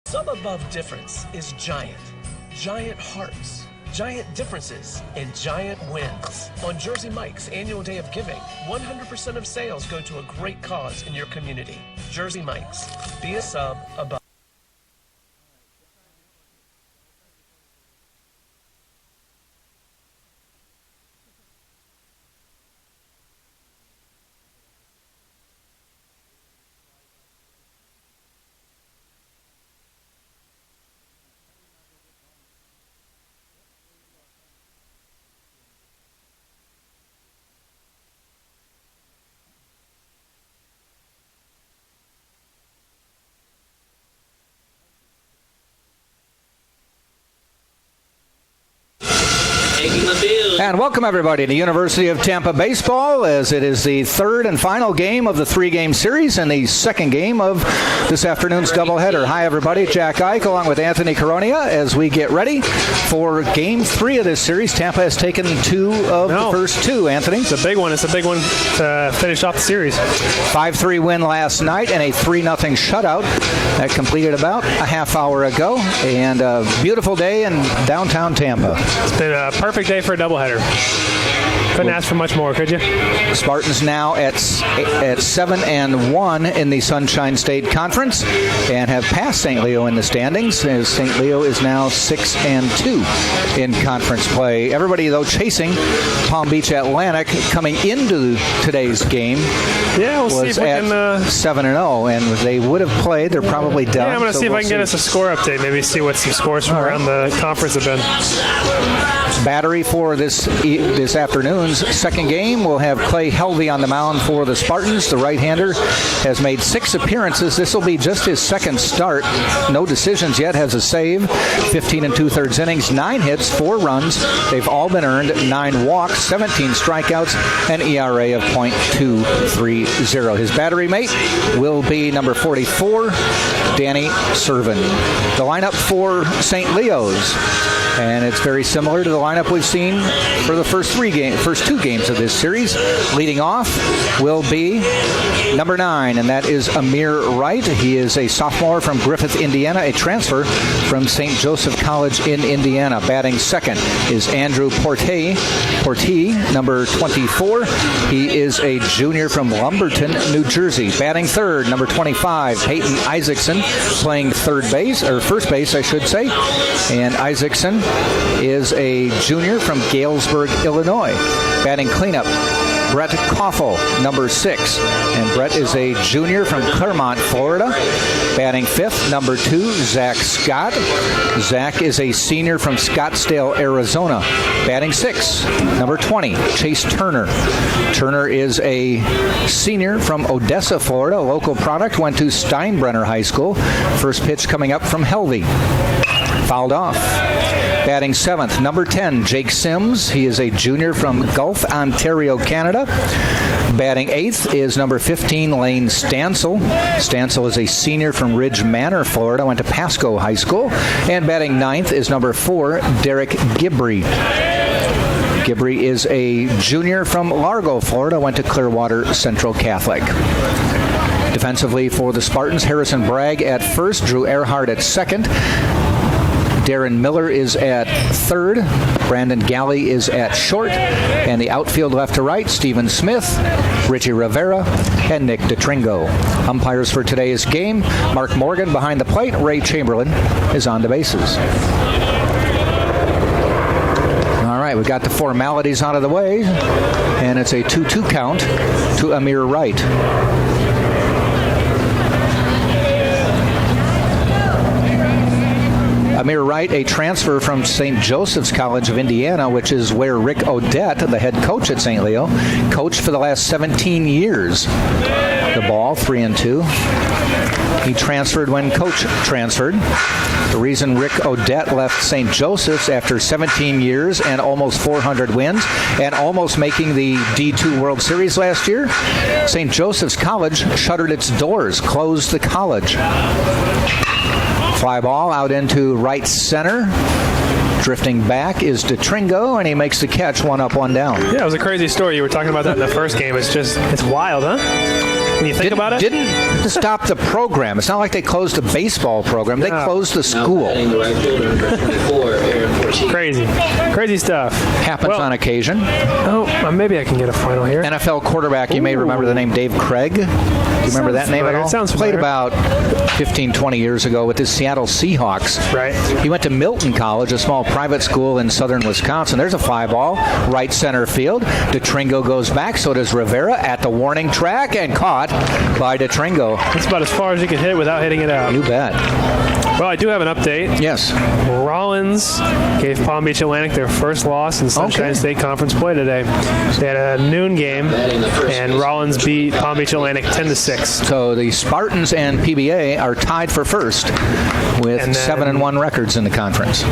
Sub above difference is giant. Giant hearts, giant differences, and giant wins. On Jersey Mike's annual day of giving, 100% of sales go to a great cause in your community. Jersey Mike's. Be a sub above. And welcome everybody to University of Tampa baseball, as it is the third and final game of the three-game series and the second game of this afternoon's doubleheader. Hi everybody, Jack Ike along with Anthony Coronia as we get ready for game 3 of this series. Tampa has taken two of the first two, Anthony. It's a big one. It's a big one to finish off the series. 5-3 win last night and a 3-0 shutout that completed about a half hour ago. And a beautiful day in downtown Tampa. It's been a perfect day for a doubleheader. Couldn't ask for much more, could you? Spartans now at 7-1 in the Sunshine State Conference and have passed St. Leo in the standings, as St. Leo is now 6-2 in conference play. Everybody, though, chasing Palm Beach Atlantic coming into today's game. Yeah, we'll see if we can 7-0, and they would have played. They're probably done. Yeah, I'm going to see if I can get us a score update. Maybe see what some scores from around the conference have been. Battery for this afternoon's second game. We'll have Clay Helvey on the mound for the Spartans. The right-hander has made 6 appearances. This will be just his second start. No decisions yet. Has a save, 15 2/3 innings, 9 hits, 4 runs. They've all been earned, 9 walks, 17 strikeouts, an ERA of .230. His battery mate will be number 44, Danny Servin. The lineup for St. Leo's. And it's very similar to the lineup we've seen for the first two games of this series. Leading off will be number 9, and that is Amir Wright. He is a sophomore from Griffith, Indiana, a transfer from St. Joseph College in Indiana. Batting second is Andrew Porte, number 24. He is a junior from Lumberton, New Jersey. Batting third, number 25, Peyton Isaacson, playing first base, I should say. And Isaacson is a junior from Galesburg, Illinois. Batting cleanup, Brett Koffel, number 6. And Brett is a junior from Claremont, Florida. Batting fifth, number 2, Zach Scott. Zach is a senior from Scottsdale, Arizona. Batting 6, number 20, Chase Turner. Turner is a senior from Odessa, Florida, a local product, went to Steinbrenner High School. First pitch coming up from Helvey. Fouled off. Batting 7th, number 10, Jake Sims. He is a junior from Gulf, Ontario, Canada. Batting 8th is number 15, Lane Stansel. Stansel is a senior from Ridge Manor, Florida, went to Pasco High School. And batting 9th is number 4, Derek Gibbrey. Gibbrey is a junior from Largo, Florida, went to Clearwater Central Catholic. Defensively for the Spartans, Harrison Bragg at first, Drew Earhart at second. Darren Miller is at third. Brandon Galley is at short. And the outfield left to right, Stephen Smith, Richie Rivera, and Nick DeTringo. Umpires for today's game, Mark Morgan behind the plate. Ray Chamberlain is on the bases. All right, we've got the formalities out of the way. And it's a 2-2 count to Amir Wright. Amir Wright, a transfer from St. Joseph's College of Indiana, which is where Rick Odette, the head coach at St. Leo, coached for the last 17 years. The ball, 3-2. He transferred when Coach transferred. The reason Rick Odette left St. Joseph's after 17 years and almost 400 wins and almost making the D2 World Series last year, St. Joseph's College shuttered its doors, closed the college. Fly ball out into right center. Drifting back is DeTringo, and he makes the catch, 1 up, 1 down. Yeah, it was a crazy story. You were talking about that in the first game. It's wild, huh? when you think about it. Didn't stop the program. It's not like they closed the baseball program. They closed the school. Crazy stuff. Happens on occasion. Maybe I can get a final here. NFL quarterback, you may remember the name Dave Craig. Do you remember that name at all? It sounds familiar. Played about 15, 20 years ago with the Seattle Seahawks. Right. He went to Milton College, a small private school in southern Wisconsin. There's a fly ball, right center field. DeTringo goes back, so does Rivera at the warning track, and caught by DeTringo. That's about as far as you can hit it without hitting it out. You bet. Well, I do have an update. Yes. Rollins gave Palm Beach Atlantic their first loss in Sunshine State Conference play today. They had a noon game, and Rollins beat Palm Beach Atlantic 10-6. So the Spartans and PBA are tied for first with 7-1 records in the conference.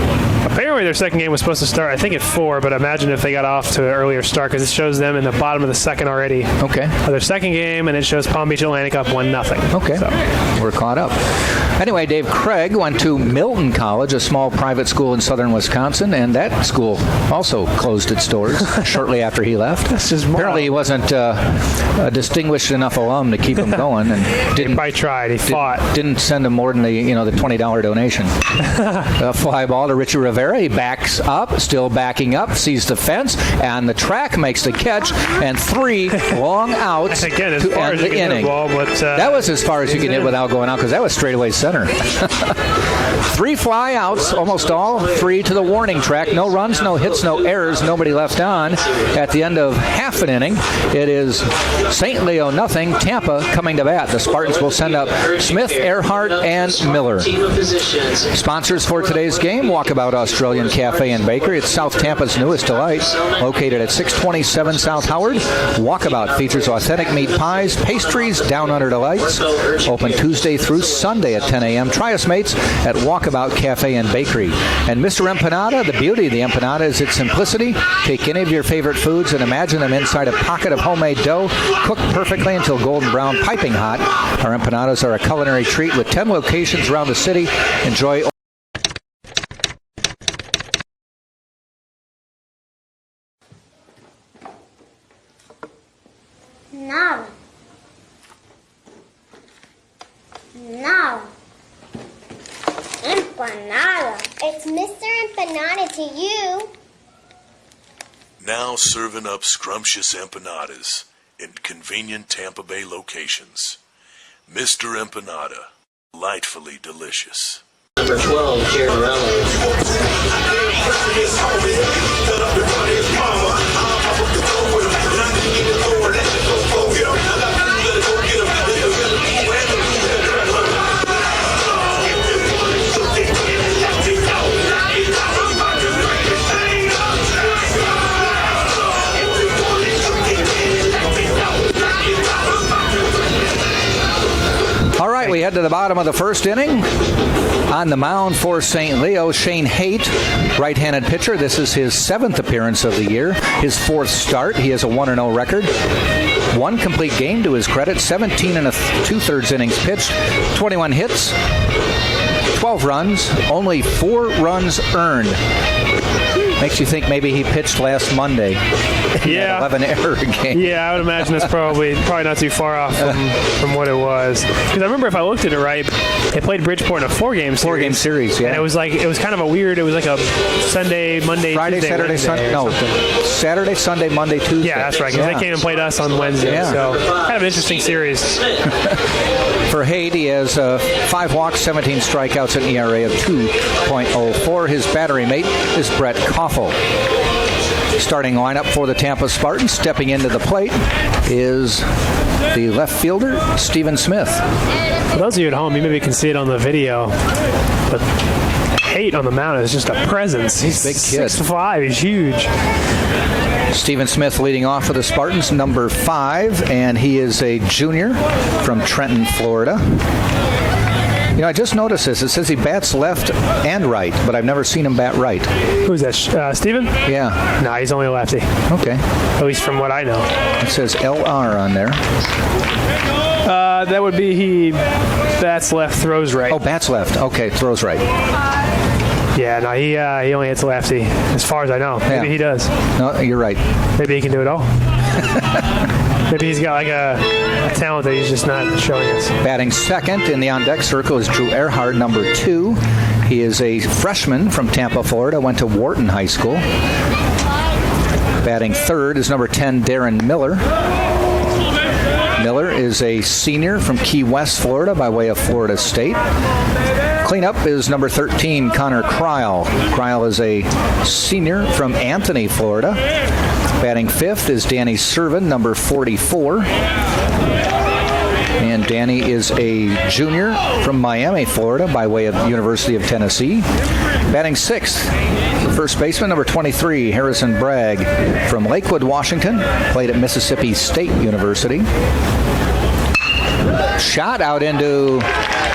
Apparently their second game was supposed to start, I think, at 4, but imagine if they got off to an earlier start, because it shows them in the bottom of the second already. Okay. Their second game, and it shows Palm Beach Atlantic up 1-0. Okay. So we're caught up. Anyway, Dave Craig went to Milton College, a small private school in southern Wisconsin, and that school also closed its doors shortly after he left. Apparently he wasn't a distinguished enough alum to keep him going, and didn't. He tried. He fought. Didn't send him more than the $20 donation. A fly ball to Richie Rivera. He backs up, still backing up, sees the fence, and the track makes the catch, and 3 long outs Again, as to far end as you the can hit inning. the ball, but, that was as far as you can hit without going out, because that was straightaway center. 3 fly outs, almost all 3 to the warning track. No runs, no hits, no errors, nobody left on. At the end of half an inning, it is St. Leo 0, Tampa coming to bat. The Spartans will send up Smith, Earhart, and Miller. Sponsors for today's game, Walkabout Australian Cafe and Bakery. It's South Tampa's newest delight, located at 627 South Howard. Walkabout features authentic meat pies, pastries, down under delights. Open Tuesday through Sunday at 10 a.m. Try us, mates, at Walkabout Cafe and Bakery. And Mr. Empanada, the beauty of the empanada is its simplicity. Take any of your favorite foods and imagine them inside a pocket of homemade dough, cooked perfectly until golden brown, piping hot. Our empanadas are a culinary treat with 10 locations around the city. Enjoy. Nada. Empanada. It's Mr. Empanada to you. Now serving up scrumptious empanadas in convenient Tampa Bay locations. Mr. Empanada, delightfully delicious. Number 12, Jared All right, we head to the bottom of the first inning. On the mound for St. Leo, Shane Haight, right-handed pitcher. This is his 7th appearance of the year, his 4th start. He has a 1-0 record. 1 complete game to his credit, 17 and 2/3 innings pitched, 21 hits, 12 runs, only 4 runs earned. Makes you think maybe he pitched last Monday. Yeah. 11-error game. Yeah, I would imagine it's probably not too far off from what it was. Because I remember, if I looked at it right, they played Bridgeport in a 4-game series. 4-game series, yeah. And it was kind of a weird, it was like a Sunday, Monday, Friday, Tuesday, Saturday, Wednesday Sunday. No, Saturday, Sunday, Monday, Tuesday. Yeah, that's right. Because they came and played us on Wednesday. Yeah. So kind of an interesting series. For Haight, he has 5 walks, 17 strikeouts, an ERA of 2.04. His battery mate is Brett Koffel. Starting lineup for the Tampa Spartans, stepping into the plate, is the left fielder, Stephen Smith. For those of you at home, you maybe can see it on the video, but Haight on the mound is just a presence. He's a big kid. 6'5", he's huge. Stephen Smith leading off for the Spartans, number 5, and he is a junior from Trenton, Florida. You know, I just noticed this. It says he bats left and right, but I've never seen him bat right. Who's that, Steven? Yeah. No, he's only a lefty. Okay. At least from what I know. It says LR on there. That would be he bats left, throws right. Oh, bats left. Okay, throws right. Yeah, no, he only hits lefty, as far as I know. Maybe he does. No, you're right. Maybe he can do it all. Maybe he's got like a talent that he's just not showing us. Batting second in the on-deck circle is Drew Earhart, number 2. He is a freshman from Tampa, Florida, went to Wharton High School. Batting third is number 10, Darren Miller. Miller is a senior from Key West, Florida, by way of Florida State. Cleanup is number 13, Connor Kreil. Kreil is a senior from Anthony, Florida. Batting fifth is Danny Servin, number 44. And Danny is a junior from Miami, Florida, by way of University of Tennessee. Batting sixth, the first baseman, number 23, Harrison Bragg from Lakewood, Washington. Played at Mississippi State University. Shot out into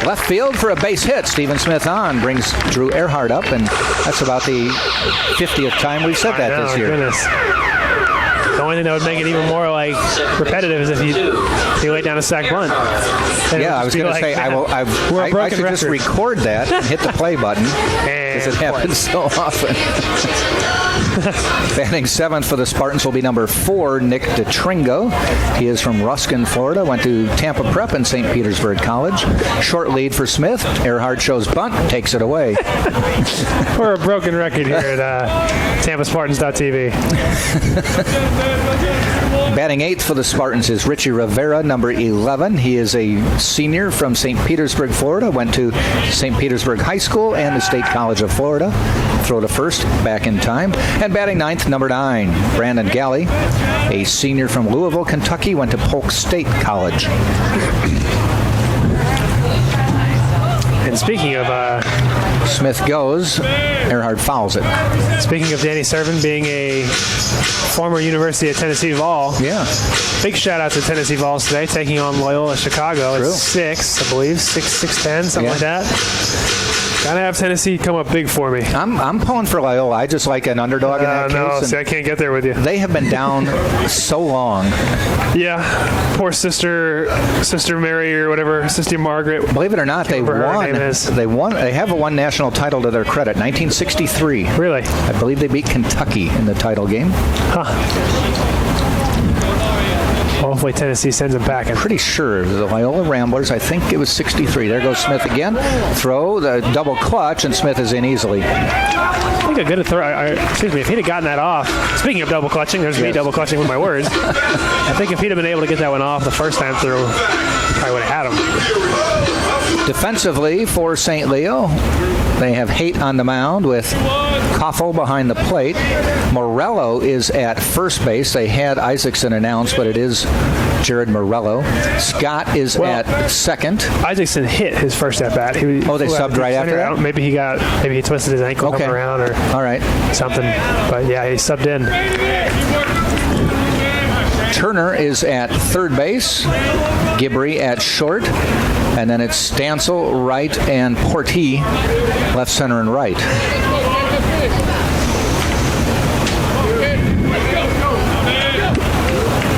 left field for a base hit. Stephen Smith on brings Drew Earhart up, and that's about the 50th time we've said that this year. Goodness. The only thing that would make it even more like repetitive is if you lay down a sack bunt. Yeah, I was going to say I should just record that and hit the play button because it happens so often. Batting seventh for the Spartans will be number 4, Nick DeTringo. He is from Ruskin, Florida. Went to Tampa Prep and St. Petersburg College. Short lead for Smith. Earhart shows bunt, takes it away. We're a broken record here at TampaSpartans.tv. Batting eighth for the Spartans is Richie Rivera, number 11. He is a senior from St. Petersburg, Florida. Went to St. Petersburg High School and the State College of Florida. Throw to first, back in time. And batting ninth, number 9, Brandon Galley, a senior from Louisville, Kentucky. Went to Polk State College. And speaking of... Smith goes. Earhart fouls it. Speaking of Danny Servin being a former University of Tennessee Vol. Yeah. Big shout out to Tennessee Vols today, taking on Loyola Chicago. True. It's 6, I believe. 6-10, something like that. Gotta have Tennessee come up big for me. I'm pulling for Loyola. I just like an underdog in that no, case. see, I can't get there with you. They have been down so long. Yeah. Poor Sister Mary or whatever, Sister Margaret. Believe it or not, they won. They have won national title to their credit. 1963. Really? I believe they beat Kentucky in the title game. Huh. Hopefully Tennessee sends them back. I'm pretty sure the Loyola Ramblers, I think it was 63. There goes Smith again. Throw, the double clutch, and Smith is in easily. I think a good throw. Excuse me, if he'd have gotten that off. Speaking of double clutching, there's me double clutching with my words. I think if he'd have been able to get that one off the first time through, I would have had him. Defensively for St. Leo, they have Haight on the mound with Koffel behind the plate. Morello is at first base. They had Isaacson announced, but it is Jared Morello. Scott is at second. Isaacson hit his first at bat. They subbed right after that? Maybe he twisted his ankle coming around or something. But yeah, he subbed in. Turner is at third base. Gibbery at short. And then it's Stancil, right, and Portee, left, center, and right.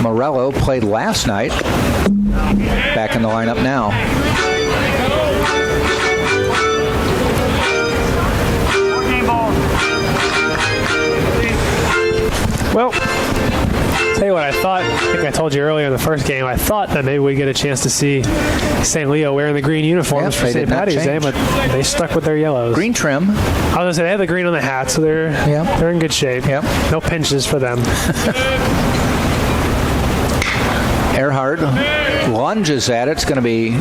Morello played last night. Back in the lineup now. Well, tell you what, I think I told you earlier in the first game, I thought that maybe we'd get a chance to see St. Leo wearing the green uniforms for St. Patty's Day, but they stuck with their yellows. Green trim. I was going to say, they have the green on the hat, so they're in good shape. Yep. No pinches for them. Earhart lunges at it. It's going to be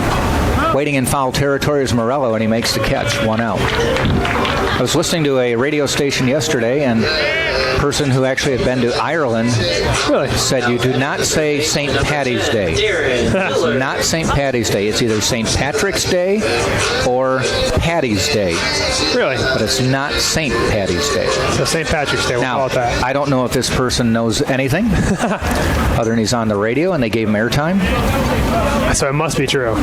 waiting in foul territory as Morello, and he makes the catch. 1 out. I was listening to a radio station yesterday, and a person who actually had been to Ireland said, you do not say St. Paddy's Day. It's not St. Paddy's Day. It's either St. Patrick's Day or Paddy's Day. Really? But it's not St. Paddy's Day. So St. Patrick's Day, we'll call it that. I don't know if this person knows anything other than he's on the radio and they gave him airtime. So it must be true.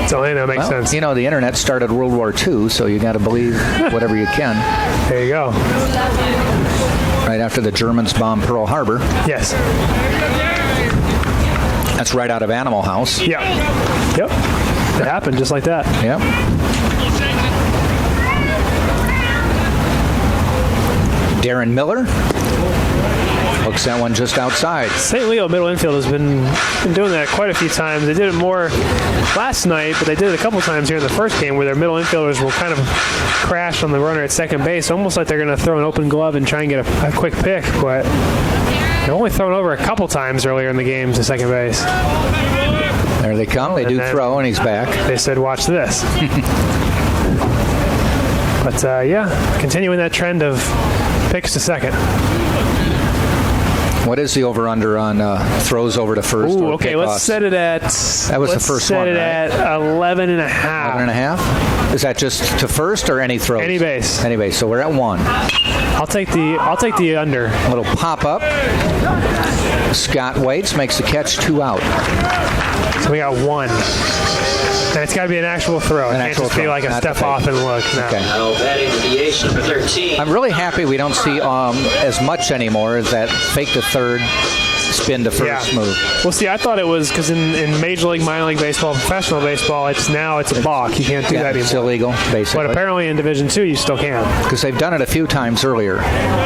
So that makes sense. You know, the internet started World War II, so you got to believe whatever you can. There you go. Right after the Germans bombed Pearl Harbor. Yes. That's right out of Animal House. Yeah. Yep. It happened just like that. Yep. Darren Miller will Takes that one just outside. St. Leo middle infield has been doing that quite a few times. They did it more last night, but they did it a couple times here in the first game where their middle infielders will kind of crash on the runner at second base, almost like they're going to throw an open glove and try and get a quick pick, but they're only thrown over a couple times earlier in the game to second base. There they come. They do throw, and he's back. They said, watch this. But, continuing that trend of picks to second. What is the over-under on throws over to first? Ooh, okay, let's set it at... That was the first one, right? Let's set it at 11.5. 11.5? Is that just to first or any throws? Any base. Any base. So we're at 1. I'll take the under. A little pop-up. Scott waits, makes the catch, 2 out. So we got 1. And it's got to be an actual throw. It can't just be like a step off and look. No. Okay. Now batting with the ace, number 13. I'm really happy we don't see as much anymore as that fake to third, spin to first move. Well, see, I thought it was because in Major League, Minor League Baseball, Professional Baseball, it's a balk. You can't do that anymore. It's illegal, basically. But apparently in Division II, you still can. Because they've done it a few times earlier.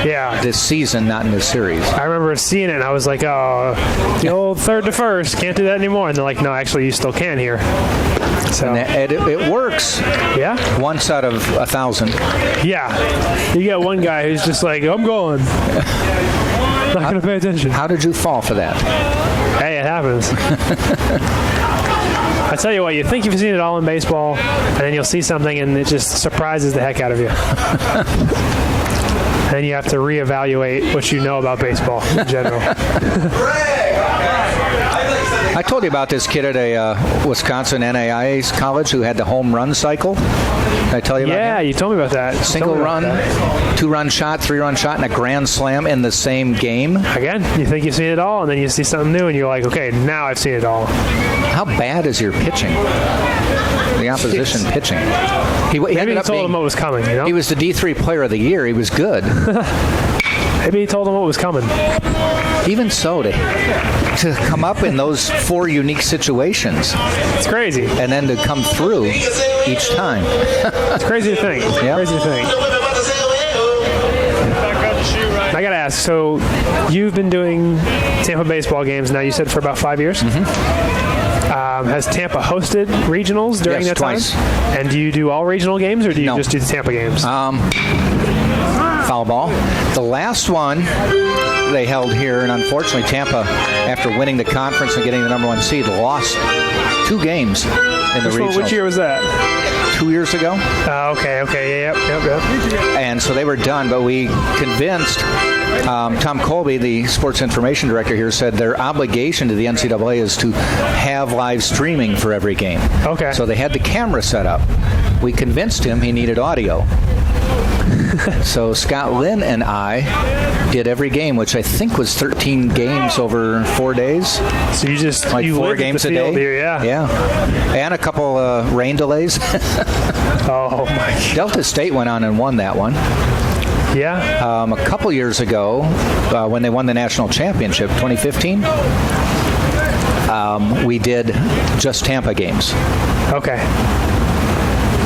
Yeah. This season, not in this series. I remember seeing it, and I was like, oh, the old third to first, can't do that anymore. And they're like, no, actually, you still can here. So it works. Yeah. Once out of 1,000. Yeah. You get one guy who's just like, I'm going. Not going to pay attention. How did you fall for that? Hey, it happens. I tell you what, you think you've seen it all in baseball, and then you'll see something, and it just surprises the heck out of you. Then you have to reevaluate what you know about baseball in general. I told you about this kid at a Wisconsin NAIA college who had the home run cycle. Did I tell you about that? Yeah, you told me about that. Single run, 2-run shot, 3-run shot, and a grand slam in the same game. Again, you think you've seen it all, and then you see something new, and you're like, okay, now I've seen it all. How bad is your pitching? The opposition pitching. Maybe he told him what was coming, you know? He was the D3 player of the year. He was good. Maybe he told him what was coming. Even so, to come up in those 4 unique situations. It's crazy. And then to come through each time. It's crazy to think. Yep. Crazy to think. I got to ask, so you've been doing Tampa baseball games now, you said, for about 5 years? Mm-hmm. Has Tampa hosted regionals during that time? Twice. And do you do all regional games, or do you just do the Tampa games? Foul ball. The last one they held here, and unfortunately Tampa, after winning the conference and getting the number 1 seed, lost 2 games in the regional. Which year was that? 2 years ago. Okay, yep. And so they were done, but we convinced Tom Colby, the sports information director here, said their obligation to the NCAA is to have live streaming for every game. Okay. So they had the camera set up. We convinced him he needed audio. So Scott Lynn and I did every game, which I think was 13 games over 4 days. So you just like 4 games a day. Here, yeah. And a couple rain delays. Oh my God. Delta State went on and won that one. Yeah. A couple years ago, when they won the national championship, 2015, we did just Tampa games. Okay.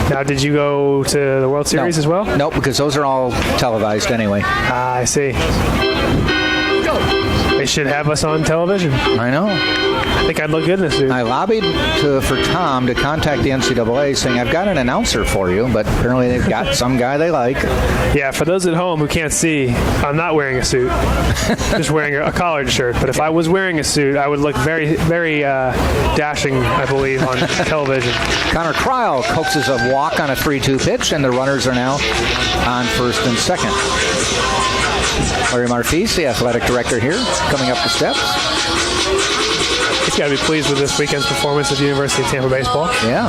Now, did you go to the World Series as well? No, because those are all televised anyway. I see. They should have us on television. I know. I think I'd look good in this suit. I lobbied for Tom to contact the NCAA saying, I've got an announcer for you, but apparently they've got some guy they like. Yeah, for those at home who can't see, I'm not wearing a suit. Just wearing a collared shirt. But if I was wearing a suit, I would look very, very dashing, I believe, on television. Connor Cryle coaxes a walk on a 3-2 pitch, and the runners are now on first and second. Larry Marfis, the athletic director here, coming up the steps. He's got to be pleased with this weekend's performance at the University of Tampa baseball. Yeah.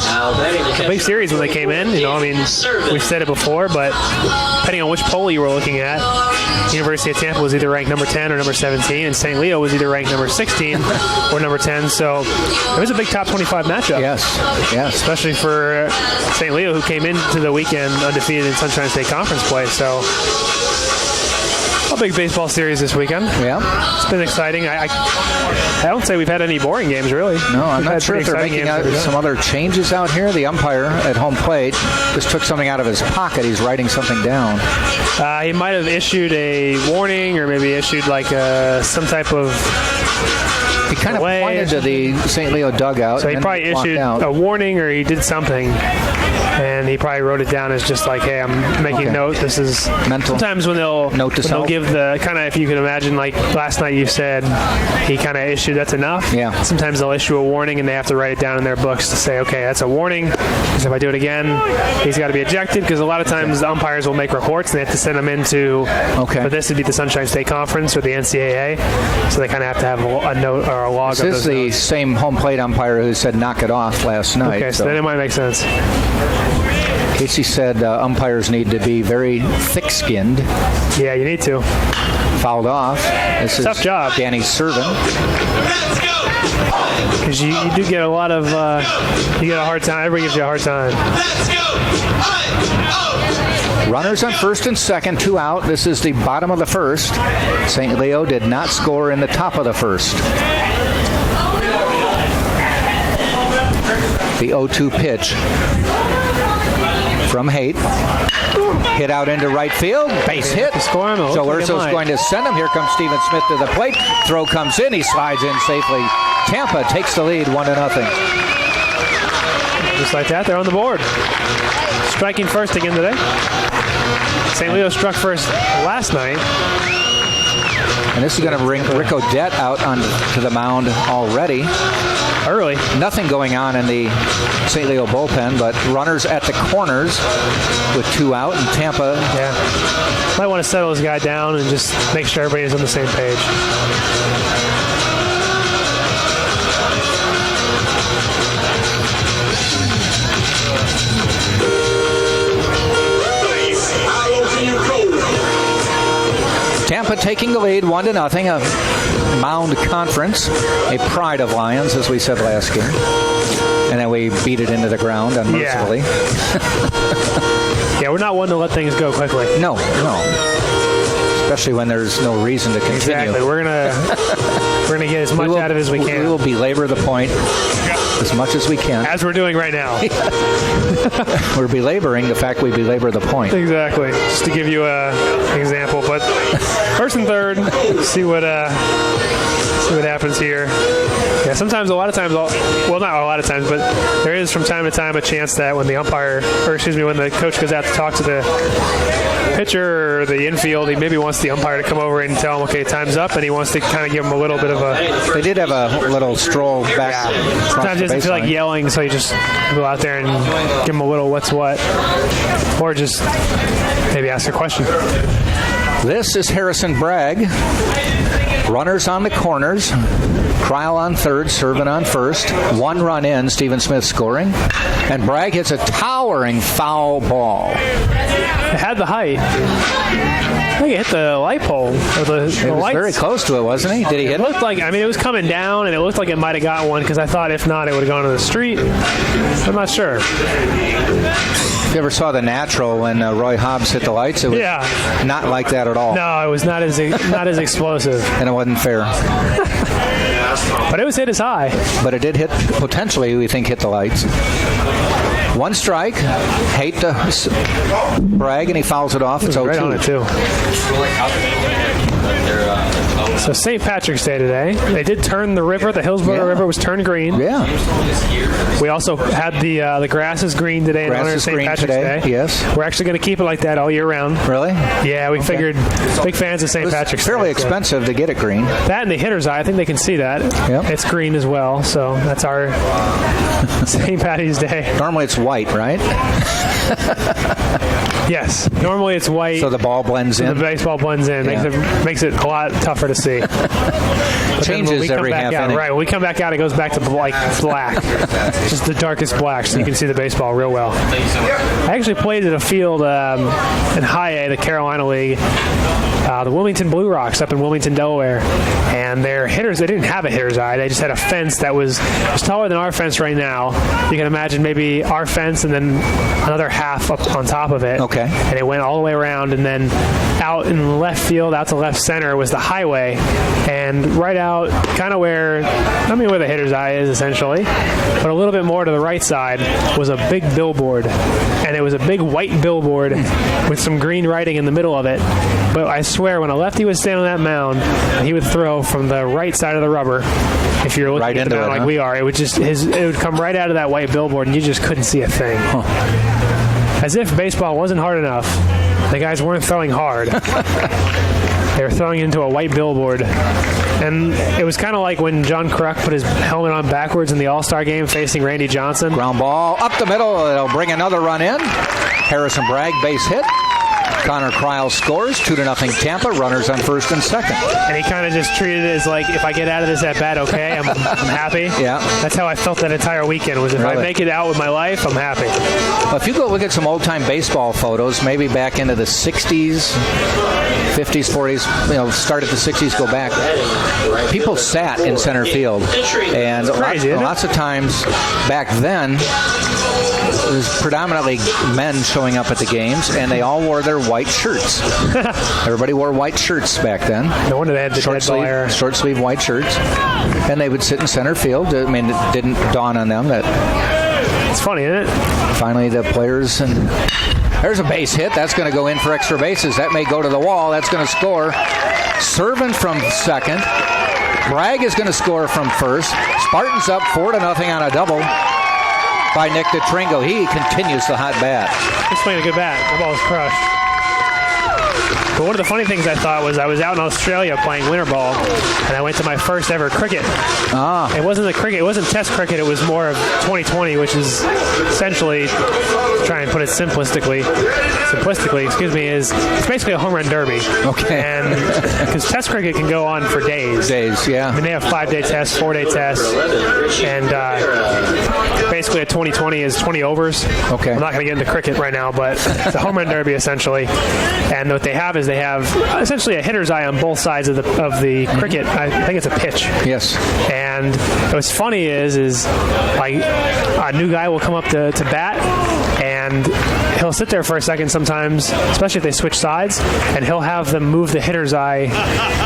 A big series when they came in. You know, I mean, we've said it before, but depending on which poll you were looking at, University of Tampa was either ranked number 10 or number 17, and St. Leo was either ranked number 16 or number 10. So it was a big top 25 matchup. Yes. Especially for St. Leo, who came into the weekend undefeated in Sunshine State Conference play. So A big baseball series this weekend. Yeah. It's been exciting. I don't say we've had any boring games, really. No, I'm We've not sure if they're making some other changes out here. The umpire at home plate just took something out of his pocket. He's writing something down. He might have issued a warning or maybe issued like some type of... He kind of pointed to the St. Leo dugout. So he probably issued a warning or he did something. And he probably wrote it down as just like, hey, I'm making note. This is mental. Sometimes when they'll give the kind of, if you can imagine, like last night you said he kind of issued that's enough. Yeah. Sometimes they'll issue a warning and they have to write it down in their books to say, okay, that's a warning. Because if I do it again, he's got to be ejected. Because a lot of times the umpires will make reports and they have to send them into. For this would be the Sunshine State Conference or the NCAA. So they kind of have to have a note or a log. This is the notes. same home plate umpire who said knock it off last night. Okay, so then it might make sense. Casey said umpires need to be very thick-skinned. Yeah, you need to. Fouled off. This Tough is job. Danny Servin. Because you do get a lot of, you get a hard time. Everybody gives you a hard time. Runners on first and second, 2 out. This is the bottom of the first. St. Leo did not score in the top of the first. The 0-2 pitch from Haight. Hit out into right field. Base hit. So Urso's going to send him. Here comes Stephen Smith to the plate. Throw comes in. He slides in safely. Tampa takes the lead 1-0. Just like that, they're on the board. Striking first again today. St. Leo struck first last night. And this is going to bring Rick Odette out onto the mound already. Early. Nothing going on in the St. Leo bullpen, but runners at the corners with 2 out, and Tampa. Yeah. Might want to settle this guy down and just make sure everybody's on the same page. Tampa taking the lead 1-0. A mound conference, a pride of Lions, as we said last game. And then we beat it into the ground unmercifully. Yeah, we're not one to let things go quickly. No. Especially when there's no reason to continue. Exactly. We're gonna get as much out of it as we can. We will belabor the point as much as we can. As we're doing right now. We're belaboring the fact we belabor the point. Exactly. Just to give you an example. But first and third, see what happens here. Yeah, sometimes, a lot of times, well, not a lot of times, but there is from time to time a chance that when the when the coach goes out to talk to the pitcher or the infield, he maybe wants the umpire to come over and tell him, okay, time's up, and he wants to kind of give him a little bit of a... They did have a little stroll back. Yeah. Sometimes he doesn't feel like yelling, so you just go out there and give him a little what's what, or just maybe ask a question. This is Harrison Bragg. Runners on the corners. Cryle on third, Servin on first. 1 run in, Stephen Smith scoring. And Bragg hits a towering foul ball. It had the height. I think it hit the light pole. It was very close to it, wasn't he? Did he hit it? Looked like, it was coming down, and it looked like it might have got one, because I thought if not, it would have gone to the street. I'm not sure. You ever saw The Natural when Roy Hobbs hit the lights? It was not like that at all. No, it was not as explosive. And it wasn't fair. But it was hit as high. But it did hit, potentially, we think, hit the lights. 1 strike. Hate to Bragg, and he fouls it off. It's 0-2. Right on it, too. So St. Patrick's Day today. They did turn the river. The Hillsborough River was turned green. Yeah. We also had the grass is green today in honor of St. Patrick's Day. Yes. We're actually going to keep it like that all year round. Really? Yeah, we figured big fans of St. Patrick's Day. It's fairly expensive to get it green. That and the hitter's eye, I think they can see that. Yep. It's green as well, so that's our St. Patty's Day. Normally it's white, right? Yes. Normally it's white. So the ball blends in. The baseball blends in. Yeah. Makes it a lot tougher to see. Changes every half inning. Right. When we come back out, it goes back to black. Just the darkest black, so you can see the baseball real well. I actually played at a field in High A, the Carolina League, the Wilmington Blue Rocks up in Wilmington, Delaware. And their hitters, they didn't have a hitter's eye. They just had a fence that was taller than our fence right now. you can imagine maybe our fence and then another half up on top of it. Okay. And it went all the way around, and then out in the left field, out to left center was the highway, and right out kind of where the hitter's eye is essentially, but a little bit more to the right side was a big billboard, and it was a big white billboard with some green writing in the middle of it. But I swear, when a lefty would stand on that mound, he would throw from the right side of the rubber. If you're looking right at the mound like we are, it would come right out of that white billboard, and you just couldn't see a thing. Huh. As if baseball wasn't hard enough, the guys weren't throwing hard. They were throwing into a white billboard. And it was kind of like when John Kruk put his helmet on backwards in the All-Star game facing Randy Johnson. Ground ball up the middle. It'll bring another run in. Harrison Bragg, base hit. Connor Kryles scores, 2-0 Tampa, runners on first and second. And he kind of just treated it as like, if I get out of this at bat, okay, I'm happy. Yeah. That's how I felt that entire weekend, was if I make it out with my life, I'm happy. Well, if you go look at some old-time baseball photos, maybe back into the 60s, 50s, 40s, start at the 60s, go back, people sat in center field. And lots of times back then, it was predominantly men showing up at the games, and they all wore their white shirts. Everybody wore white shirts back then. No wonder they had the short sleeve white shirts. And they would sit in center field. I mean, it didn't dawn on them that... It's funny, isn't it? Finally, the players... and there's a base hit. That's going to go in for extra bases. That may go to the wall. That's going to score. Serving from second. Bragg is going to score from first. Spartans up 4-0 on a double by Nick DeTringo. He continues the hot bat. He's playing a good bat. The ball was crushed. But one of the funny things I thought was I was out in Australia playing winter ball, and I went to my first ever cricket. It wasn't cricket. It wasn't test cricket. It was more of 2020, which is essentially, try and put it simplistically, is it's basically a home run derby. Okay. And because test cricket can go on for days. Yeah. I mean, they have 5-day tests, 4-day tests, and basically a 2020 is 20 overs. Okay. I'm not going to get into cricket right now, but it's a home run derby essentially. And what they have is they have essentially a hitter's eye on both sides of the cricket. I think it's a pitch. Yes. And what's funny is like a new guy will come up to bat, and he'll sit there for a second sometimes, especially if they switch sides, and he'll have them move the hitter's eye.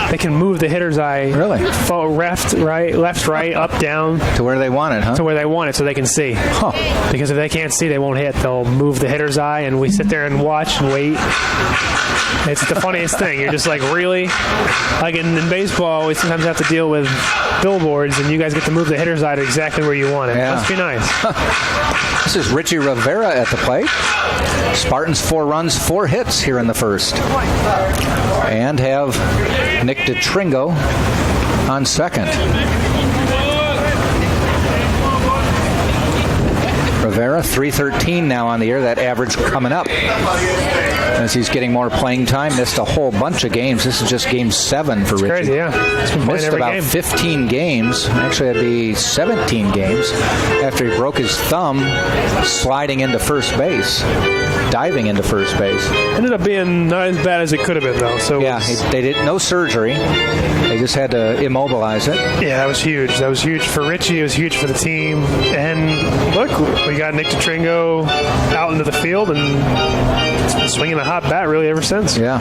They can move the hitter's eye left, right, up, down. To where they want it, huh? To where they want it, so they can see. Huh. Because if they can't see, they won't hit. They'll move the hitter's eye, and we sit there and watch and wait. It's the funniest thing. You're just like, really? Like in baseball, we sometimes have to deal with billboards, and you guys get to move the hitter's eye to exactly where you want it. Yeah. Must be nice. This is Richie Rivera at the plate. Spartans 4 runs, 4 hits here in the first. And have Nick DeTringo on second. Rivera, 313 now on the year. That average coming up as he's getting more playing time. Missed a whole bunch of games. This is just game 7 for Richie. Crazy, yeah. He's been missed about game. 15 games. Actually, it'd be 17 games after he broke his thumb sliding into first base. Diving into first base. Ended up being not as bad as it could have been, though. So yeah, they did no surgery. They just had to immobilize it. Yeah, that was huge. That was huge for Richie. It was huge for the team. And look, we got Nick DeTringo out into the field and swinging a hot bat really ever since. Yeah.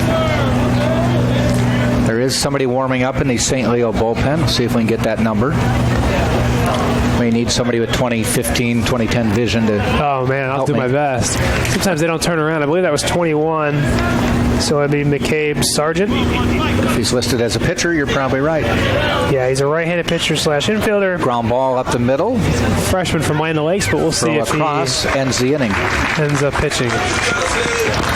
There is somebody warming up in the St. Leo bullpen. See if we can get that number. We need somebody with 2015, 2010 vision to Oh, man, I'll do my best. Sometimes they don't turn around. I believe that was 21. So it'd be McCabe Sargent. If he's listed as a pitcher, you're probably right. Yeah, he's a right-handed pitcher / infielder. Ground ball up the middle. Freshman from Land O'Lakes, but we'll see if across, ends the inning. Ends up pitching.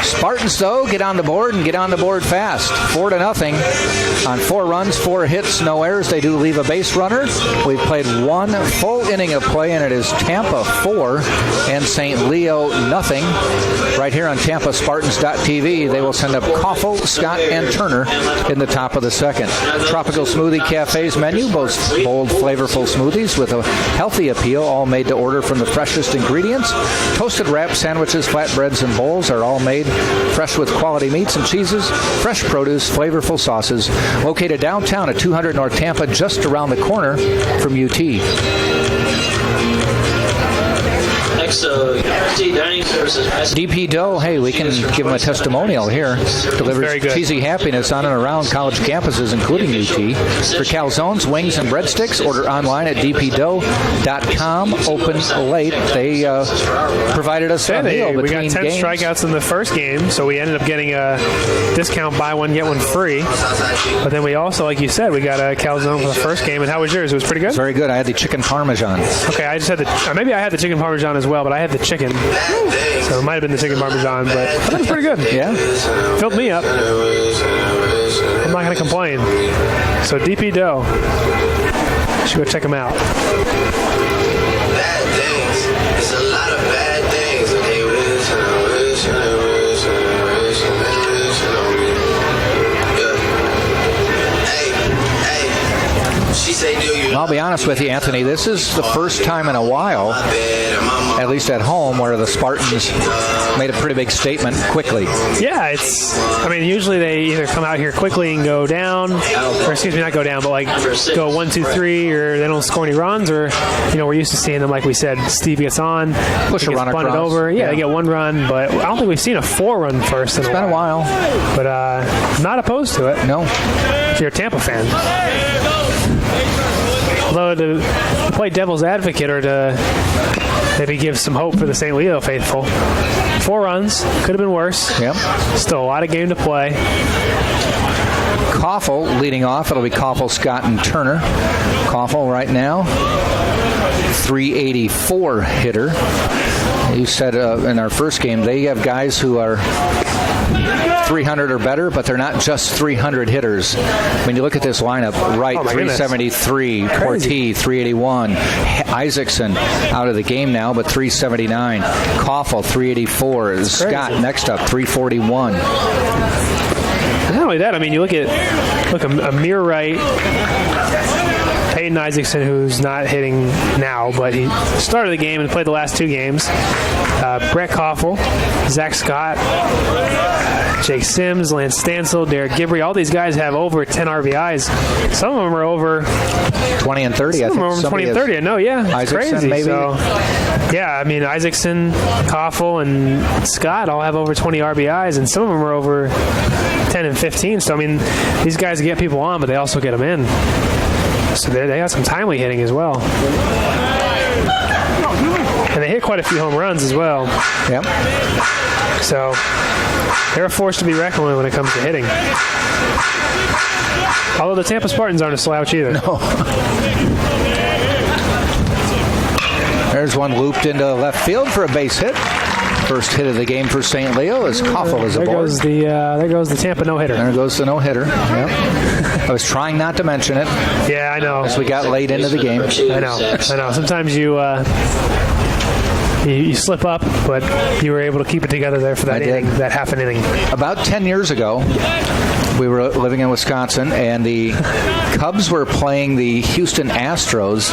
Spartans, though, get on the board and get on the board fast. 4-0 on 4 runs, 4 hits, no errors. They do leave a base runner. We've played 1 full inning of play, and it is Tampa 4 and St. Leo 0. Right here on TampaSpartans.tv, they will send up Koffel, Scott, and Turner in the top of the second. Tropical Smoothie Cafe's menu boasts bold, flavorful smoothies with a healthy appeal, all made to order from the freshest ingredients. Toasted wraps, sandwiches, flatbreads, and bowls are all made fresh with quality meats and cheeses, fresh produce, flavorful sauces. Located downtown at 200 North Tampa, just around the corner from UT. next, so Dining Services. DP Dough, hey, we can give them a testimonial here. Delivers cheesy happiness on and around college campuses, including UT. For calzones, wings, and breadsticks, order online at dpdough.com. Open late. They provided us a meal between games. We got 10 strikeouts in the first game, so we ended up getting a discount, buy one, get one free. But then we also, like you said, we got a calzone for the first game. And how was yours? It was pretty good? Very good. I had the chicken parmesan. Okay, I just had maybe I had the chicken parmesan as well, but I had the chicken. So it might have been the chicken parmesan, but I thought it was pretty good. Yeah. Filled me up. I'm not going to complain. So DP Dough. You should go check them out. Bad things. It's a lot of bad things. They wish on me. Hey. She say, do you? I'll be honest with you, Anthony. This is the first time in a while, at least at home, where the Spartans made a pretty big statement quickly. Yeah, usually they either come out here quickly and go down, or excuse me, not go down, but like go 1, 2, 3, or they don't score any runs, or we're used to seeing them, like we said, Steve gets on, push a run across. Over. Yeah, they get one run, but I don't think we've seen a 4-run first. It's been a while, but not opposed to it. No, if you're a Tampa fan. Although to play devil's advocate or to maybe give some hope for the St. Leo faithful, 4 runs, could have been worse. Yep. Still a lot of game to play. Koffel leading off. It'll be Koffel, Scott, and Turner. Koffel right now, 384 hitter. You said in our first game, they have guys who are 300 or better, but they're not just 300 hitters. When you look at this lineup, Wright, 373, Portee, 381, Isaacson out of the game now, but 379, Koffel, 384, Scott next up, 341. Not only that, you look at Amir Wright, Peyton Isaacson, who's not hitting now, but he started the game and played the last 2 games. Brett Koffel, Zach Scott, Jake Sims, Lance Stansel, Derek Gibbrey. All these guys have over 10 RBIs. Some of them are over 20 and 30. Some of them are over 20 and 30. I know, yeah. It's Isaacson, crazy. Maybe. So, yeah, Isaacson, Koffel, and Scott all have over 20 RBIs, and some of them are over 10 and 15. So, these guys get people on, but they also get them in. So they got some timely hitting as well. And they hit quite a few home runs as well. Yep. So they're a force to be reckoned with when it comes to hitting. Although the Tampa Spartans aren't a slouch either. No. There's one looped into left field for a base hit. First hit of the game for St. Leo as Koffel is aboard. There goes the Tampa no-hitter. There goes the no-hitter. Yep. I was trying not to mention it. Yeah, I know. As we got late into the game. I know. Sometimes you slip up, but you were able to keep it together there for that inning, that half an inning. About 10 years ago, we were living in Wisconsin, and the Cubs were playing the Houston Astros.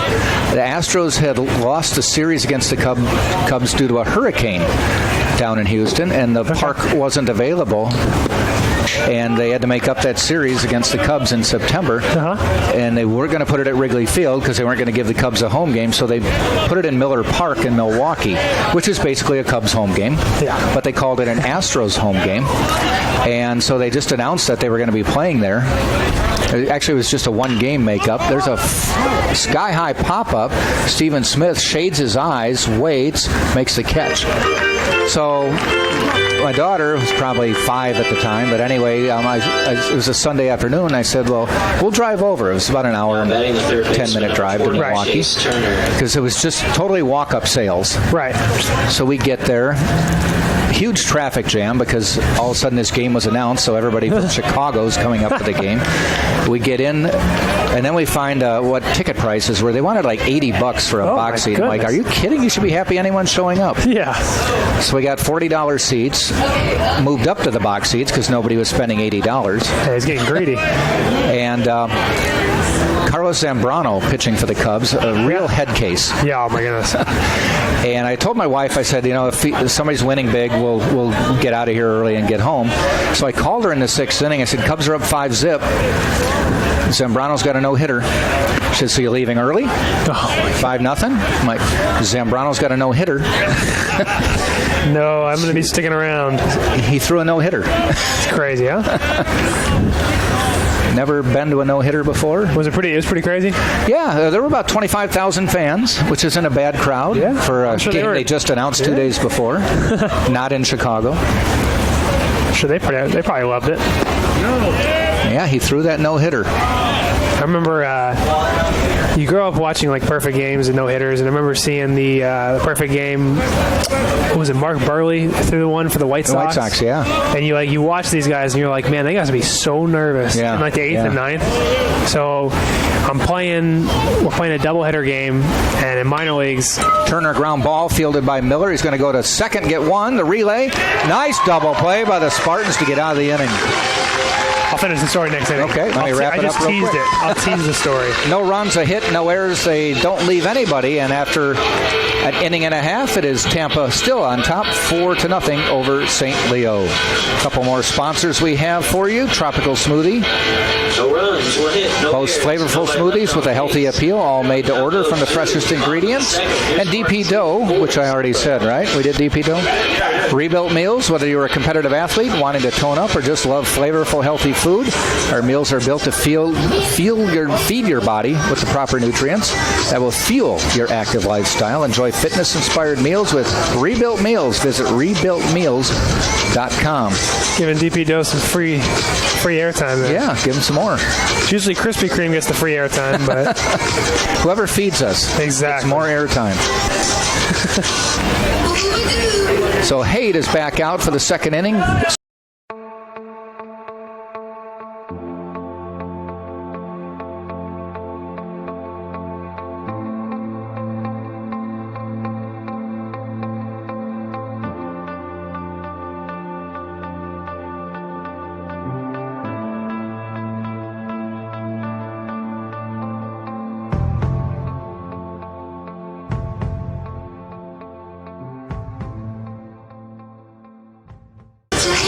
The Astros had lost the series against the Cubs due to a hurricane down in Houston, and the park wasn't available. And they had to make up that series against the Cubs in September. And they were going to put it at Wrigley Field because they weren't going to give the Cubs a home game. So they put it in Miller Park in Milwaukee, which is basically a Cubs home game. Yeah. But they called it an Astros home game. And so they just announced that they were going to be playing there. Actually, it was just a 1-game makeup. There's a sky-high pop-up. Steven Smith shades his eyes, waits, makes the catch. So my daughter was probably 5 at the time, but anyway, it was a Sunday afternoon. I said, well, we'll drive over. It was about an hour and 10-minute drive to Milwaukee because it was just totally walk-up sales. Right. So we get there. Huge traffic jam because all of a sudden this game was announced, so everybody from Chicago's coming up to the game. We get in, and then we find what ticket prices were. They wanted like $80 for a box seat. I'm like, are you kidding? You should be happy anyone's showing up. Yeah. So we got $40 seats, moved up to the box seats because nobody was spending $80. Yeah, he's getting greedy. And Carlos Zambrano pitching for the Cubs, a real head case. Yeah, oh my goodness. And I told my wife, I said, if somebody's winning big, we'll get out of here early and get home. So I called her in the 6th inning. I said, Cubs are up 5-0. Zambrano's got a no-hitter. Should see you leaving early. 5-0. Mike Zambrano's got a no-hitter. No, I'm going to be sticking around. He threw a no-hitter. It's crazy, huh? Never been to a no-hitter before. It was pretty crazy? Yeah, there were about 25,000 fans, which isn't a bad crowd for a game they just announced 2 days before. Not in Chicago. I'm sure they probably loved it. Yeah, he threw that no-hitter. I remember you grow up watching like perfect games and no-hitters, and I remember seeing the perfect game. What was it? Mark Burley threw the one for the White Sox. The White Sox, yeah. And you watch these guys, and you're like, man, they got to be so nervous in like the 8th and 9th. So we're playing a doubleheader game, and in minor leagues, Turner ground ball fielded by Miller. He's going to go to second, get one. The relay, nice double play by the Spartans to get out of the inning. I'll finish the story next inning. Okay, let me wrap it up real quick. I just teased it. I'll tease the story. No runs, a hit, no errors. They don't leave anybody. And after an inning and a half, it is Tampa still on top, 4-0 over St. Leo. A couple more sponsors we have for you. Tropical Smoothie. No runs, one hit, no Most errors. flavorful smoothies with a healthy appeal, all made to order from the freshest ingredients. And DP Dough, which I already said, right? We did DP Dough. Rebuilt meals, whether you're a competitive athlete wanting to tone up or just love flavorful, healthy food, our meals are built to feed your body with the proper nutrients that will fuel your active lifestyle. Enjoy fitness-inspired meals with Rebuilt Meals. Visit rebuiltmeals.com. Giving DP Dough some free airtime there. Yeah, give them some more. Usually Krispy Kreme gets the free airtime, but whoever feeds us gets more airtime. So Haight is back out for the second inning.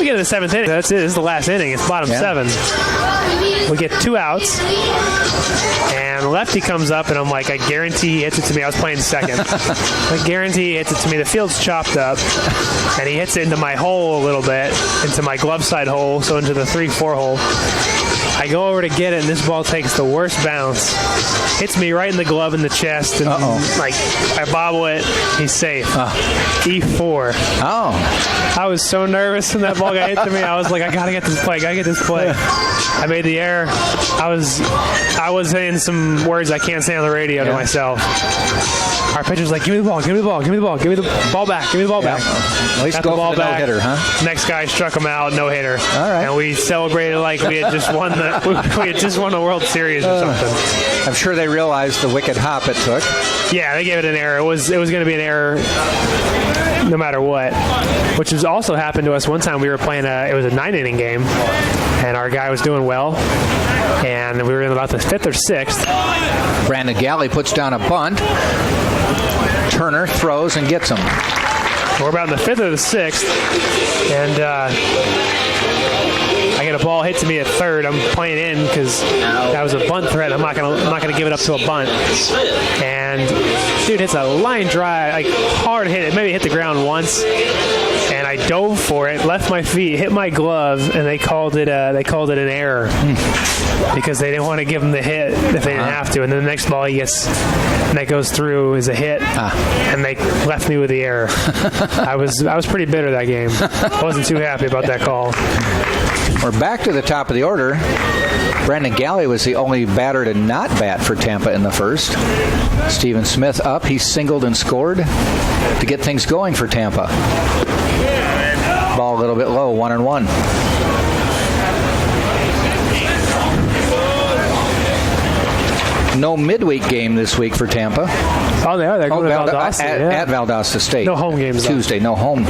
we get to the 7th inning. That's it. This is the last inning. It's bottom 7. We get 2 outs, and lefty comes up, and I'm like, I guarantee he hits it to me. I was playing second. I guarantee he hits it to me. The field's chopped up, and he hits it into my hole a little bit, into my glove side hole, so into the 3-4 hole. I go over to get it, and this ball takes the worst bounce. Hits me right in the glove in the chest, and like I bobble it. He's safe. E4. Oh. I was so nervous when that ball got hit to me. I was like, I gotta get this play. I made the error. I was saying some words I can't say on the radio to myself. Our pitcher's like, give me the ball, give me the ball, give me the ball, give me the ball back, give me the ball back. At least got go the ball for the back. no-hitter, huh? Next guy struck him out, no hitter. All right. And we celebrated like we had just won the World Series or something. I'm sure they realized the wicked hop it took. Yeah, they gave it an error. It was going to be an error no matter what, which has also happened to us one time. We were playing it was a 9-inning game, and our guy was doing well, and we were in about the 5th or 6th. Brandon Galley puts down a bunt. Turner throws and gets him. We're about in the 5th or the 6th, and I get a ball hit to me at third. I'm playing in because that was a bunt threat. I'm not gonna give it up to a bunt. And dude hits a line drive, like hard hit. It maybe hit the ground once, and I dove for it, left my feet, hit my glove, and they called it an error because they didn't want to give him the hit if they didn't have to. And then the next ball he gets that goes through is a hit, and they left me with the error. I was pretty bitter that game. I wasn't too happy about that call. We're back to the top of the order. Brandon Galley was the only batter to not bat for Tampa in the first. Steven Smith up. He singled and scored to get things going for Tampa. Ball a little bit low, 1-1. No midweek game this week for Tampa. Oh, they are. They're going to Valdosta. At Valdosta State. No home games. Tuesday, no home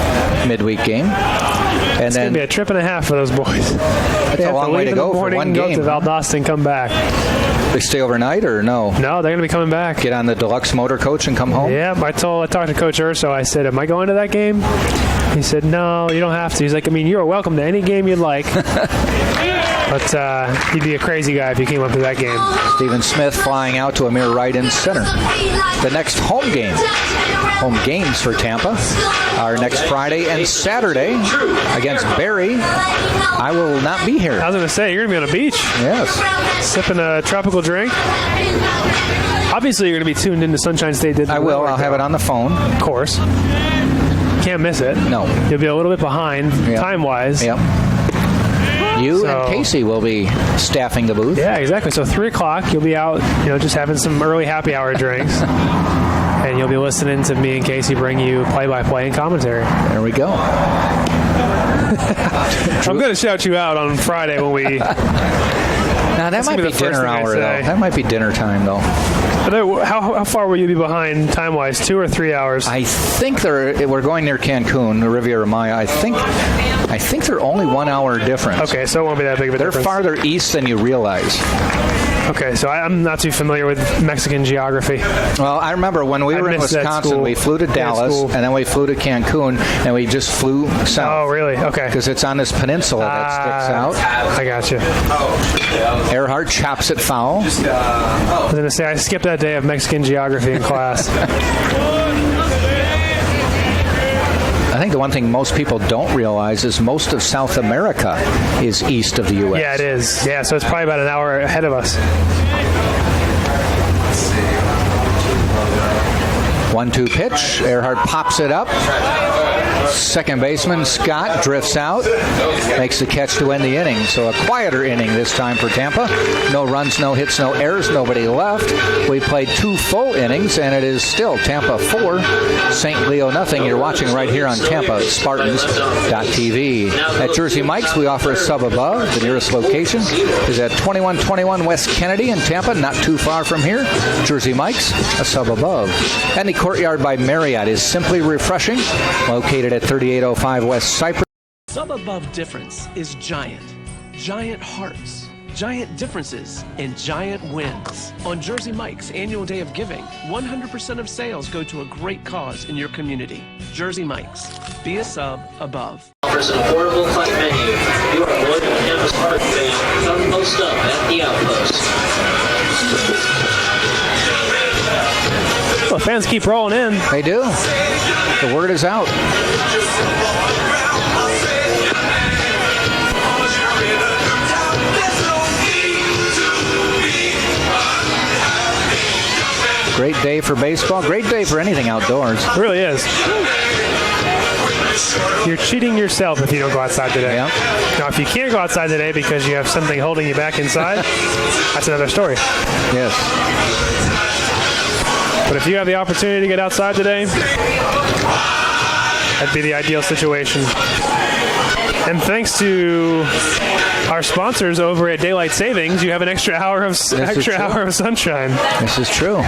midweek game. And it's then going to be a trip and a half for those boys. That's a long way to go for one game. Go to Valdosta and come back. They stay overnight or no? No, they're going to be coming back. Get on the deluxe motor coach and come home? Yeah, I talked to Coach Urso. I said, am I going to that game? He said, no, you don't have to. He's like, I mean, you're welcome to any game you'd like. But you'd be a crazy guy if you came up to that game. Stephen Smith flying out to a mere right in center. The next home games for Tampa are next Friday and Saturday against Barry. I will not be here. I was going to say, you're going to be on a beach. Yes. Sipping a tropical drink. Obviously, you're going to be tuned into Sunshine State. I will. I'll have it on the phone. Of course. Can't miss it. No. You'll be a little bit behind time-wise. Yep. You and Casey will be staffing the booth. Yeah, exactly. So 3 o'clock, you'll be out, just having some early happy hour drinks. And you'll be listening to me and Casey bring you play-by-play and commentary. There we go. I'm going to shout you out on Friday when we... Now, that might be dinner hour, though. That might be dinner time, though. How far will you be behind time-wise? 2 or 3 hours? I think we're going near Cancun, the Riviera Maya. I think they're only 1 hour difference. Okay, so it won't be that big of a difference. They're farther east than you realize. Okay, so I'm not too familiar with Mexican geography. Well, I remember when we were in Wisconsin, we flew to Dallas, and then we flew to Cancun, and we just flew south. Oh, really? Okay. Because it's on this peninsula that sticks out. I got you. Earhart chops it foul. I was going to say, I skipped that day of Mexican geography in class. I think the one thing most people don't realize is most of South America is east of the U.S. Yeah, it is. Yeah, so it's probably about an hour ahead of us. 1-2 pitch. Earhart pops it up. Second baseman Scott drifts out, makes the catch to end the inning. So a quieter inning this time for Tampa. No runs, no hits, no errors, nobody left. We played 2 full innings, and it is still Tampa 4, St. Leo nothing. You're watching right here on Tampa Spartans.tv. At Jersey Mike's, we offer a sub above. The nearest location is at 2121 West Kennedy in Tampa, not too far from here. Jersey Mike's, a sub above. And the Courtyard by Marriott is simply refreshing, located at 3805 West Cypress. Sub above difference is giant. Giant hearts, giant differences, and giant wins. On Jersey Mike's annual day of giving, 100% of sales go to a great cause in your community. Jersey Mike's. Be a sub above. Offers an affordable club menu. If you are a loyal Tampa Spartan fan, come post up at the Outpost. Well, fans keep rolling in. They do. The word is out. Great day for baseball. Great day for anything outdoors. It really is. You're cheating yourself if you don't go outside today. Yeah. Now, if you can't go outside today because you have something holding you back inside, that's another story. Yes. But if you have the opportunity to get outside today, that'd be the ideal situation. And thanks to our sponsors over at Daylight Savings, you have an extra hour of sunshine. This is true.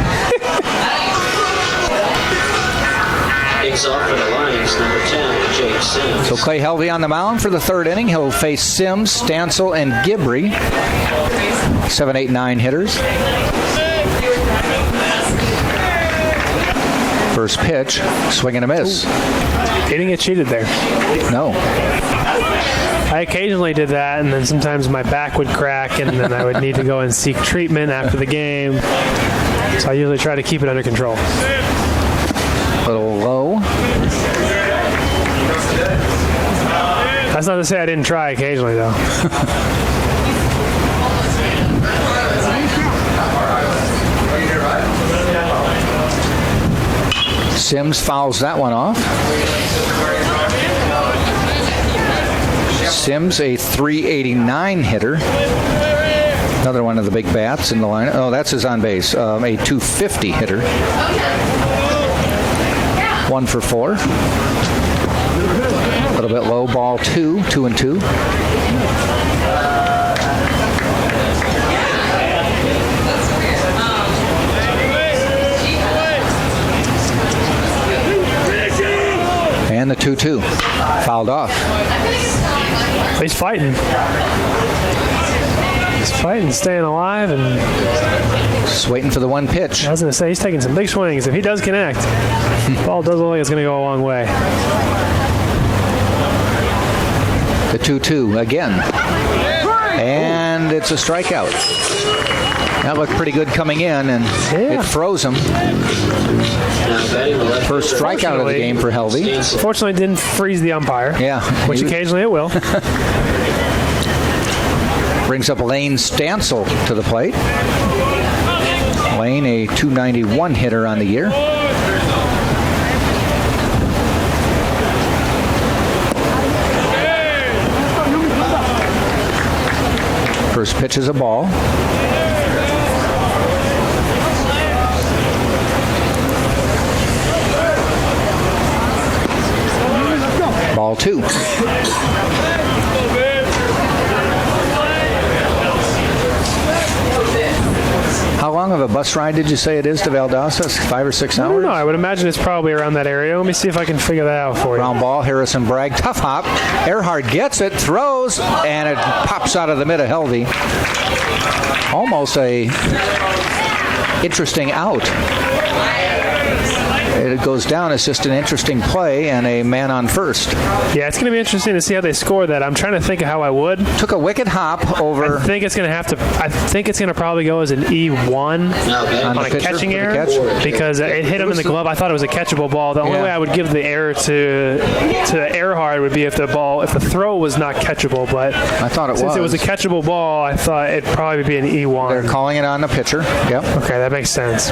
Takes off for the Lions, number 10, Jake Sims. So Clay Helvey on the mound for the third inning. He'll face Sims, Stansel, and Gibbrey. 7, 8, 9 hitters. First pitch, swing and a miss. He didn't get cheated there. No. I occasionally did that, and then sometimes my back would crack, and then I would need to go and seek treatment after the game. So I usually try to keep it under control. A little low. That's not to say I didn't try occasionally, though. Sims fouls that one off. Sims, a 389 hitter. Another one of the big bats in the lineup. Oh, that's his on base. A 250 hitter. 1 for 4. A little bit low, ball 2, 2-2. And the 2-2. Fouled off. He's fighting. He's fighting, staying alive, and just waiting for the one pitch. I was going to say, he's taking some big swings. If he does connect, the ball does look like it's going to go a long way. The 2-2 again. And it's a strikeout. That looked pretty good coming in, and it froze him. First strikeout of the game for Helvey. Fortunately, it didn't freeze the umpire. Yeah. Which occasionally it will. Brings up Lane Stansel to the plate. Lane, a .291 hitter on the year. First pitch is a ball. Ball 2. How long of a bus ride did you say it is to Valdosta? 5 or 6 hours? No, I would imagine it's probably around that area. Let me see if I can figure that out for you. Ground ball, Harrison Bragg, tough hop. Earhart gets it, throws, and it pops out of the mid of Helvey. Almost a interesting out. It goes down. It's just an interesting play and a man on first. Yeah, it's going to be interesting to see how they score that. I'm trying to think of how I would. Took a wicked hop over. I think it's going to probably go as an E1 on a catching error because it hit him in the glove. I thought it was a catchable ball. The only way I would give the error to Earhart would be if the throw was not catchable. But I thought it was. Since it was a catchable ball, I thought it'd probably be an E1. They're calling it on the pitcher. Yep. Okay, that makes sense.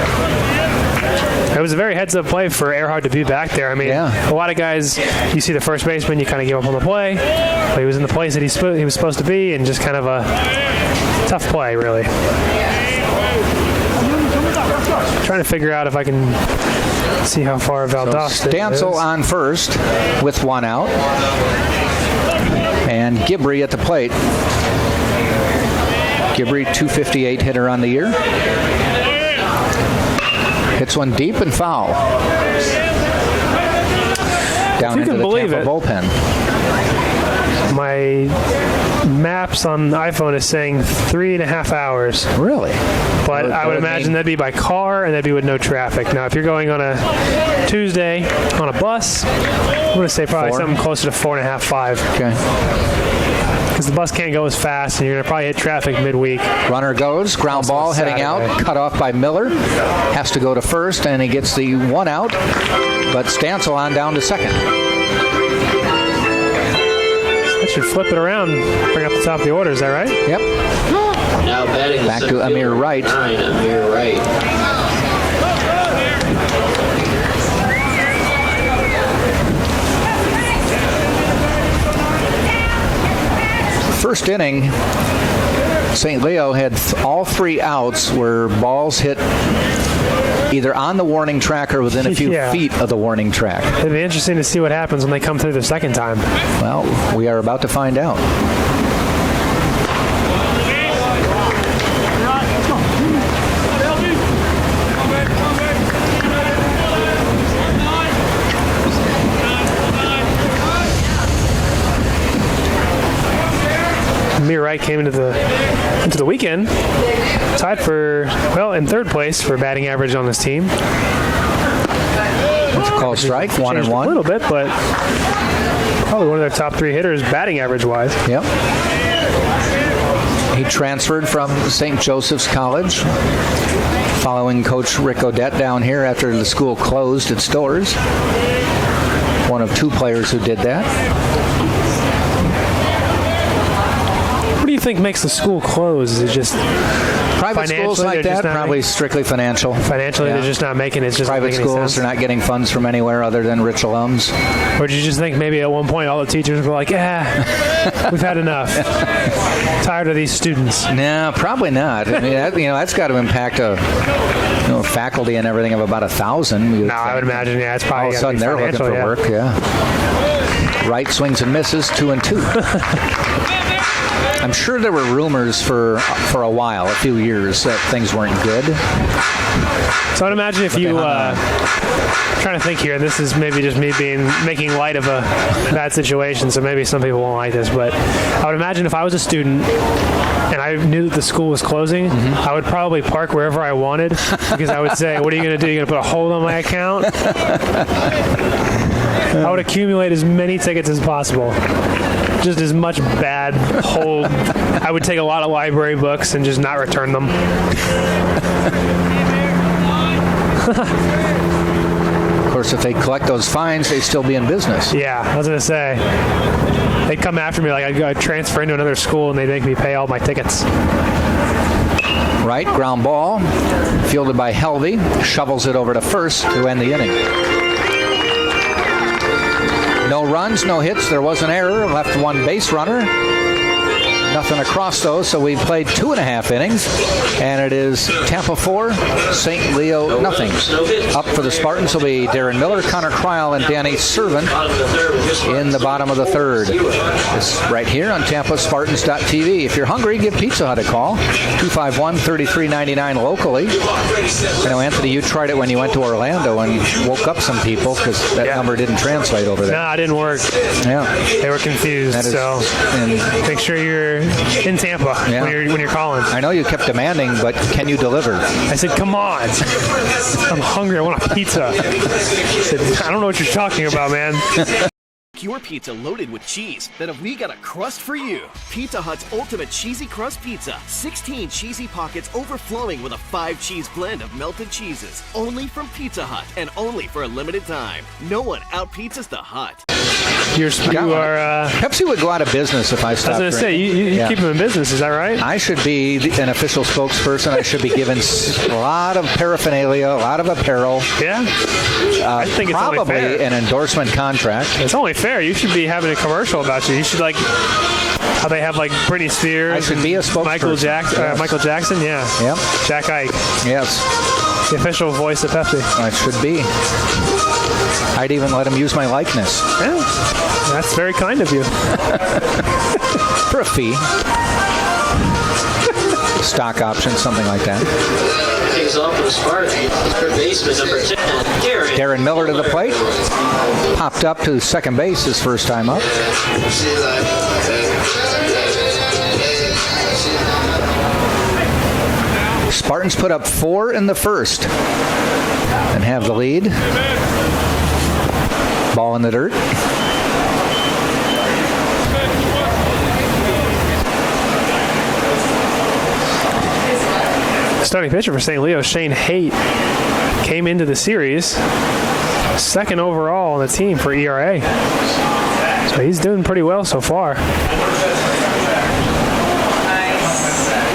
It was a very heads-up play for Earhart to be back there. I mean, a lot of guys, you see the first baseman, you kind of give up on the play. But he was in the place that he was supposed to be, and just kind of a tough play, really. Trying to figure out if I can see how far Valdosta is. Stansel on first with one out. And Gibbrey at the plate. Gibbrey, .258 hitter on the year. Hits one deep and foul. Down into the Tampa bullpen. My maps on iPhone is saying 3.5 hours. Really? But I would imagine that'd be by car and that'd be with no traffic. Now, if you're going on a Tuesday on a bus, I'm going to say probably something closer to 4.5, 5. Okay. Because the bus can't go as fast, and you're going to probably hit traffic midweek. Runner goes, ground ball heading out, cut off by Miller. Has to go to first, and he gets the one out. But Stansel on down to second. That should flip it around, bring up the top of the order. Is that right? Yep. Now batting back to Amir Wright. Amir Wright. First inning, St. Leo had all 3 outs where balls hit either on the warning track or within a few feet of the warning track. It'd be interesting to see what happens when they come through the second time. Well, we are about to find out. Amir Wright came into the weekend tied for, in third place for batting average on this team. That's a called strike, 1-1. A little bit, but probably one of their top 3 hitters batting average-wise. Yep. He transferred from St. Joseph's College following Coach Rick Odette down here after the school closed its doors. One of 2 players who did that. What do you think makes the school close? Is it just private schools like that? Probably strictly financial. Financially, they're just not making it. It's just private schools are not getting funds from anywhere other than rich alums. Or did you just think maybe at one point all the teachers were like, we've had enough. Tired of these students. No, probably not. I mean, that's got to impact faculty and everything of about 1,000. No, I would imagine. Yeah, it's probably all of a sudden they're looking for work. Yeah. Wright swings and misses, 2-2. I'm sure there were rumors for a while, a few years, that things weren't good. So I'd imagine if you, trying to think here, this is maybe just me making light of a bad situation, so maybe some people won't like this, but I would imagine if I was a student and I knew that the school was closing, I would probably park wherever I wanted, because I would say, what are you going to do? You're going to put a hold on my account? I would accumulate as many tickets as possible. Just as much bad hold. I would take a lot of library books and just not return them. Of course, if they collect those fines, they'd still be in business. Yeah, I was going to say. They'd come after me like I'd transfer into another school and they'd make me pay all my tickets. Right, ground ball, fielded by Helvey, shovels it over to first to end the inning. No runs, no hits. There was an error. Left one base runner. Nothing across those, so we played 2.5 innings, and it is Tampa 4, St. Leo nothing. Up for the Spartans will be Darren Miller, Connor Kreil, and Danny Servant in the bottom of the third. It's right here on TampaSpartans.tv. If you're hungry, give Pizza Hut a call, 251-3399 locally. I know, Anthony, you tried it when you went to Orlando and woke up some people because that number didn't translate over there. No, it didn't work. Yeah. They were confused, so make sure you're in Tampa when you're calling. I know you kept demanding, but can you deliver? I said, come on. I'm hungry. I want a pizza. I said, I don't know what you're talking about, man. Your pizza loaded with cheese, then have we got a crust for you. Pizza Hut's Ultimate Cheesy Crust Pizza. 16 cheesy pockets overflowing with a 5-cheese blend of melted cheeses. Only from Pizza Hut and only for a limited time. No one out-pizzas the Hut. Pepsi would go out of business if I stopped. I was going to say, you keep them in business, is that right? I should be an official spokesperson. I should be given a lot of paraphernalia, a lot of apparel. Yeah? I think it's only fair. Probably an endorsement contract. It's only fair. You should be having a commercial about you. You should, like, how they have, like, Britney Spears. I should be a spokesperson. Michael Jackson, yeah. Yep. Jack Ike. Yes. The official voice of Pepsi. I should be. I'd even let him use my likeness. Yeah. That's very kind of you. For a fee. Stock option, something like that. Things off for the Spartans. Third baseman number 10, Darren Miller to the plate. Popped up to second base his first time up. Spartans put up 4 in the first and have the lead. Ball in the dirt. Starting pitcher for St. Leo, Shane Haight, came into the series second overall on the team for ERA. So he's doing pretty well so far.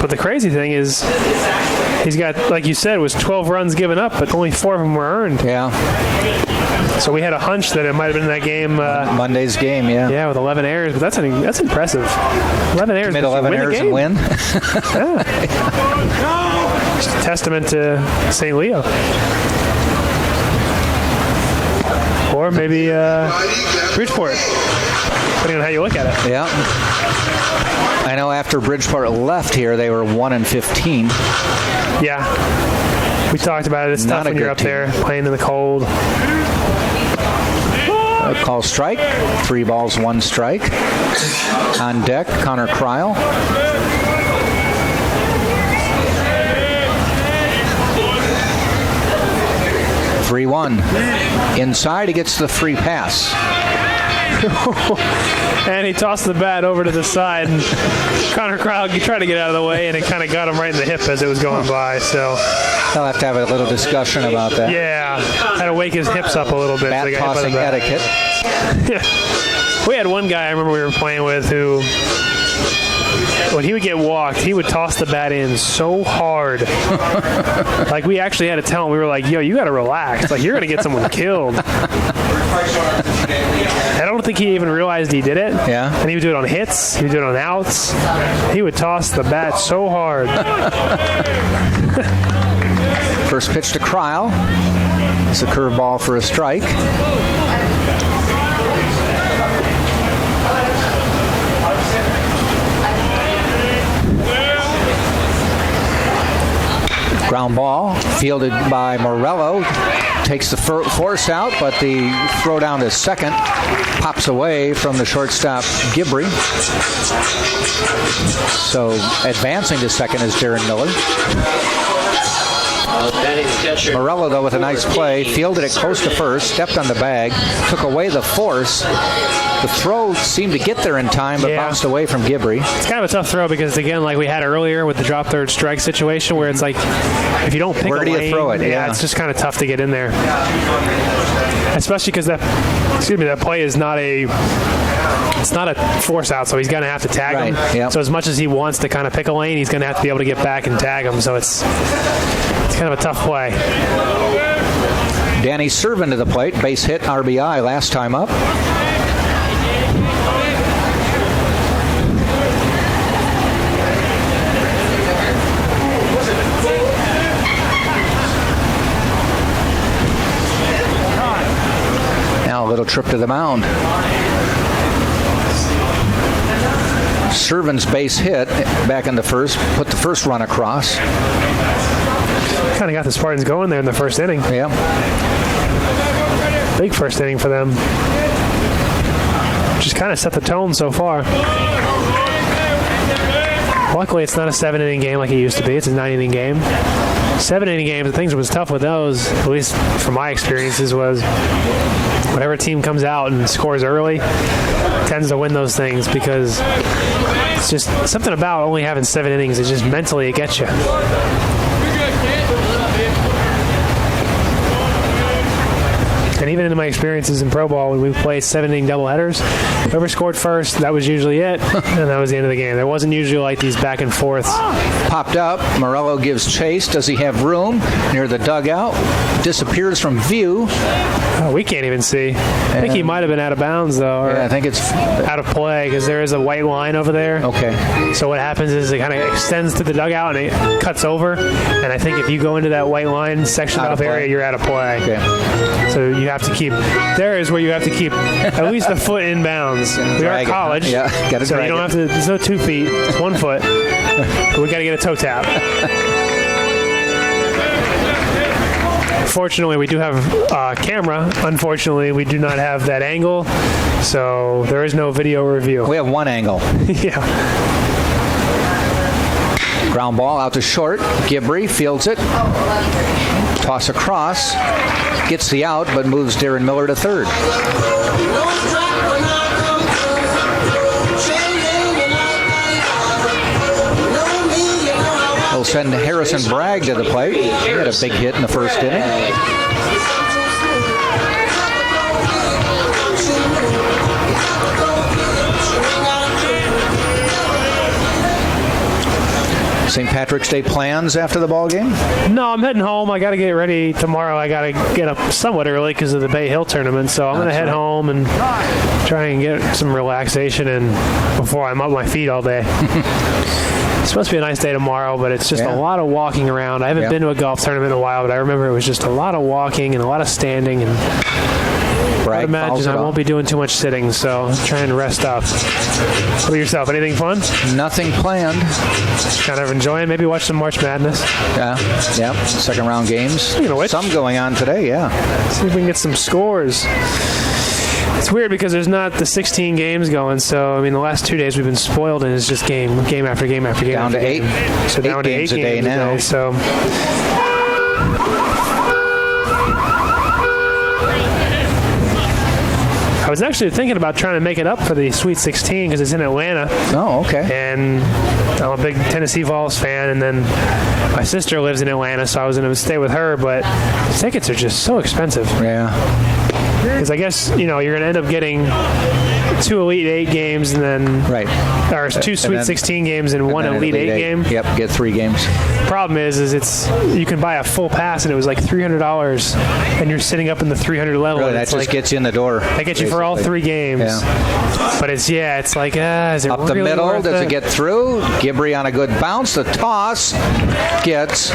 But the crazy thing is he's got, like you said, it was 12 runs given up, but only 4 of them were earned. Yeah. So we had a hunch that it might have been in that game. Monday's game, yeah. Yeah, with 11 errors, but that's impressive. 11 errors. Commit 11 errors and win. Yeah. Just a testament to St. Leo. Or maybe Bridgeport, depending on how you look at it. Yeah. I know after Bridgeport left here, they were 1-15. Yeah. We talked about it. It's tough when you're up there playing in the cold. Call strike. 3 balls, 1 strike. On deck, Connor Kreil. (3-1). Inside, he gets the free pass. And he tossed the bat over to the side, and Connor Kreil tried to get out of the way, and it kind of got him right in the hip as it was going by. So they'll have to have a little discussion about that. Yeah, had to wake his hips up a little bit. Bat tossing etiquette. Yeah. We had one guy I remember we were playing with who, when he would get walked, he would toss the bat in so hard. Like, we actually had to tell him, we were like, yo, you got to relax. Like, you're going to get someone killed. I don't think he even realized he did it. Yeah. And he would do it on hits. He would do it on outs. He would toss the bat so hard. First pitch to Kreil. It's a curveball for a strike. Ground ball fielded by Morello. Takes the force out, but the throw down to second pops away from the shortstop Gibbrey. So advancing to second is Darren Miller. Morello, though, with a nice play, fielded it close to first, stepped on the bag, took away the force. The throw seemed to get there in time, but bounced away from Gibbrey. It's kind of a tough throw because, again, like we had earlier with the drop third strike situation where it's like if you don't pick where do you throw it? Yeah, it's just kind of tough to get in there. Especially because that play is not a force out, so he's going to have to tag him. Yep. So as much as he wants to kind of pick a lane, he's going to have to be able to get back and tag him. So it's kind of a tough play. Danny Servin to the plate, base hit, RBI last time up. Now a little trip to the mound. Servin's base hit back in the first, put the first run across. Kind of got the Spartans going there in the first inning. Yeah. Big first inning for them. Just kind of set the tone so far. Luckily, it's not a 7-inning game like it used to be. It's a 9-inning game. 7-inning games, the things that was tough with those, at least from my experiences, was whatever team comes out and scores early tends to win those things because it's just something about only having 7 innings. It's just mentally it gets you. And even in my experiences in pro ball, when we played 7-inning doubleheaders, whoever scored first, that was usually it, and that was the end of the game. There wasn't usually like these back and forths. Popped up. Morello gives chase. Does he have room near the dugout? Disappears from view. Oh, we can't even see. I think he might have been out of bounds, though. Or I think it's out of play because there is a white line over there. Okay. So what happens is it kind of extends to the dugout and it cuts over. And I think if you go into that white line sectioned off area, you're out of play. Okay. So you have to keep. There is where you have to keep at least a foot in bounds. We are at college. Yeah, got to so you don't have to. There's no 2 feet. It's 1 foot. But we got to get a toe tap. Fortunately, we do have a camera. Unfortunately, we do not have that angle, so there is no video review. We have one angle. Yeah. Ground ball out to short. Gibbrey fields it. Toss across. Gets the out, but moves Darren Miller to third. They'll send Harrison Bragg to the plate. He had a big hit in the first inning. St. Patrick's Day plans after the ball game? No, I'm heading home. I got to get ready tomorrow. I got to get up somewhat early because of the Bay Hill tournament. So I'm going to head home and try and get some relaxation and before I'm up my feet all day. It's supposed to be a nice day tomorrow, but it's just a lot of walking around. I haven't been to a golf tournament in a while, but I remember it was just a lot of walking and a lot of standing. And I imagine I won't be doing too much sitting, so I'm trying to rest up. What about yourself? Anything fun? Nothing planned. Kind of enjoying. Maybe watch some March Madness. Yeah. Second round games. Some going on today, See if we can get some scores. It's weird because there's not the 16 games going, so I mean the last 2 days we've been spoiled and it's just game after game after game. Down to 8. So down to 8 games a day now. So I was actually thinking about trying to make it up for the Sweet 16 because it's in Atlanta. Oh, okay. And I'm a big Tennessee Vols fan, and then my sister lives in Atlanta, so I was going to stay with her, but tickets are just so expensive. Yeah. Because I guess, you're going to end up getting 2 Elite 8 games and then... Right. Or 2 Sweet 16 games and 1 Elite 8 game. Yep, get 3 games. Problem is you can buy a full pass and it was like $300 and you're sitting up in the 300 level. Really, that just gets you in the door. That gets you for all 3 games. Yeah. But it's like, is it up really the middle, worth does it? it get through? Gibbrey on a good bounce. The toss gets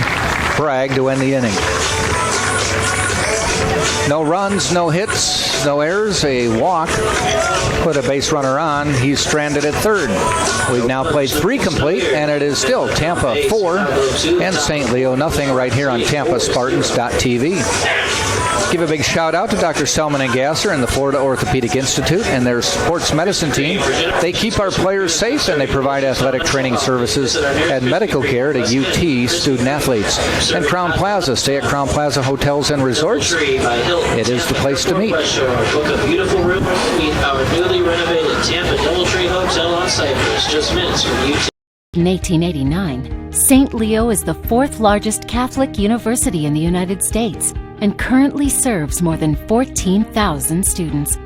Bragg to end the inning. No runs, no hits, no errors, a walk. Put a base runner on. He's stranded at third. We've now played 3 complete, and it is still Tampa 4 and St. Leo nothing right here on TampaSpartans.tv. Give a big shout out to Dr. Selman and Gasser and the Florida Orthopedic Institute and their sports medicine team. They keep our players safe and they provide athletic training services and medical care to UT student athletes. And Crown Plaza. Stay at Crown Plaza Hotels and Resorts. It is the place to meet. Book a beautiful room. Meet our newly renovated Tampa Doubletree Hotel on Cypress, just minutes from UT. In 1889, St. Leo is the 4th largest Catholic university in the United States and currently serves more than 14,000 students.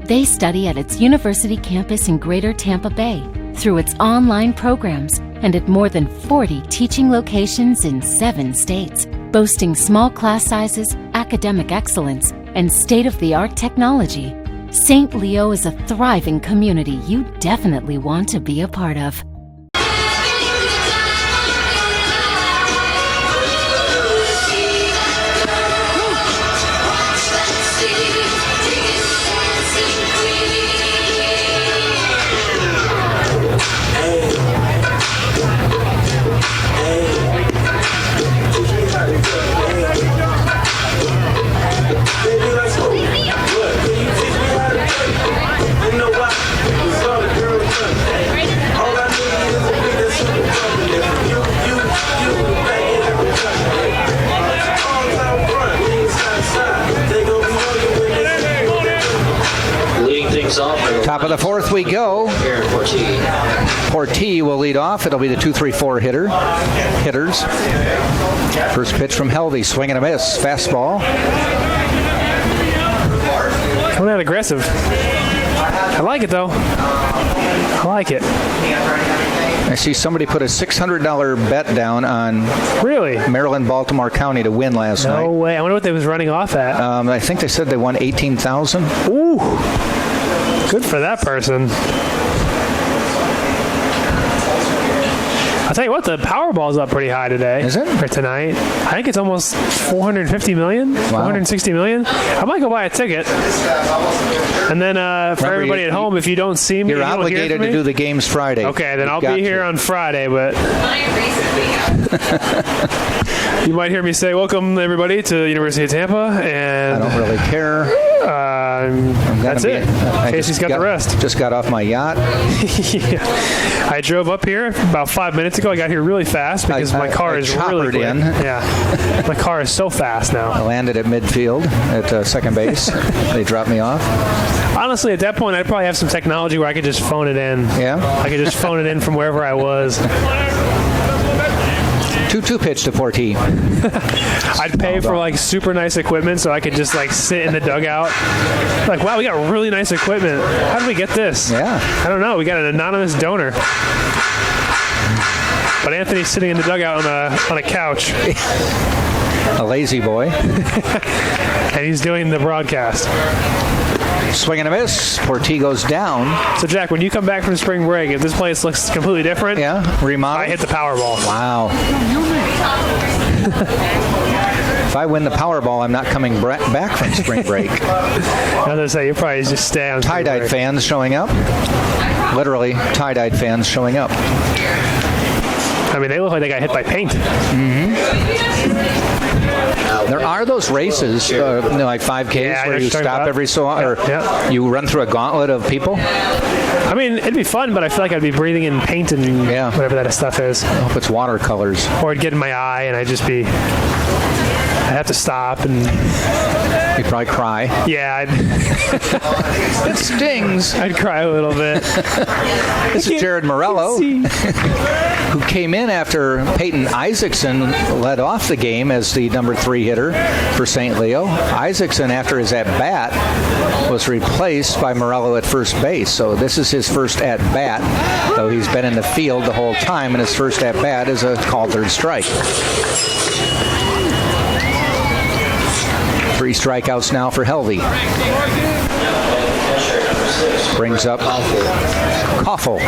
They study at its university campus in Greater Tampa Bay through its online programs and at more than 40 teaching locations in 7 states, boasting small class sizes, academic excellence, and state-of-the-art technology. St. Leo is a thriving community you definitely want to be a part of. Top of the 4th we go. Portee will lead off. It'll be the 2-3-4 hitters. First pitch from Helvey. Swing and a miss. Fastball. Coming out aggressive. I like it, though. I like it. I see somebody put a $600 bet down on Maryland-Baltimore County to win last night. No way. I wonder what they was running off at. I think they said they won $18,000. Ooh. Good for that person. I'll tell you what, the Powerball's up pretty high today. Is it? For tonight. I think it's almost $450 million, wow. $460 million. I might go buy a ticket. And then for everybody at home, if you don't see me, you're obligated to do the games Friday. Okay, then I'll be here on Friday, but you might hear me say, welcome everybody to the University of Tampa. And I don't really care. That's it. Casey's got the rest. Just got off my yacht. Yeah. I drove up here about 5 minutes ago. I got here really fast because my car is really quick. Yeah, my car is so fast now. I landed at midfield at second base. They dropped me off. Honestly, at that point, I'd probably have some technology where I could just phone it in. Yeah? I could just phone it in from wherever I was. 2-2 pitch to Portee. I'd pay for like super nice equipment so I could just like sit in the dugout. Like, wow, we got really nice equipment. How did we get this? Yeah. I don't know. We got an anonymous donor. But Anthony's sitting in the dugout on a couch. A lazy boy. And he's doing the broadcast. Swing and a miss. Portee goes down. So, Jack, when you come back from spring break, if this place looks completely different, remodel. I hit the Powerball. Wow. If I win the Powerball, I'm not coming back from spring break. I was going to say, you'll probably just stay on spring break. Tie-dyed fans showing up. Literally, tie-dyed fans showing up. I mean, they look like they got hit by paint. Mm-hmm. There are those races, like 5Ks, where you stop every so often, or you run through a gauntlet of people. I mean, it'd be fun, but I feel like I'd be breathing in paint and whatever that stuff is. I hope it's watercolors. Or it'd get in my eye, and I'd I'd have to stop and... You'd probably cry. Yeah. It stings. I'd cry a little bit. This is Jared Morello, who came in after Peyton Isaacson led off the game as the number 3 hitter for St. Leo. Isaacson, after his at-bat, was replaced by Morello at first base. So this is his first at-bat, though he's been in the field the whole time, and his first at-bat is a called third strike. 3 strikeouts now for Helvey. Brings up Koffel.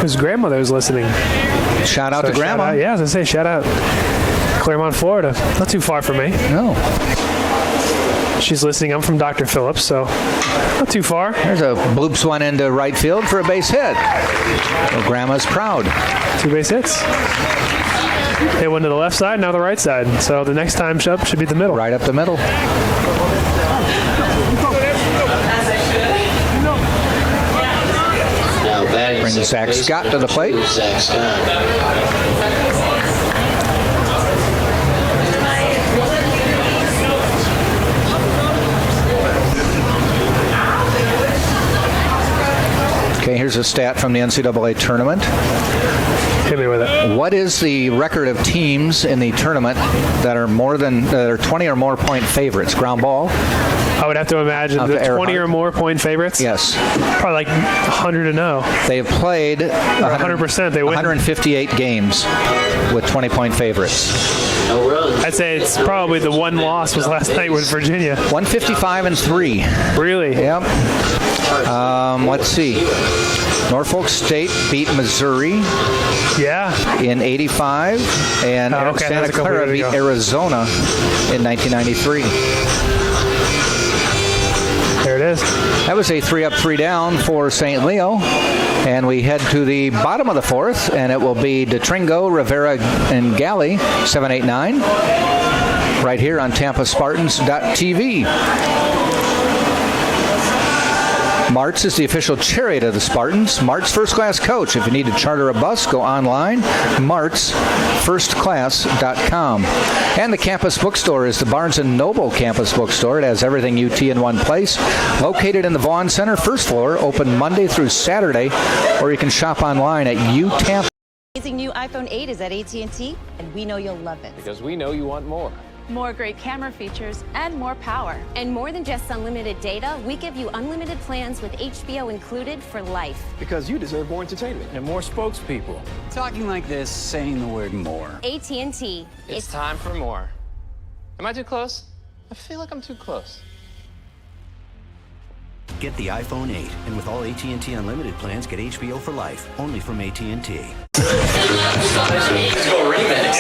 His grandmother was listening. Shout out to Grandma. Yeah, I was going to say shout out. Claremont, Florida. Not too far from me. No. She's listening. I'm from Dr. Phillips, so not too far. There's a bloops one into right field for a base hit. Well, Grandma's proud. 2 base hits. Hit one to the left side, now the right side. So the next time up should be the middle. Right up the middle. Bring Zach Scott to the plate. Zach Scott. Okay, here's a stat from the NCAA tournament. Hit me with it. What is the record of teams in the tournament that are 20 or more point favorites? Ground ball? I would have to imagine the 20 or more point favorites. Yes. Probably like 100-0. They have played 100%. They win 158 games with 20-point favorites. Oh, really? I'd say it's probably the one loss was last night with Virginia. 155-3. Really? Yep. Let's see. Norfolk State beat Missouri. Yeah. In 85, and Santa Clara beat Arizona in 1993. There it is. That was a 3-up, 3-down for St. Leo. And we head to the bottom of the fourth, and it will be DeTringo, Rivera, and Galley, 7-8-9, right here on TampaSpartans.tv. Martz is the official chariot of the Spartans. Martz First Class Coach. If you need to charter a bus, go online. MartzFirstClass.com. And the campus bookstore is the Barnes & Noble campus bookstore. It has everything UT in one place. Located in the Vaughn Center, first floor, open Monday through Saturday, or you can shop online at UTampa. Amazing new iPhone 8 is at AT&T, and we know you'll love it. Because we know you want more. More great camera features and more power. And more than just unlimited data, we give you unlimited plans with HBO included for life. Because you deserve more entertainment. And more spokespeople. Talking like this, saying the word more. AT&T. It's time for more. Am I too close? I feel like I'm too close. Get the iPhone 8, and with all AT&T unlimited plans, get HBO for life, only from AT&T. Let's go remix.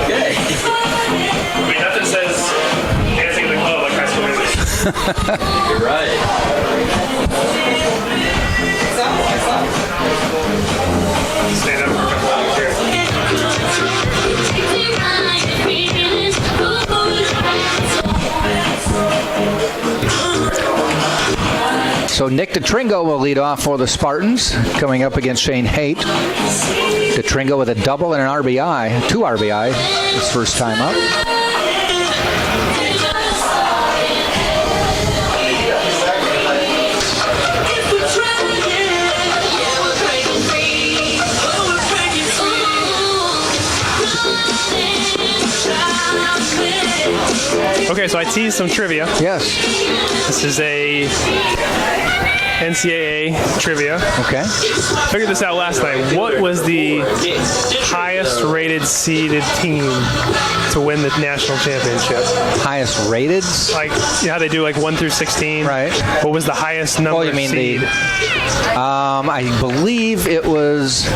Okay. I mean, nothing says dancing in the club like high school music. You're right. Stand up for a couple of years. So Nick DeTringo will lead off for the Spartans, coming up against Shane Haight. DeTringo with a double and an RBI, 2 RBI, his first time up. Okay, so I teased some trivia. Yes. This is a NCAA trivia. Okay. Figured this out last night. What was the highest rated seeded team to win the national championship? Highest rated? Like, you know how they do like 1 through 16? Right. What was the highest number? Oh, you mean seed? I believe it was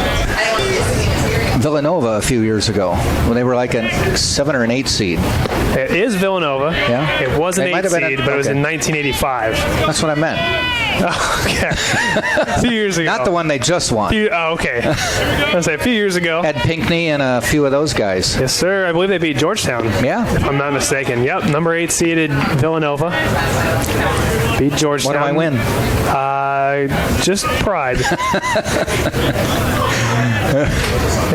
Villanova a few years ago when they were like a 7 or an 8 seed. It is Villanova. Yeah. It was an 8 seed, but it was in 1985. That's what I meant. Okay. A few years ago. Not the one they just won. Okay. Let's say a few years ago. Ed Pinckney and a few of those guys. Yes, sir. I believe they beat Georgetown. Yeah. If I'm not mistaken. Yep. Number 8 seeded Villanova. Beat Georgetown. What do I win? Just pride.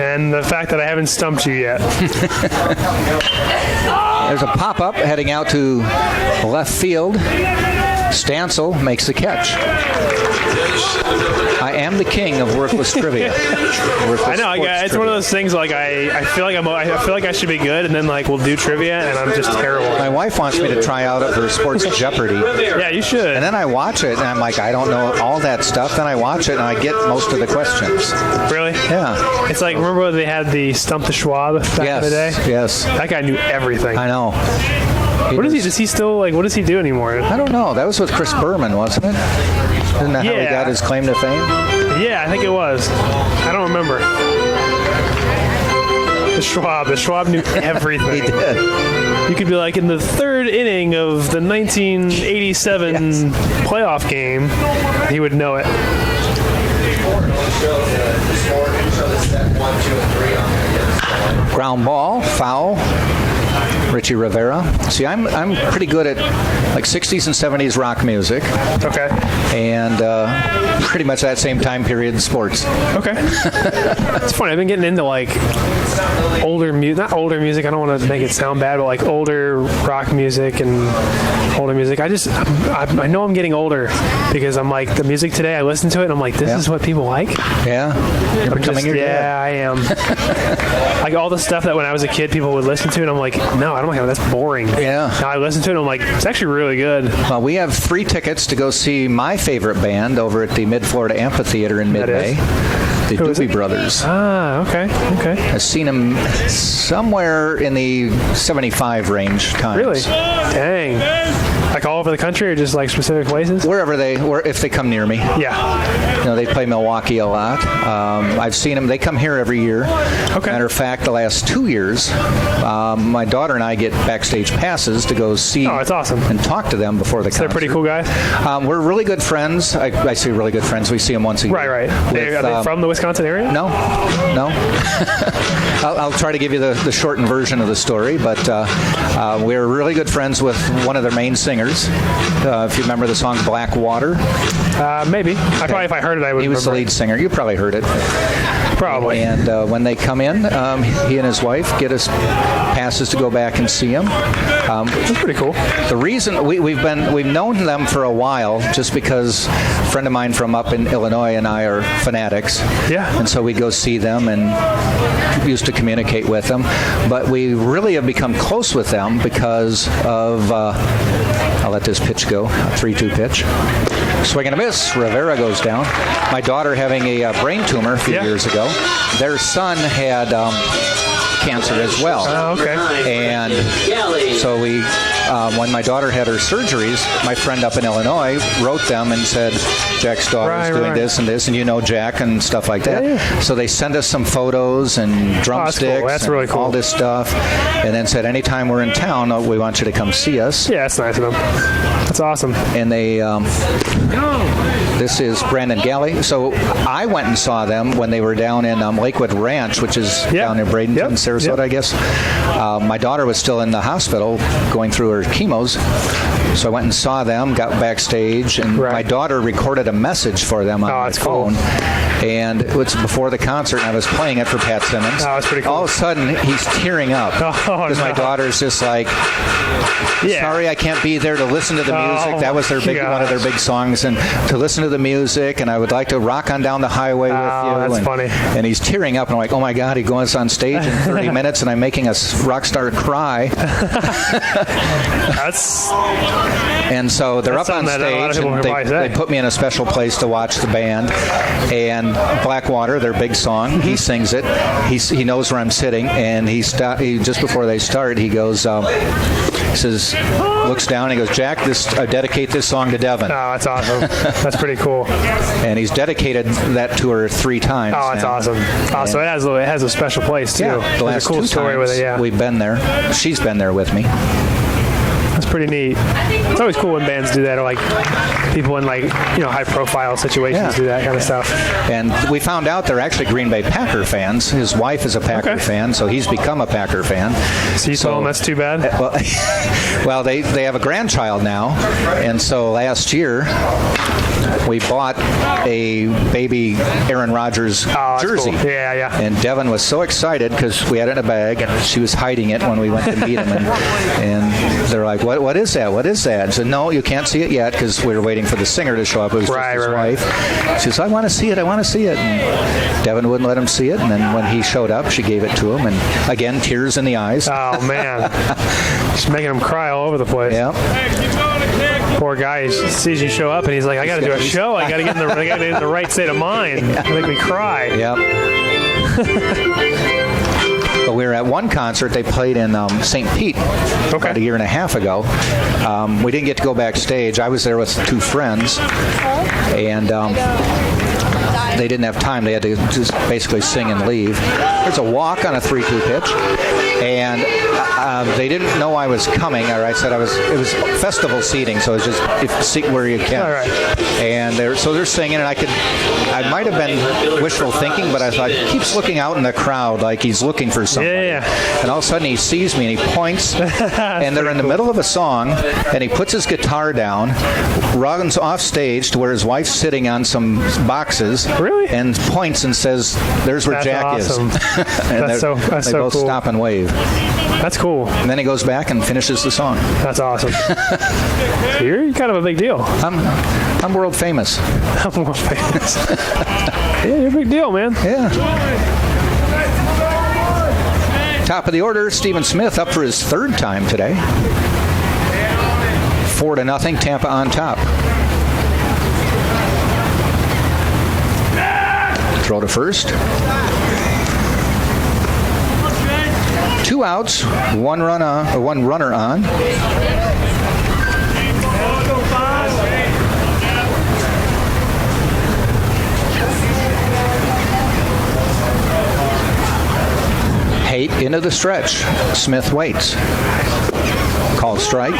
And the fact that I haven't stumped you yet. There's a pop-up heading out to left field. Stancil makes the catch. I am the king of worthless trivia. I know. It's one of those things. Like I feel like I feel like I should be good, and then like we'll do trivia, and I'm just terrible. My wife wants me to try out for Sports Jeopardy. Yeah, you should. And then I watch it, and I'm like, I don't know all that stuff. Then I watch it, and I get most of the questions. Really? Yeah. It's like, remember when they had the Stump the Schwab back in the day? Yes. That guy knew everything. I know. Does he still like? What does he do anymore? I don't know. That was with Chris Berman, wasn't it? Isn't that how he got his claim to fame? Yeah, I think it was. I don't remember. The Schwab knew everything. He did. You could be like in the third inning of the 1987 playoff game, he would know it. Ground ball, foul. Richie Rivera. See, I'm pretty good at like 60s and 70s rock music. Okay. And pretty much that same time period in sports. Okay. It's funny. I've been getting into like older music, not older music. I don't want to make it sound bad, but like older rock music and older music. I know I'm getting older because I'm like the music today. I listen to it and I'm like, this is what people like. Yeah. You're becoming your dad. Yeah, I am. Like all the stuff that when I was a kid people would listen to, and I'm like, no, I don't like it. That's boring. Yeah. Now I listen to it and I'm like, it's actually really good. Well, we have 3 tickets to go see my favorite band over at the Mid-Florida Amphitheater in mid-May. The Doobie Brothers. Ah, okay. I've seen them somewhere in the 75 range times. Really? Dang. Like all over the country or just like specific places? Wherever if they come near me. Yeah. You know, they play Milwaukee a lot. I've seen them. They come here every year. Okay. Matter of fact, the last 2 years, my daughter and I get backstage passes to go see that's awesome. and talk to them before the concert. They're pretty cool guys? We're really good friends. I say really good friends. We see them once a year. Right. Are they from the Wisconsin area? No. I'll try to give you the shortened version of the story, but we're really good friends with one of their main singers. If you remember the song Black Water. Maybe. Probably if I heard it, I would. He was the lead singer. You probably heard it. Probably. And when they come in, he and his wife get us passes to go back and see him. That's pretty cool. The reason we've known them for a while, just because a friend of mine from up in Illinois and I are fanatics. Yeah. And so we go see them and used to communicate with them. But we really have become close with them because of. I'll let this pitch go. 3-2 pitch. Swing and a miss. Rivera goes down. My daughter having a brain tumor a few years ago. Their son had cancer as well. Oh, okay. And so we, when my daughter had her surgeries, my friend up in Illinois wrote them and said, Jack's daughter's doing this and this, and you know Jack and stuff like that. Yeah. So they send us some photos and drumsticks That's really cool. all this stuff, and then said, anytime we're in town, we want you to come see us. Yeah, that's nice of them. That's awesome. And they, this is Brandon Galley. So I went and saw them when they were down in Lakewood Ranch, which is down in Bradenton, Sarasota, I guess. My daughter was still in the hospital going through her chemos. So I went and saw them, got backstage, and my daughter recorded a message for them on my phone. Cool. And it was before the concert, and I was playing it for Pat Simmons. Oh, that's pretty cool. All of a sudden, he's tearing up. Because my daughter's just like, sorry I can't be there to listen to the music. That was their one of their big songs. And to listen to the music, and I would like to rock on down the highway with you. That's funny. And he's tearing up, and I'm like, oh my God, he goes on stage in 30 minutes, and I'm making a rock star cry. And so they're up on stage, and they put me in a special place to watch the band. And Blackwater, their big song, he sings it. He knows where I'm sitting, and he just before they start, he goes, he says, looks down, and he goes, Jack, I dedicate this song to Devin. Oh, that's awesome. That's pretty cool. And he's dedicated that to her 3 times. Oh, that's awesome. Oh, so it has a special place too. Yeah, the last cool 2 story times with it. Yeah, we've been there. She's been there with me. That's pretty neat. It's always cool when bands do that, or like people in like high profile situations do that kind of stuff. And we found out they're actually Green Bay Packer fans. His wife is a Packer fan, so he's become a Packer fan. So you told him that's too bad? Well, they have a grandchild now, and so last year we bought a baby Aaron Rodgers jersey. Cool. Yeah. And Devin was so excited because we had it in a bag, and she was hiding it when we went to meet him. And they're like, what is that? What is that? I said, no, you can't see it yet because we were waiting for the singer to show up. It was just his wife. She says, I want to see it. I want to see it. And Devin wouldn't let him see it. And then when he showed up, she gave it to him. And again, tears in the eyes. Oh, man. Just making him cry all over the place. Yeah. Poor guy, he sees you show up and he's like, I got to do a show. I got to get in the right state of mind. Make me cry. Yep. But we were at one concert. They played in St. Pete about a year and a half ago. We didn't get to go backstage. I was there with 2 friends. And they didn't have time. They had to just basically sing and leave. There's a walk on a 3-2 pitch, and they didn't know I was coming. Or I said it was festival seating, so it's just seat where you can. All right. And they're singing, and I might have been wishful thinking, but I thought he keeps looking out in the crowd like he's looking for something. Yeah. And all of a sudden he sees me and he points, and they're in the middle of a song, and he puts his guitar down, runs off stage to where his wife's sitting on some boxes, and points and says, "There's where Jack awesome. is." And That's so they both cool. stop and wave. That's cool. And then he goes back and finishes the song. That's awesome. So you're kind of a big deal. I'm world famous. I'm world famous. Yeah, you're a big deal, man. Yeah. Top of the order, Stephen Smith up for his third time today. 4-0, Tampa on top. Throw to first. 2 outs, one runner on. Haight into the stretch. Smith waits. Called strike.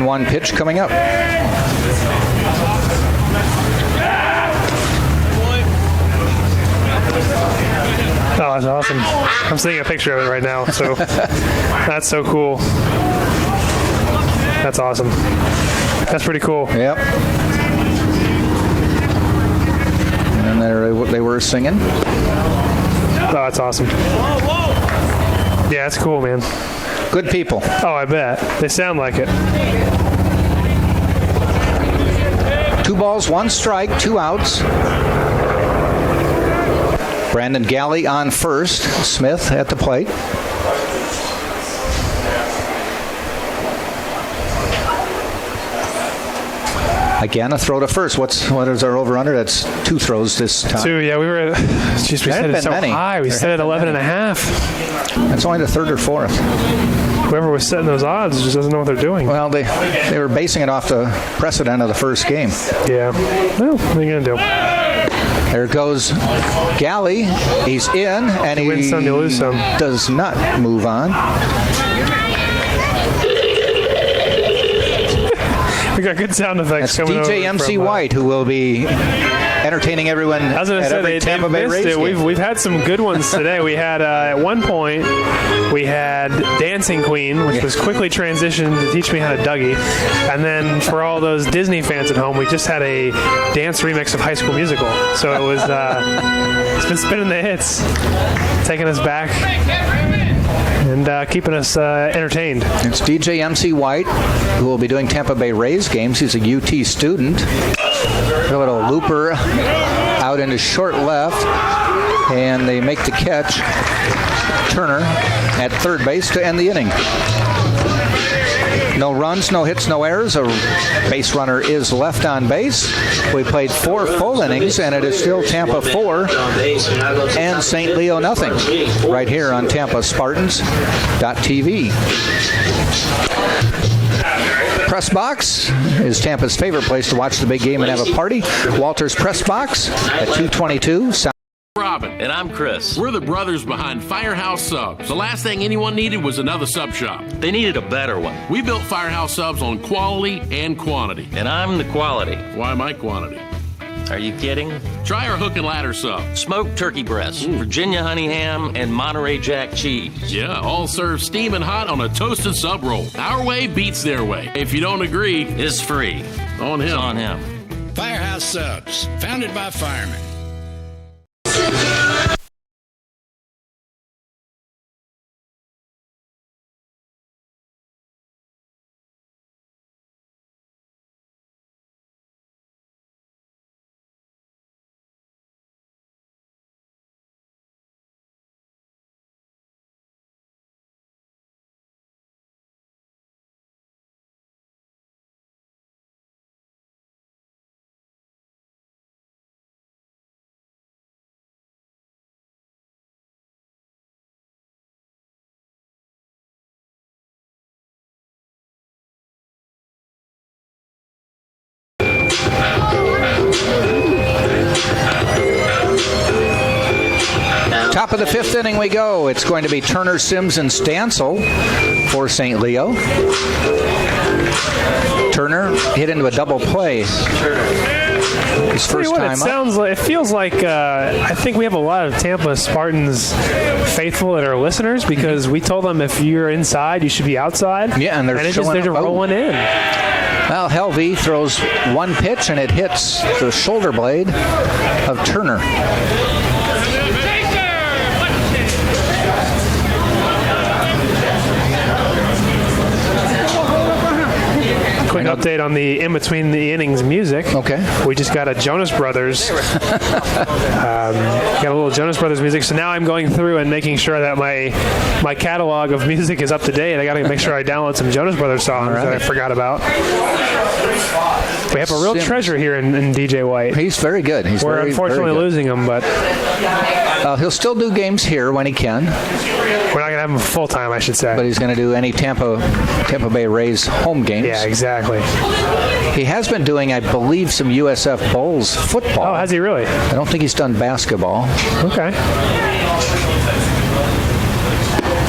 One pitch coming up. Oh, that's awesome. I'm seeing a picture of it right now, so that's so cool. That's awesome. That's pretty cool. Yep. And they were singing. Oh, that's awesome. Yeah, that's cool, man. Good people. Oh, I bet. They sound like it. 2 balls, 1 strike, 2 outs. Brandon Galley on first. Smith at the plate. Again, a throw to first. What is our over-under? That's 2 throws this time. 2, yeah. We were we said it so high. We set it 11.5. That's only the 3rd or 4th. Whoever was setting those odds just doesn't know what they're doing. Well, they were basing it off the precedent of the first game. Yeah. Well, what are you going to do? There goes Galley. He's in, and he win some, you lose some. Does not move on. We got good sound effects That's coming DJ over MC from, White, who will be entertaining everyone I was gonna at say, every Tampa Bay missed Rays it. game. We've had some good ones today. We had at one point we had Dancing Queen, which was quickly transitioned to Teach Me How to Dougie, and then for all those Disney fans at home, we just had a dance remix of High School Musical. So it was it's been spinning the hits, taking us back and keeping us entertained. It's DJ MC White, who will be doing Tampa Bay Rays games. He's a UT student. A little looper out into short left, and they make the catch. Turner at third base to end the inning. No runs, no hits, no errors. A base runner is left on base. We played 4 full innings, and it is still Tampa 4 and St. Leo nothing. Right here on Tampa Spartans.tv. Press Box is Tampa's favorite place to watch the big game and have a party. Walter's Press Box at 222 South. Robin. And I'm Chris. We're the brothers behind Firehouse Subs. The last thing anyone needed was another sub shop. They needed a better one. We built Firehouse Subs on quality and quantity. And I'm the quality. Why am I quantity? Are you kidding? Try our hook and ladder sub. Smoked turkey breast, Virginia honey ham, and Monterey Jack cheese. Yeah, all served steaming hot on a toasted sub roll. Our way beats their way. If you don't agree, it's free. On him. It's on him. Firehouse Subs, founded by firemen. Top of the 5th inning we go. It's going to be Turner, Sims, and Stansel for St. Leo. Turner hit into a double play. His first time up. It feels like I think we have a lot of Tampa Spartans faithful that are listeners, because we told them if you're inside, you should be outside. Yeah, and they're just rolling in. Well, Helvey throws one pitch, and it hits the shoulder blade of Turner. Quick update on the in between the innings music. Okay. We just got a Jonas Brothers. Got a little Jonas Brothers music. So now I'm going through and making sure that my catalog of music is up to date. I got to make sure I download some Jonas Brothers songs that I forgot about. We have a real treasure here in DJ White. He's very good. We're unfortunately losing him, but he'll still do games here when he can. We're not going to have him full time, I should say. But he's going to do any Tampa Bay Rays home games. Yeah, exactly. He has been doing, I believe, some USF Bulls football. Oh, has he really? I don't think he's done basketball. Okay.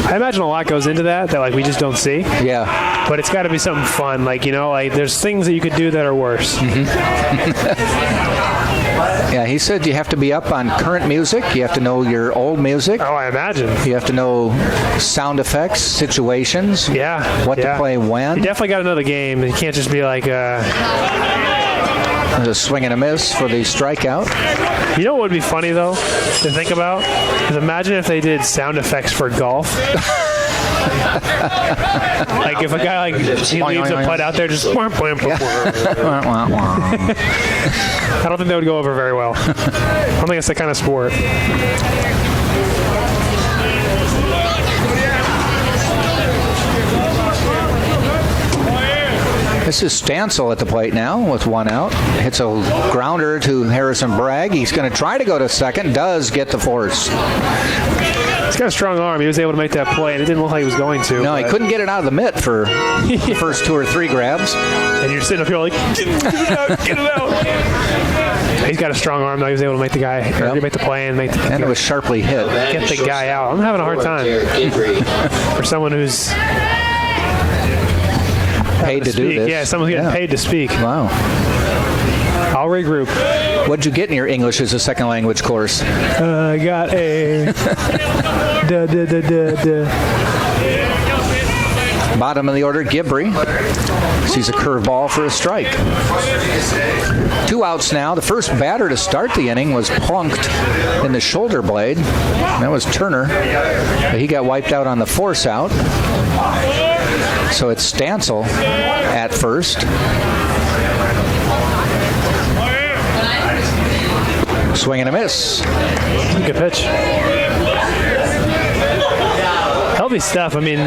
I imagine a lot goes into that like we just don't see. Yeah. But it's got to be something fun. Like, there's things that you could do that are worse. Yeah, he said you have to be up on current music. You have to know your old music. Oh, I imagine. You have to know sound effects, situations. Yeah. What to play when. You definitely got to know the game. You can't just be like There's a swing and a miss for the strikeout. You know what would be funny, though, to think about? Is imagine if they did sound effects for golf. Like if a guy he leaves a putt out there, just I don't think that would go over very well. I don't think it's the kind of sport. This is Stansel at the plate now with one out. Hits a grounder to Harrison Bragg. He's going to try to go to second. Does get the force. He's got a strong arm. He was able to make that play, and it didn't look like he was going to. No, he couldn't get it out of the mitt for the first 2 or 3 grabs. And you're sitting up here like, get it out, get it out. He's got a strong arm, though. He was able to make the guy, make the play and make the... And it was sharply hit. Get the guy out. I'm having a hard time. For someone who's... paid to do this. Yeah, someone's getting paid to speak. Wow. I'll regroup. What'd you get in your English as a second language course? I got a... Bottom of the order, Gibbrey sees a curveball for a strike. 2 outs now. The first batter to start the inning was plunked in the shoulder blade. That was Turner. He got wiped out on the force out. So it's Stansel at first. Swing and a miss. Good pitch. Healthy stuff. I mean,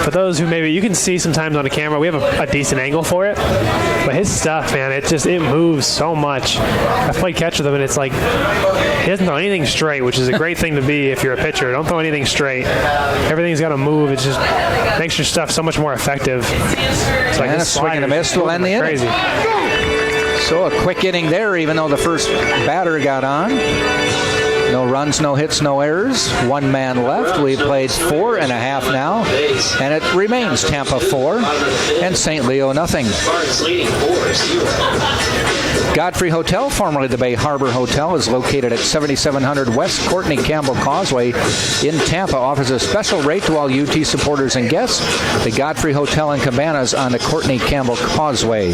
for those who maybe you can see sometimes on the camera, we have a decent angle for it. But his stuff, man, it moves so much. I've played catch with him, and it's like he doesn't throw anything straight, which is a great thing to be if you're a pitcher. Don't throw anything straight. Everything's got to move. It just makes your stuff so much more effective. It's like and a swing and a miss will end the inning. Crazy. So a quick inning there, even though the first batter got on. No runs, no hits, no errors. 1 man left. We've played 4.5 now, and it remains Tampa 4 and St. Leo nothing. Godfrey Hotel, formerly the Bay Harbor Hotel, is located at 7700 West Courtney Campbell Causeway in Tampa. Offers a special rate to all UT supporters and guests. The Godfrey Hotel and Cabanas on the Courtney Campbell Causeway.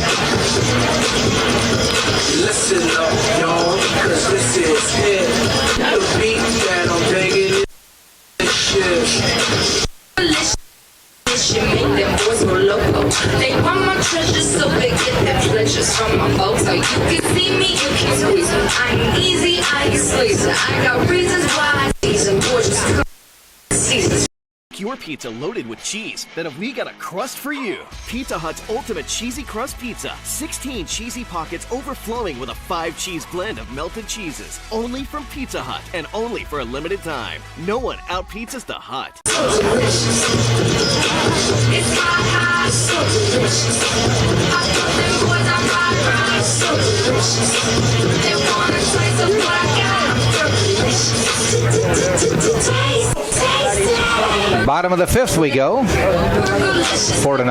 Listen up, y'all, because this is it. The beat that I'm digging is shit. Make them boys go loco. They want my treasures, so they get their pleasures from my boat. So you can see me, you can squeeze me. I ain't easy, I ain't sleazy. I got reasons why I season gorgeous seasons. Your pizza loaded with cheese, then have we got a crust for you. Pizza Hut's ultimate cheesy crust pizza. 16 cheesy pockets overflowing with a 5-cheese blend of melted cheeses. Only from Pizza Hut and only for a limited time. No one out-pizzas the Hut. So delicious. It's hot, so delicious. I put them boys on right, so delicious. They want a taste of what I got. I'm delicious. Bottom of the 5th we go. 4-0.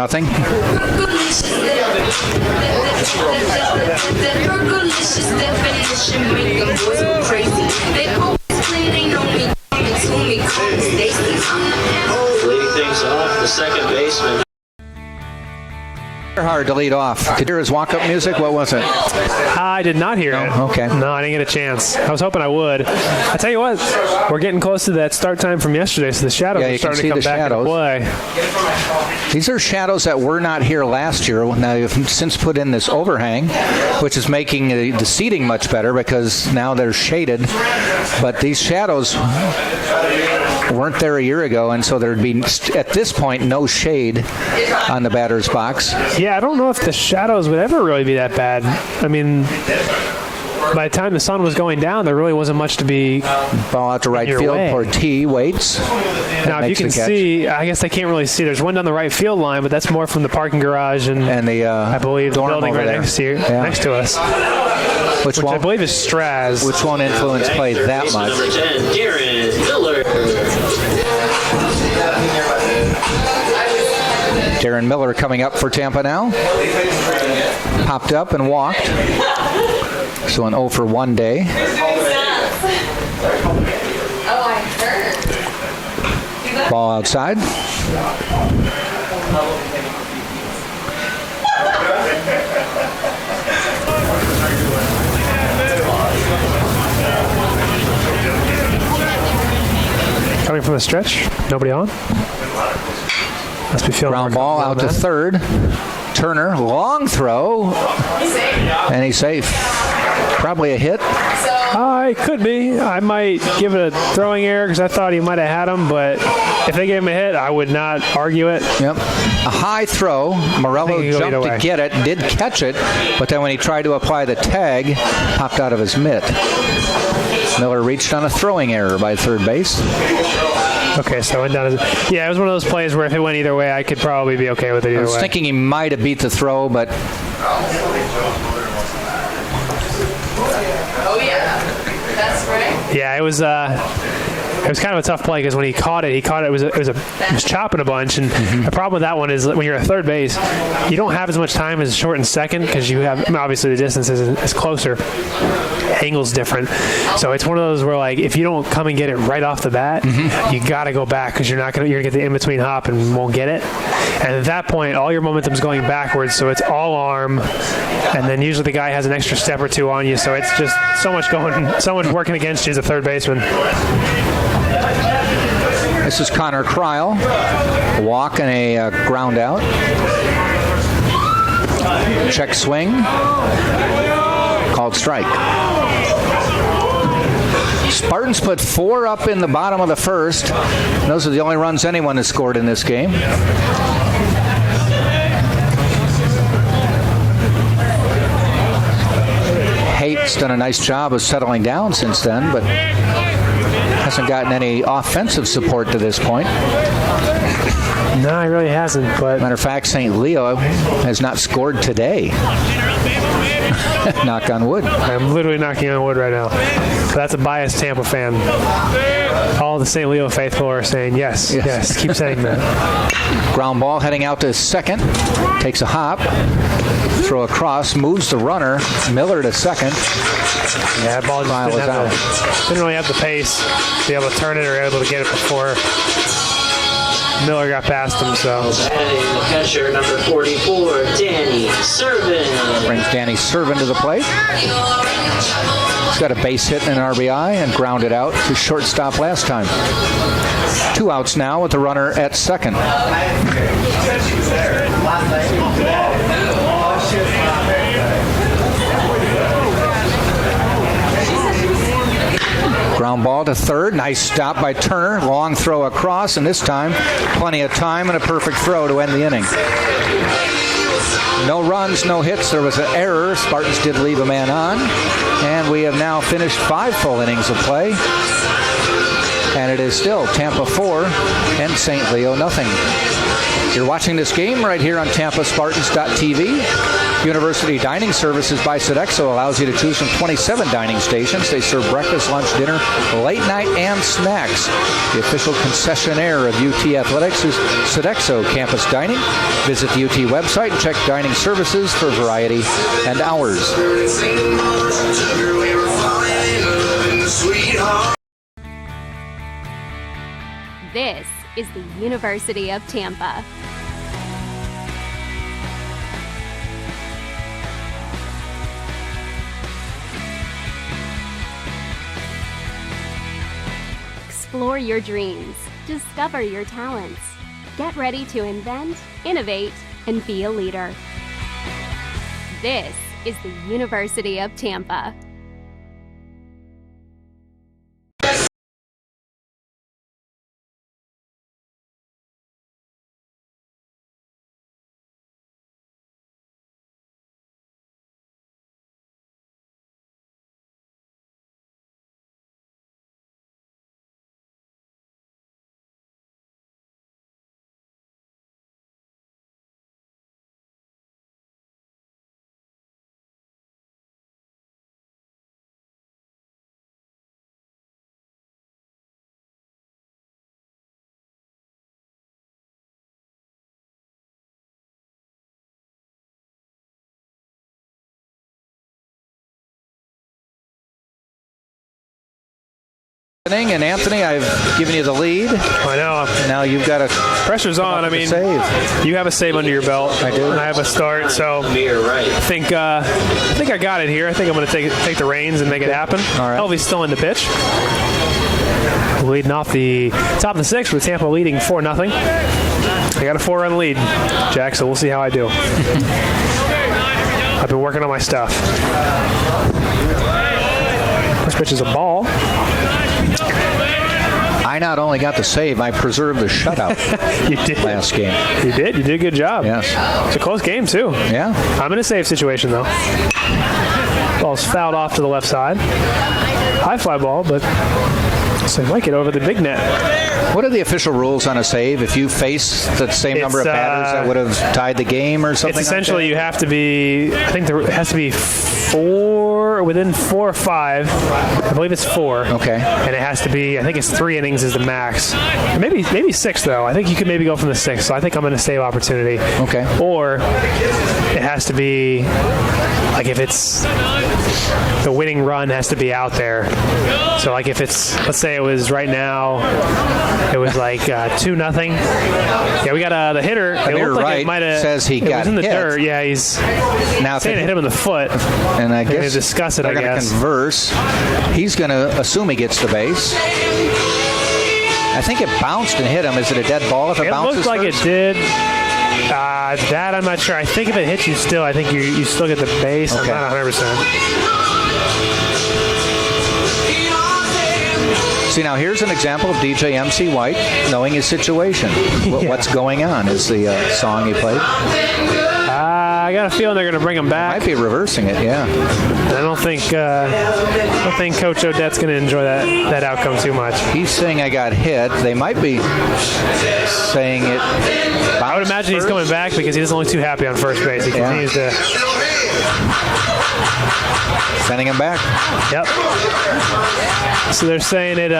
Leading things off, the second baseman. Hard to lead off. Did you hear his walk-up music? What was it? I did not hear it. Okay. No, I didn't get a chance. I was hoping I would. I tell you what, we're getting close to that start time from yesterday, so the shadows are starting to come back into play. These are shadows that were not here last year. Now you've since put in this overhang, which is making the seating much better because now they're shaded. But these shadows weren't there a year ago, and so there'd be, at this point, no shade on the batter's box. Yeah, I don't know if the shadows would ever really be that bad. I mean, by the time the sun was going down, there really wasn't much to be. Ball out to right field. Porti waits. Now, if you can see, I guess they can't really see. There's one down the right field line, but that's more from the parking garage and the I believe the building right next to us. Which I believe is Straz. Which won't influence play that much. Number 10, Darren Miller. Darren Miller coming up for Tampa now. Popped up and walked. So an 0 for 1 day. Ball outside. Coming from the stretch. Nobody on. Must be feeling ground ball out to third. Turner, long throw, and he's safe. Probably a hit. It could be. I might give it a throwing error because I thought he might have had him, but if they gave him a hit, I would not argue it. Yep. A high throw. Morello jumped to get it, did catch it, but then when he tried to apply the tag, popped out of his mitt. Miller reached on a throwing error by third base. Okay, so it went down. Yeah, it was one of those plays where if it went either way, I could probably be okay with it either way. I was thinking he might have beat the throw, but... Oh, yeah. That's right. Yeah, it was kind of a tough play because when he caught it, it was chopping a bunch. And the problem with that one is when you're at third base, you don't have as much time as short and second because you have, obviously the distance is closer. Angle's different. So it's one of those where, like, if you don't come and get it right off the bat, you got to go back because you're going to get the in-between hop and won't get it. And at that point, all your momentum's going backwards, so it's all arm. And then usually the guy has an extra step or two on you, so it's just so much working against you as a third baseman. This is Connor Kryl. A walk and a ground out. Check swing. Called strike. Spartans put 4 up in the bottom of the first. Those are the only runs anyone has scored in this game. Hate's done a nice job of settling down since then, but hasn't gotten any offensive support to this point. No, he really hasn't. But matter of fact, St. Leo has not scored today. Knock on wood. I'm literally knocking on wood right now. So that's a biased Tampa fan. All the St. Leo faithful are saying yes. Keep saying that. Ground ball heading out to second. Takes a hop. Throw across. Moves the runner. Miller to second. Yeah, that ball just didn't really have the pace to be able to turn it or able to get it before Miller got past him. So Batting the catcher, number 44, Danny Servin. Brings Danny Servin to the plate. He's got a base hit and an RBI and grounded out to shortstop last time. 2 outs now with the runner at second. Ground ball to third. Nice stop by Turner. Long throw across, and this time, plenty of time and a perfect throw to end the inning. No runs, no hits. There was an error. Spartans did leave a man on. And we have now finished 5 full innings of play. And it is still Tampa 4 and St. Leo nothing. You're watching this game right here on TampaSpartans.tv. University Dining Services by Sodexo allows you to choose from 27 dining stations. They serve breakfast, lunch, dinner, late night, and snacks. The official concessionaire of UT Athletics is Sodexo Campus Dining. Visit the UT website and check dining services for variety and hours. This is the University of Tampa. Explore your dreams. Discover your talents. Get ready to invent, innovate, and be a leader. This is the University of Tampa. And Anthony, I've given you the lead. I know. Now you've got to. Pressure's on. I mean, save. You have a save under your belt. I do. And I have a start. So I think I got it here. I think I'm going to take the reins and make it happen. All right. Elvie's still in the pitch. Leading off the top of the sixth with Tampa leading 4-0. I got a 4-run lead, Jack. So we'll see how I do. I've been working on my stuff. First pitch is a ball. I not only got the save, I preserved the shutout. You did. Last game. You did. You did a good job. Yes. It's a close game, too. Yeah. I'm in a save situation, though. Ball's fouled off to the left side. High fly ball, but so he might get over the big net. What are the official rules on a save? If you face the same number of batters that would have tied the game or something? It's essentially like that? You have to be, I think there has to be within 4 or 5. I believe it's 4. Okay. And it has to be, I think it's 3 innings is the max. Maybe 6, though. I think you could maybe go from the 6. So I think I'm in a save opportunity. Okay. Or it has to be, like if it's, the winning run has to be out there. So like if it's, let's say it was right now, it was like 2-0. Yeah, we got the hitter. It looked like right it might have says he got was in the hit. dirt. Yeah, he's now saying to hit him in the foot. And I guess discuss it. They're going to converse. He's going to assume he gets the base. I think it bounced and hit him. Is it a dead ball if it bounces? It looked like first? it did. That I'm not sure. I think if it hits you still, I think you still get the base. Okay. I'm not 100%. See, now here's an example of DJ MC White knowing his situation. What's going on is the song he played. I got a feeling they're going to bring him back. Might be reversing it, yeah. I don't think Coach Odette's going to enjoy that outcome too much. He's saying I got hit. They might be saying it. I would imagine he's coming back because he doesn't look too happy on first base. He continues to. Sending him back. Yep. So they're saying it.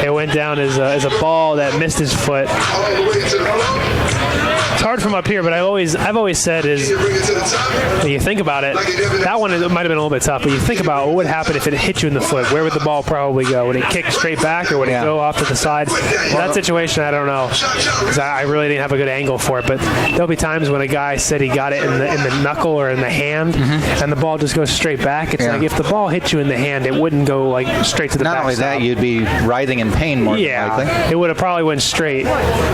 It went down as a ball that missed his foot. It's hard from up here, but I've always said is when you think about it, that one might have been a little bit tough. But you think about what would happen if it hit you in the foot. Where would the ball probably go? Would it kick straight back, or would it go off to the side? That situation, I don't know, because I really didn't have a good angle for it. But there'll be times when a guy said he got it in the knuckle or in the hand, and the ball just goes straight back. It's like if the ball hit you in the hand, it wouldn't go like straight to the back. Not only that, you'd be writhing in pain more than likely. It would have probably went straight.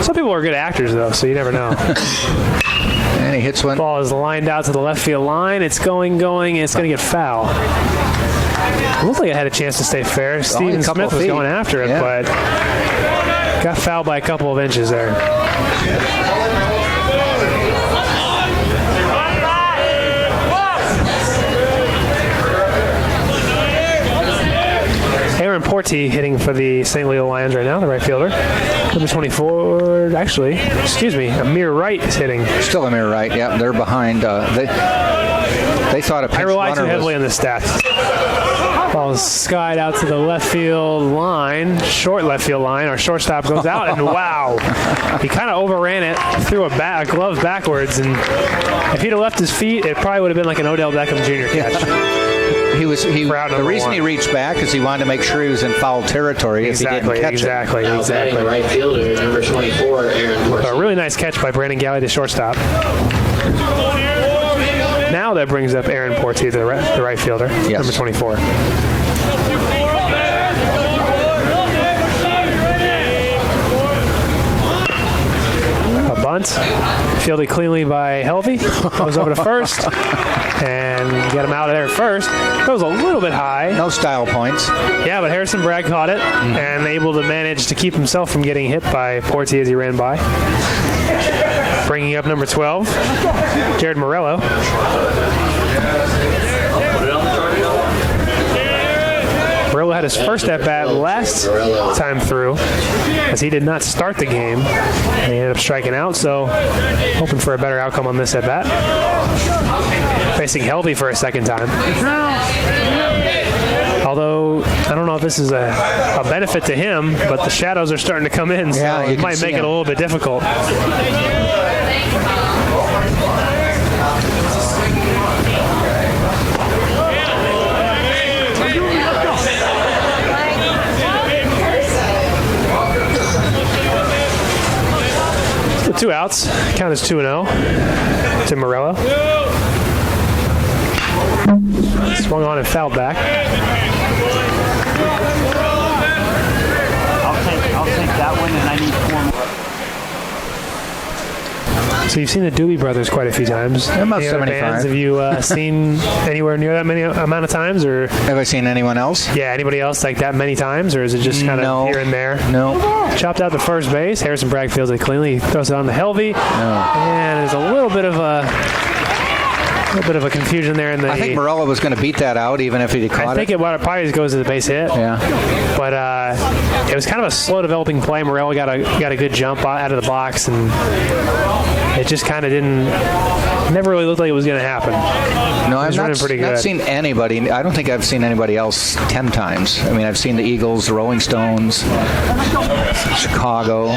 Some people are good actors, though, so you never know. And he hits one. Ball is lined out to the left field line. It's going, and it's going to get foul. It looked like it had a chance to stay fair. Steven Smith was going after it, but got fouled by a couple of inches there. Porti hitting for the St. Leo Lions right now, the right fielder. Number 24, actually, excuse me, Amir Wright is hitting. Still Amir Wright, yeah, they're behind. They thought a pinch runner I rely too heavily on the stats. Ball is skied out to the left field line, short left field line. Our shortstop goes out, and wow, he kind of overran it, threw a glove backwards, and if he'd have left his feet, it probably would have been like an Odell Beckham Jr. catch. The reason he reached back is he wanted to make sure he was in foul territory if he didn't catch it. Exactly. Right fielder, number 24, Aaron Porti. A really nice catch by Brandon Galley, the shortstop. Now that brings up Aaron Porti, the right fielder, number 24. A bunt, fielded cleanly by Helvey. Goes over to first and get him out of there first. Goes a little bit high. No style points. Yeah, but Harrison Bragg caught it and able to manage to keep himself from getting hit by Porti as he ran by. Bringing up number 12, Jared Morello. Morello had his first at-bat last time through, as he did not start the game. And he ended up striking out, so hoping for a better outcome on this at-bat. Facing Helvey for a second time. Although, I don't know if this is a benefit to him, but the shadows are starting to come in, so it might make it a little bit difficult. So 2 outs, count as 2-0 to Morello. Swung on and fouled back. I'll take that one, and I need 4 more. So you've seen the Doobie Brothers quite a few times. About Any other 75. bands have you seen anywhere near that many amount of times, or have I seen anyone else? Yeah, anybody else like that many times, or is it just kind of here and there? No. Chopped out to first base. Harrison Bragg fields it cleanly. He throws it on to Helvey, and there's a little bit of a confusion there in the. I think Morello was going to beat that out even if he caught it. I think it probably goes to the base hit. Yeah. But it was kind of a slow developing play. Morello got a good jump out of the box, and it just kind of never really looked like it was going to happen. No, I've not good. seen anybody. I don't think I've seen anybody else 10 times. I mean, I've seen the Eagles, the Rolling Stones, Chicago.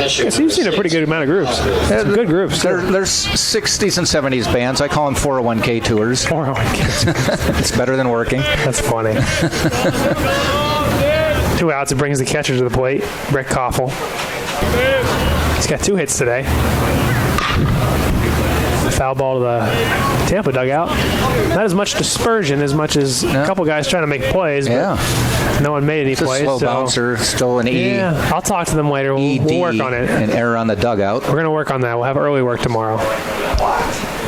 So you've seen a pretty good amount of groups. Some good groups. There's 60s and 70s bands. I call them 401k tours. 401k. It's better than working. That's funny. 2 outs. It brings the catcher to the plate, Brett Koffel. He's got 2 hits today. Foul ball to the Tampa dugout. Not as much dispersion as much as a couple guys trying to make plays, but no one made any plays. A slow bouncer, still an E. Yeah, I'll talk to them later. We'll work on it. An error on the dugout. We're going to work on that. We'll have early work tomorrow.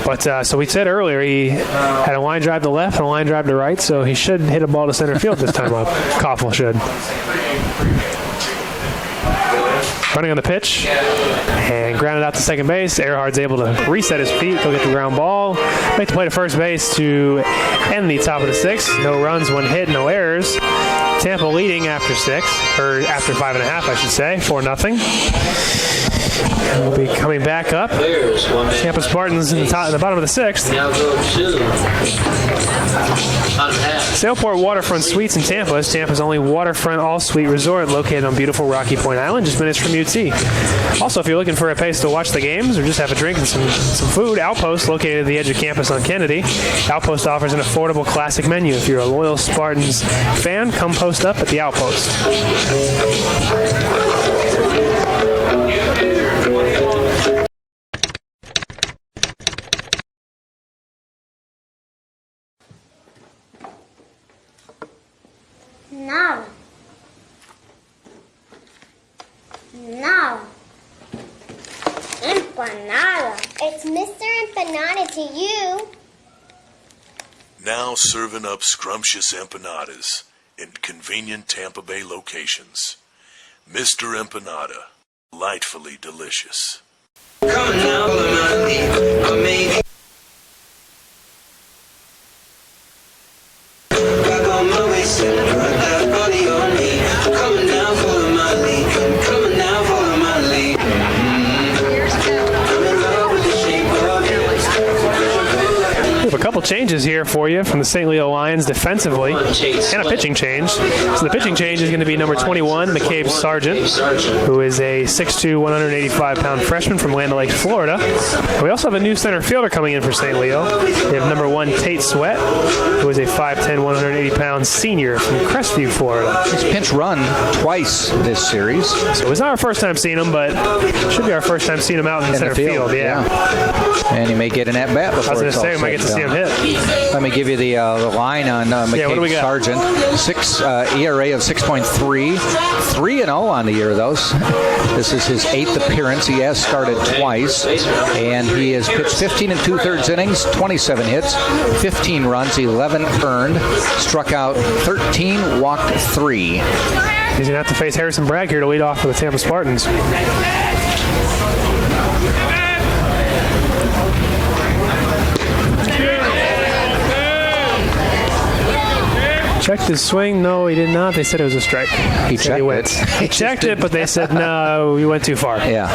But so we said earlier he had a line drive to left and a line drive to right, so he should hit a ball to center field this time up. Koffel should. Running on the pitch and grounded out to second base. Earhart's able to reset his feet, go get the ground ball, make the play to first base to end the top of the 6th. No runs, 1 hit, no errors. Tampa leading after 6, or after 5.5, I should say, 4-0. We'll be coming back up. Tampa Spartans in the bottom of the 6th. Now go to Sailport Waterfront Suites in Tampa is Tampa's only waterfront all-suite resort located on beautiful Rocky Point Island, just minutes from UT. Also, if you're looking for a place to watch the games or just have a drink and some food, Outpost, located at the edge of campus on Kennedy. Outpost offers an affordable classic menu. If you're a loyal Spartans fan, come post up at the Outpost. No. Empanada. It's Mr. Empanada to you. Now serving up scrumptious empanadas in convenient Tampa Bay locations. Mr. Empanada, delightfully delicious. Coming out of my league, I made back on my waist and put that body on me. couple changes here for you from the St. Leo Lions defensively, and a pitching change. So the pitching change is going to be number 21, McCabe Sargent, who is a 6'2", 185-pound freshman from Land O'Lakes, Florida. And we also have a new center fielder coming in for St. Leo. We have number 1, Tate Sweat, who is a 5'10", 180-pound senior from Crestview, Florida. He's pinch run twice this series. So it's not our first time seeing him, but it should be our first time seeing him out in the center field. Yeah. And he may get an at-bat before I was going to say, we might get to see him hit. Let me give you the line on McCabe Sargent. ERA of 6.3. 3-0 on the year, though. This is his 8th appearance. He has started twice. And he has pitched 15 and 2/3 innings, 27 hits, 15 runs, 11 earned, struck out 13, walked 3. He's going to have to face Harrison Bragg here to lead off for the Tampa Spartans. Checked his swing. No, he did not. They said it was a strike. He checked it. He checked it, but they said, no, we went too far. Yeah.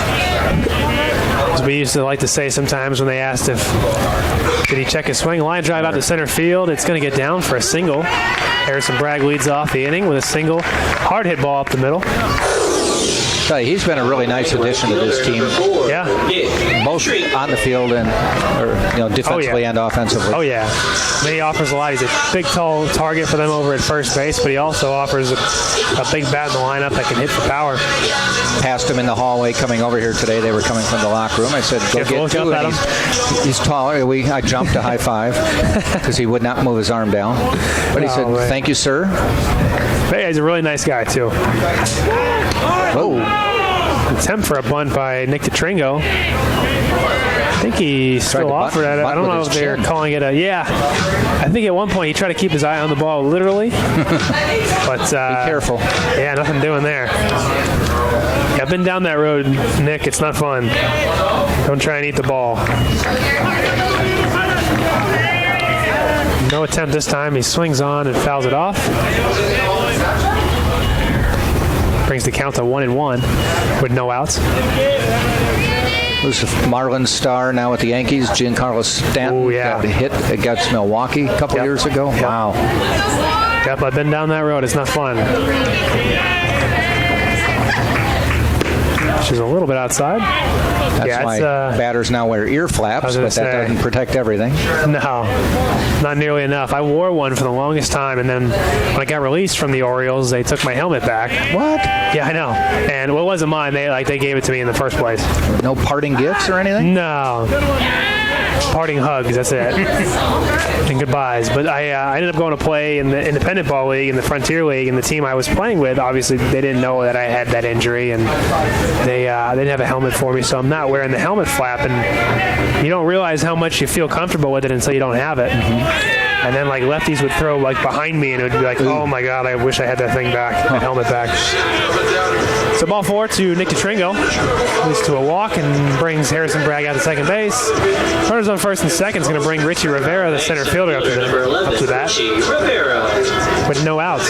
As we used to like to say sometimes when they asked did he check his swing? Line drive out to center field. It's going to get down for a single. Harrison Bragg leads off the inning with a single. Hard hit ball up the middle. He's been a really nice addition to this team. Yeah. Both on the field and defensively and offensively. Oh, yeah. I mean, he offers a lot. He's a big, tall target for them over at first base, but he also offers a big bat in the lineup that can hit for power. Passed him in the hallway coming over here today. They were coming from the locker room. I said, go get two. And he's taller. I jumped a high five because he would not move his arm down. But he said, thank you, sir. But yeah, he's a really nice guy, too. Whoa. Attempt for a bunt by Nick DeTringo. I think he still offered at it. I don't know if they're calling it a... Yeah. I think at one point he tried to keep his eye on the ball, literally. But be careful. Yeah, nothing doing there. Yeah, I've been down that road, Nick. It's not fun. Don't try and eat the ball. No attempt this time. He swings on and fouls it off. Brings the count to 1-1 with no outs. Who's the Marlins star now with the Yankees? Giancarlo Stanton got hit against Milwaukee a couple years ago. Yep. Wow. Yep, I've been down that road. It's not fun. She's a little bit outside. That's why batters now wear ear flaps, but that doesn't protect everything. No, not nearly enough. I wore one for the longest time, and then when I got released from the Orioles, they took my helmet back. What? Yeah, I know. And it wasn't mine. They gave it to me in the first place. No parting gifts or anything? No. Parting hugs, that's it. And goodbyes. But I ended up going to play in the Independent Ball League, in the Frontier League, and the team I was playing with, obviously, they didn't know that I had that injury, and they didn't have a helmet for me, so I'm not wearing the helmet flap, and you don't realize how much you feel comfortable with it until you don't have it. Mm-hmm. And then, lefties would throw, behind me, and it would be oh, my God, I wish I had that thing back, that helmet back. So ball 4 to Nick DeTringo. Leads to a walk and brings Harrison Bragg out to second base. Runners on first and second is going to bring Richie Rivera, the center fielder, up to that. With no outs.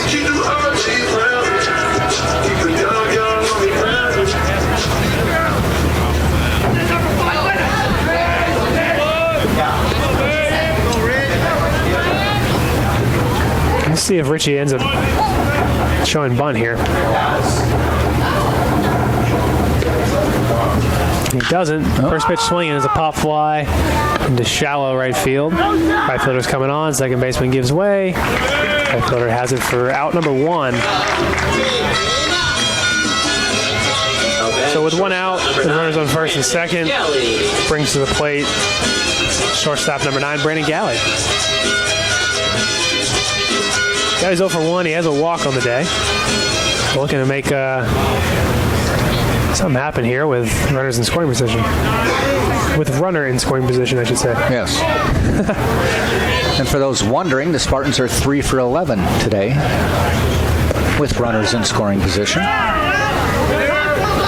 Let's see if Richie ends up showing bunt here. He doesn't. First pitch swinging is a pop fly into shallow right field. Right fielder's coming on. Second baseman gives way. Right fielder has it for out number 1. So with 1 out, the runners on first and second, brings to the plate shortstop number 9, Brandon Galley. Guy's 0 for 1. He has a walk on the day. Looking to make something happen here with runners in scoring position. With runner in scoring position, I should say. Yes. And for those wondering, the Spartans are 3 for 11 today with runners in scoring position.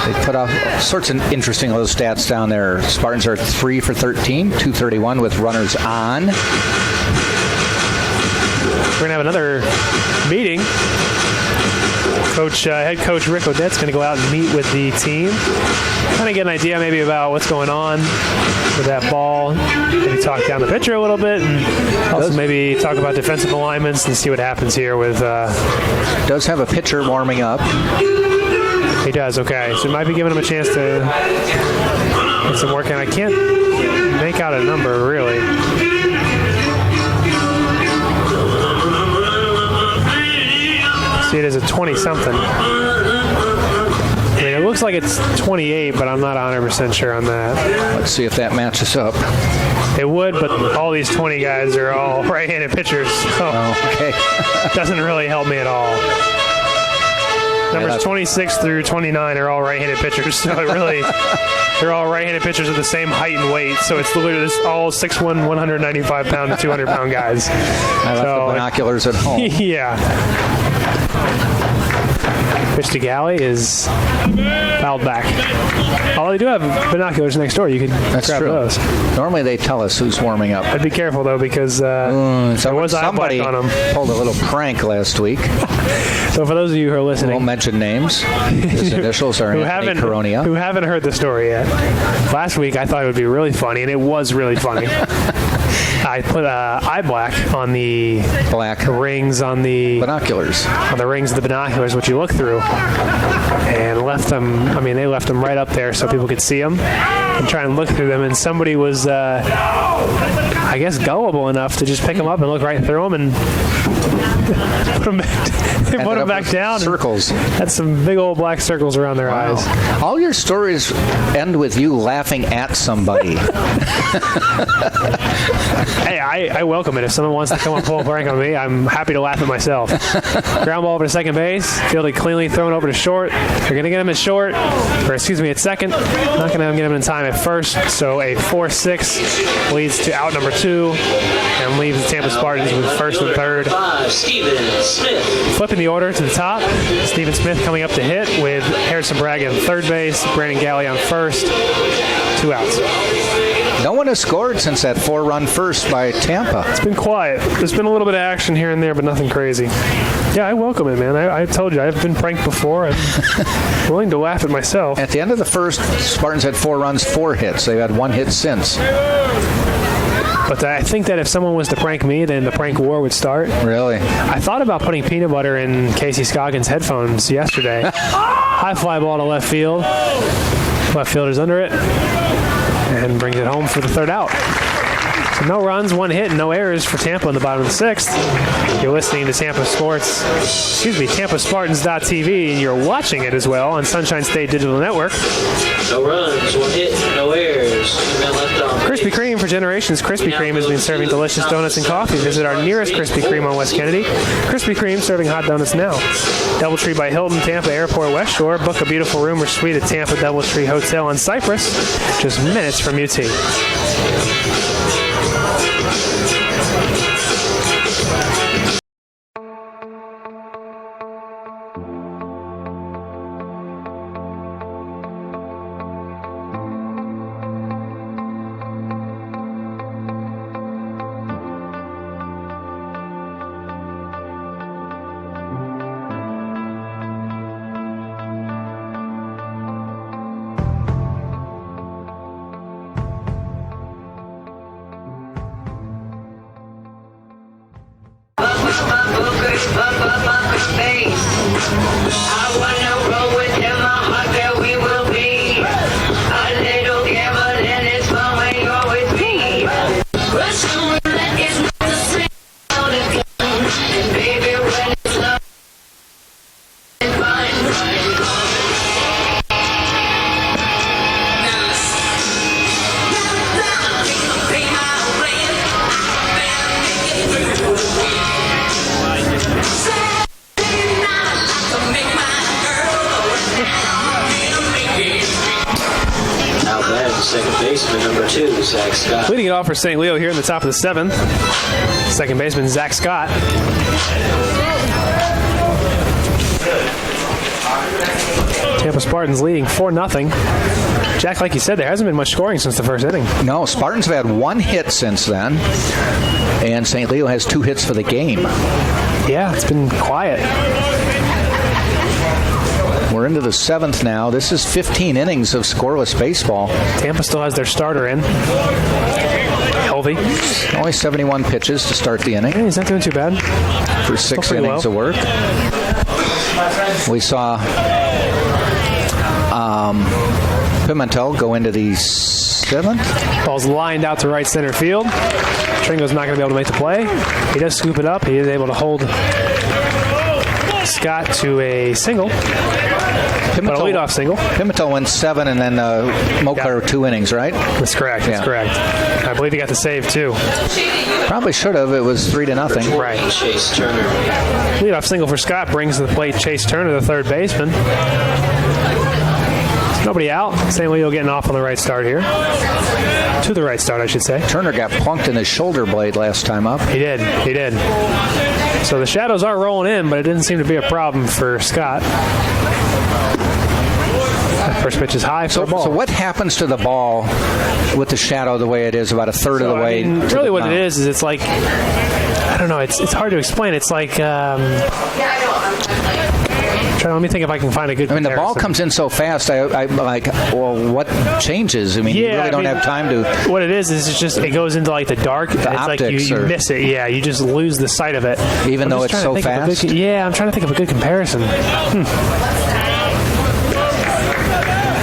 They put off sorts of interesting little stats down there. Spartans are 3 for 13, 231 with runners on. We're going to have another meeting Head coach Rick Odette's going to go out and meet with the team. Kind of get an idea maybe about what's going on with that ball. Maybe talk down the pitcher a little bit, and also maybe talk about defensive alignments and see what happens here with... Does have a pitcher warming up. He does, okay. So it might be giving him a chance to get some work in. I can't make out a number, really. See it as a 20-something. I mean, it looks like it's 28, but I'm not 100% sure on that. Let's see if that matches up. It would, but all these 20 guys are all right-handed pitchers, so it doesn't really help me at all. Numbers 26 through 29 are all right-handed pitchers, so it really, they're all right-handed pitchers of the same height and weight, so it's literally all 6'1", 195-pound, 200-pound guys. I left the binoculars at home. Yeah. Pitch to Galley is fouled back. Although they do have binoculars next door, you could grab those. Normally they tell us who's warming up. I'd be careful though, because there was somebody eye black on them. Pulled a little prank last week. So for those of you who are listening, won't mention names. His initials are Anthony Coronia. Who haven't heard the story yet. Last week I thought it would be really funny, and it was really funny. I put eye black on the rings on the binoculars. On the rings of the binoculars, which you look through, and left them. I mean, they left them right up there so people could see them and try and look through them. And somebody was, I guess, gullible enough to just pick them up and look right through them and put them back down. Circles. Had some big old black circles around their eyes. All your stories end with you laughing at somebody. Hey, I welcome it. If someone wants to come and pull a prank on me, I'm happy to laugh at myself. Ground ball over to second base. Fielded cleanly, thrown over to short. They're going to get him at short, at second. Not going to get him in time at first. So a 4-6 leads to out number 2 and leaves the Tampa Spartans with first and third. Steven Smith. Flipping the order to the top. Steven Smith coming up to hit with Harrison Bragg on third base. Brandon Galley on first. 2 outs. No one has scored since that 4-run first by Tampa. It's been quiet. There's been a little bit of action here and there, but nothing crazy. Yeah, I welcome it, man. I told you, I've been pranked before. I'm willing to laugh at myself. At the end of the first, Spartans had 4 runs, 4 hits. They've had 1 hit since. But I think that if someone was to prank me, then the prank war would start. Really? I thought about putting peanut butter in Casey Scoggins' headphones yesterday. High fly ball to left field. Left fielder's under it. And brings it home for the third out. So no runs, 1 hit, and no errors for Tampa in the bottom of the 6th. You're listening to TampaSpartans.tv, and you're watching it as well on Sunshine State Digital Network. No runs, 1 hit, no errors. Left on Krispy Kreme for generations. Krispy Kreme has been serving delicious donuts and coffee. Visit our nearest Krispy Kreme on West Kennedy. Krispy Kreme serving hot donuts now. Doubletree by Hilton, Tampa Airport West Shore. Book a beautiful room or suite at Tampa Doubletree Hotel on Cypress, just minutes from UT. Leading it off for St. Leo here in the top of the 7th. Second baseman Zach Scott. Tampa Spartans leading 4-0. Jack, like you said, there hasn't been much scoring since the first inning. No, Spartans have had 1 hit since then, and St. Leo has 2 hits for the game. Yeah, it's been quiet. We're into the 7th now. This is 15 innings of scoreless baseball. Tampa still has their starter in. Healthy. Only 71 pitches to start the inning. Yeah, he's not doing too bad. For 6 innings of work. We saw Pimentel go into the 7th. Ball's lined out to right center field. Tringo's not going to be able to make the play. He does scoop it up. He is able to hold Scott to a single. Pimentel, a leadoff single. Pimentel went 7 and then Mokler 2 innings, right? That's correct. That's correct. I believe he got the save too. Probably should have. It was 3-0. Right. Chase Turner. Leadoff single for Scott brings to the plate Chase Turner, the third baseman. Nobody out. St. Leo getting off on the right start here. To the right start, I should say. Turner got plunked in his shoulder blade last time up. He did. So the shadows are rolling in, but it didn't seem to be a problem for Scott. First pitch is high for the ball. So what happens to the ball with the shadow the way it is, about a third of the way? Really what it is it's like, I don't know, it's hard to explain. It's like, let me think if I can find a good comparison. The ball comes in so fast, I'm like, well, what changes? You really don't have time to... What it is it's just, it goes into like the dark. The it's optics. Like you miss it. Yeah, you just lose the sight of it. Even though it's so fast? I'm trying to think of a good comparison.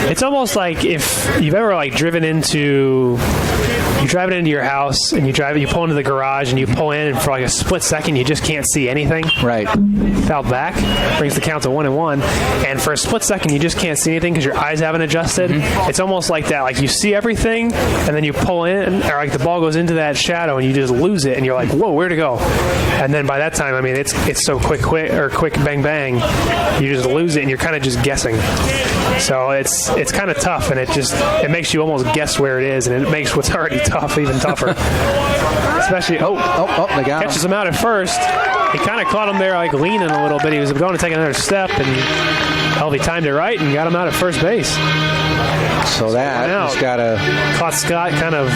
It's almost like if you've ever like driven into your house and you pull into the garage and you pull in and for like a split second you just can't see anything. Right. Fouled back, brings the count to 1-1, and for a split second you just can't see anything because your eyes haven't adjusted. Mm-hmm. It's almost like that. Like you see everything and then you pull in, or like the ball goes into that shadow and you just lose it and you're like, whoa, where'd it go? And then by that time, it's so quick bang bang, you just lose it and you're kind of just guessing. So it's kind of tough, and it makes you almost guess where it is, and it makes what's already tough even tougher. Especially, they catches him out at first. He kind of caught him there, like leaning a little bit. He was going to take another step, and Helvey timed it right and got him out at first base. So that has got to... Caught Scott kind of...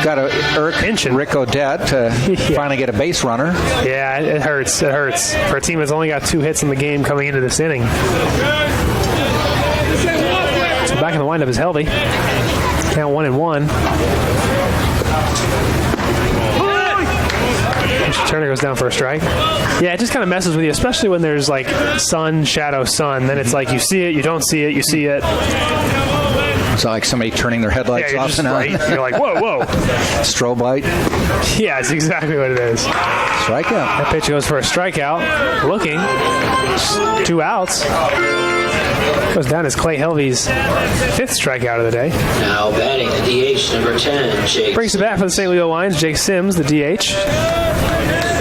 Got to irk Rick Odette to finally get a base runner. Yeah, it hurts. It hurts. For a team that's only got 2 hits in the game coming into this inning. So back in the windup is Helvey. Count 1-1. Turner goes down for a strike. Yeah, it just kind of messes with you, especially when there's like sun, shadow, sun. Then it's like you see it, you don't see it, you see it. It's like somebody turning their headlights off and on. You're like, whoa. Strobe light. Yeah, it's exactly what it is. Strikeout. That pitch goes for a strikeout. Looking. 2 outs. Goes down as Clay Helvey's 5th strikeout of the day. Now batting the DH, number 10, Jake. Brings it back for the St. Leo Lions, Jake Sims, the DH.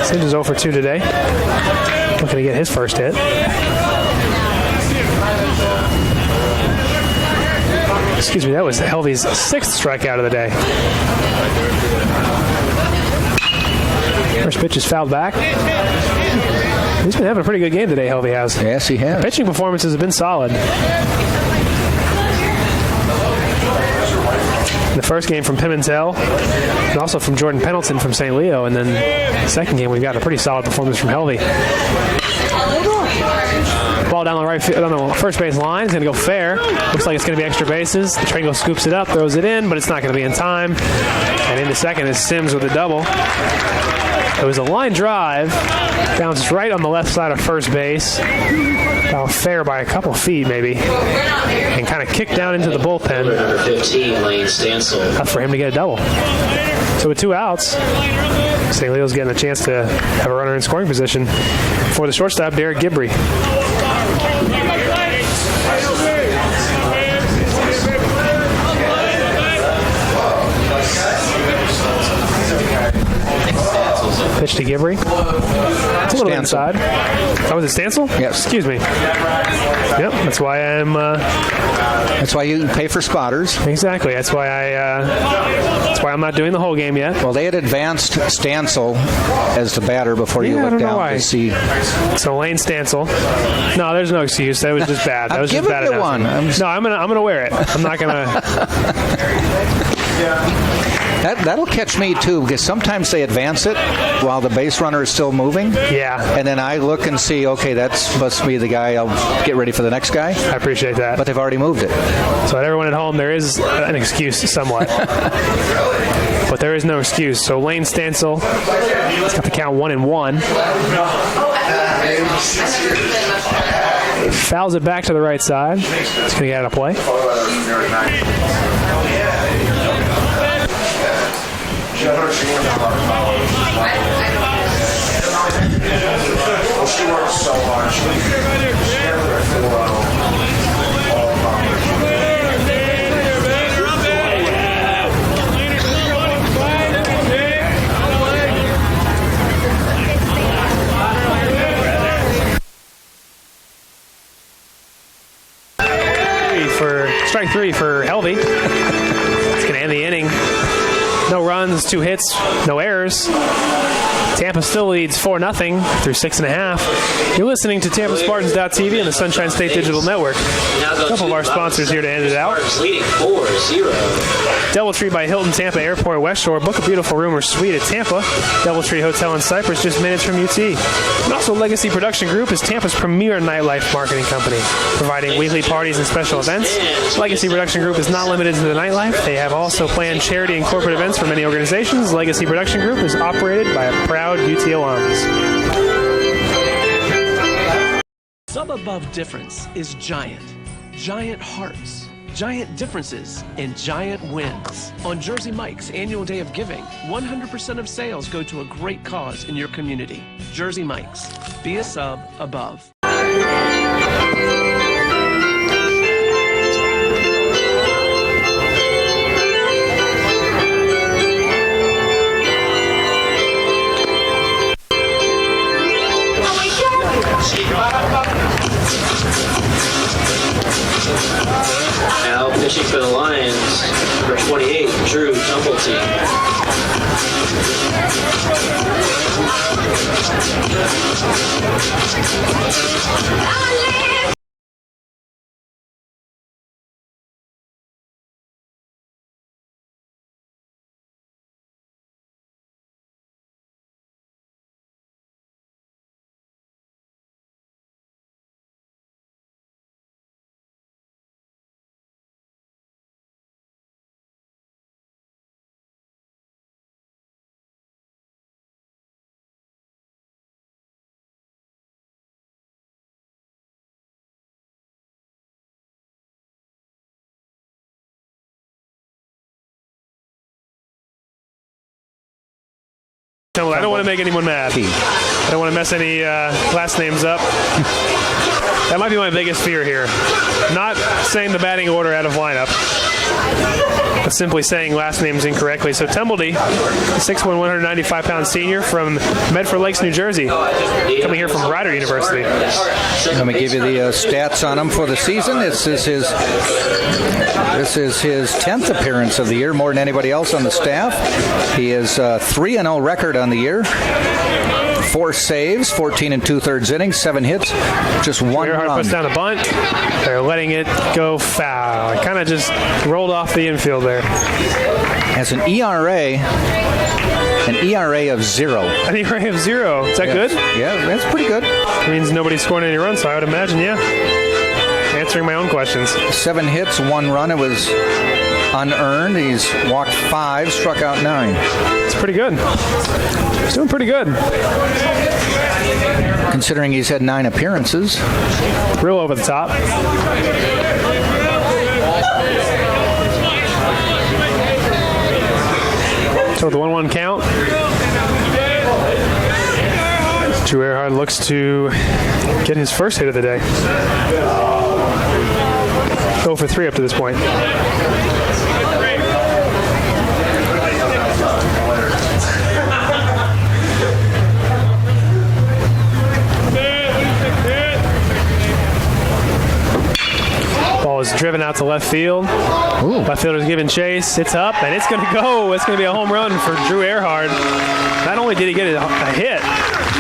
Sims is 0 for 2 today. Looking to get his first hit. Excuse me, that was Helvey's 6th strikeout of the day. First pitch is fouled back. He's been having a pretty good game today, Helvey has. Yes, he has. The pitching performances have been solid. The first game from Pimentel, and also from Jordan Pendleton from St. Leo, and then the second game we've got a pretty solid performance from Helvey. Ball down the right field, on the first base line. It's going to go fair. Looks like it's going to be extra bases. The Tringo scoops it up, throws it in, but it's not going to be in time. And into second is Sims with a double. It was a line drive, bounced right on the left side of first base, about fair by a couple feet maybe, and kind of kicked down into the bullpen. Number 15, Lane Stansel. Enough for him to get a double. So with 2 outs, St. Leo's getting a chance to have a runner in scoring position for the shortstop, Derek Gibbrey. Pitch to Gibbrey. It's a little bit inside. Oh, was it Stansel? Yes. Excuse me. Yep, that's why I'm... that's why you pay for spotters. Exactly. That's why I'm not doing the whole game yet. Well, they had advanced Stansel as the batter before you looked down to see. So Lane Stansel. No, there's no excuse. That was just bad. That was just bad announcement. No, I'm gonna wear it. I'm not gonna. That'll catch me too, because sometimes they advance it while the base runner is still moving. Yeah. And then I look and see, okay, that's must be the guy. I'll get ready for the next guy. I appreciate that. But they've already moved it. So everyone at home, there is an excuse somewhat. But there is no excuse. So Lane Stansel has got the count 1-1. Fouls it back to the right side. It's going to get out of play. She works so hard. Strike three for Helvey. It's going to end the inning. No runs, 2 hits, no errors. Tampa still leads 4-0 through 6.5. You're listening to TampaSpartans.tv and the Sunshine State Digital Network. A couple of our sponsors here to end it out. Leading 4-0. Doubletree by Hilton Tampa Airport West Shore. Book a beautiful room or suite at Tampa. Doubletree Hotel in Cypress, just minutes from UT. And also Legacy Production Group is Tampa's premier nightlife marketing company, providing weekly parties and special events. Legacy Production Group is not limited to the nightlife. They have also planned charity and corporate events for many organizations. Legacy Production Group is operated by a proud UT alums. Sub above difference is giant. Giant hearts, giant differences, and giant wins. On Jersey Mike's annual day of giving, 100% of sales go to a great cause in your community. Jersey Mike's. Be a sub above. Now pitching for the Lions, number 28, Drew Tumbleton. I don't want to make anyone mad. I don't want to mess any last names up. That might be my biggest fear here. Not saying the batting order out of lineup, but simply saying last names incorrectly. So Tembledy, 6'1", 195-pound senior from Medford Lakes, New Jersey, coming here from Rider University. Let me give you the stats on him for the season. This is his 10th appearance of the year, more than anybody else on the staff. He is 3-0 record on the year. 4 saves, 14 2/3 innings, 7 hits, just 1 Earhart run. puts down a bunt. They're letting it go foul. It kind of just rolled off the infield there. Has an ERA of 0. An ERA of 0. Is that good? Yeah, that's pretty good. It means nobody's scoring any runs, so I would imagine, yeah. Answering my own questions. 7 hits, 1 run. It was unearned. He's walked 5, struck out 9. It's pretty good. He's doing pretty good. Considering he's had 9 appearances. Real over the top. So the 1-1 count. Drew Earhart looks to get his first hit of the day. 0 for 3 up to this point. Ball is driven out to left field. Ooh. Left fielder's giving chase. It's up, and it's going to go. It's going to be a home run for Drew Earhart. Not only did he get a hit,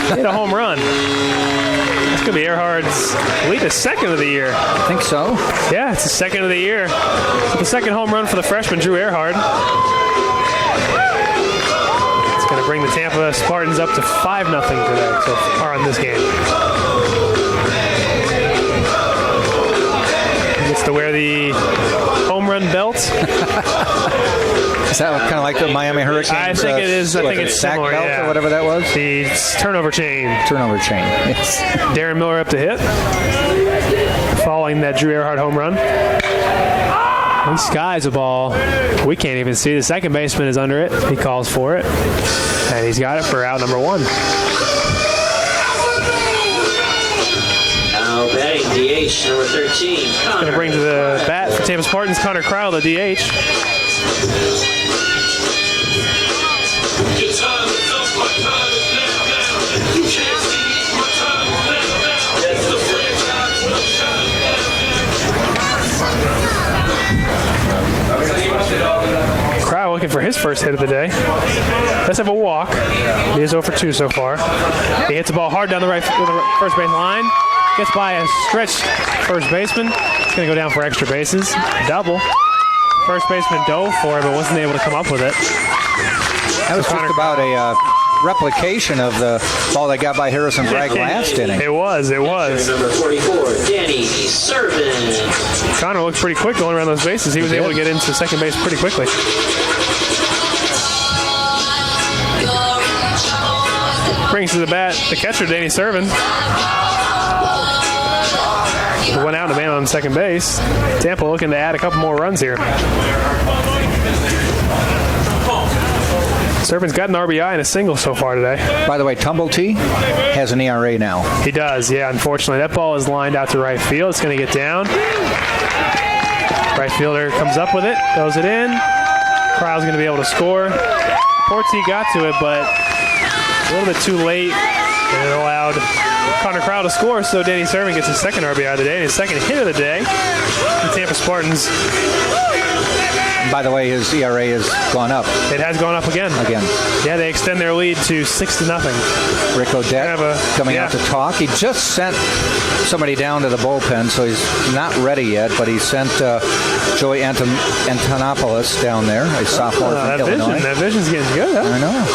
he hit a home run. This could be Earhart's, I believe, the second of the year. I think so. Yeah, it's the second of the year. So the second home run for the freshman, Drew Earhart. bring the Tampa Spartans up to 5-0 today, so far on this game. He gets to wear the home run belt. Is that kind of like the Miami Hurricanes? I think it is. I think it's sack similar, belt yeah. or whatever that was? The turnover chain. Turnover chain, yes. Darren Miller up to hit, following that Drew Earhart home run. He skies a ball. We can't even see. The second baseman is under it. He calls for it, and he's got it for out number 1. Now batting DH number 13. Going to bring to the bat for Tampa Spartans, Connor Crowell, the DH. Crowell looking for his first hit of the day. Let's have a walk. He is 0 for 2 so far. He hits the ball hard down the first base line. Gets by a stretched first baseman. It's going to go down for extra bases. Double. First baseman dove for it, but wasn't able to come up with it. That was just about a replication of the ball that got by Harrison Bragg last inning. It was. Number 44, Danny Servin. Connor looked pretty quick going around those bases. He was able to get into second base pretty quickly. Brings to the bat the catcher, Danny Servin. Went out, a man on second base. Tampa looking to add a couple more runs here. Servin's got an RBI and a single so far today. By the way, Tumblety has an ERA now. He does, yeah, unfortunately. That ball is lined out to right field. It's going to get down. Right fielder comes up with it, throws it in. Crowell's going to be able to score. Porty got to it, but a little bit too late, and it allowed Connor Crowell to score, so Danny Servin gets his second RBI of the day and his second hit of the day. The Tampa Spartans. By the way, his ERA has gone up. It has gone up again. Yeah, they extend their lead to 6-0. Rick Odette coming out to talk. He just sent somebody down to the bullpen, so he's not ready yet, but he sent Joey Antonopoulos down there, a sophomore from Illinois. That vision's getting good, huh? I know.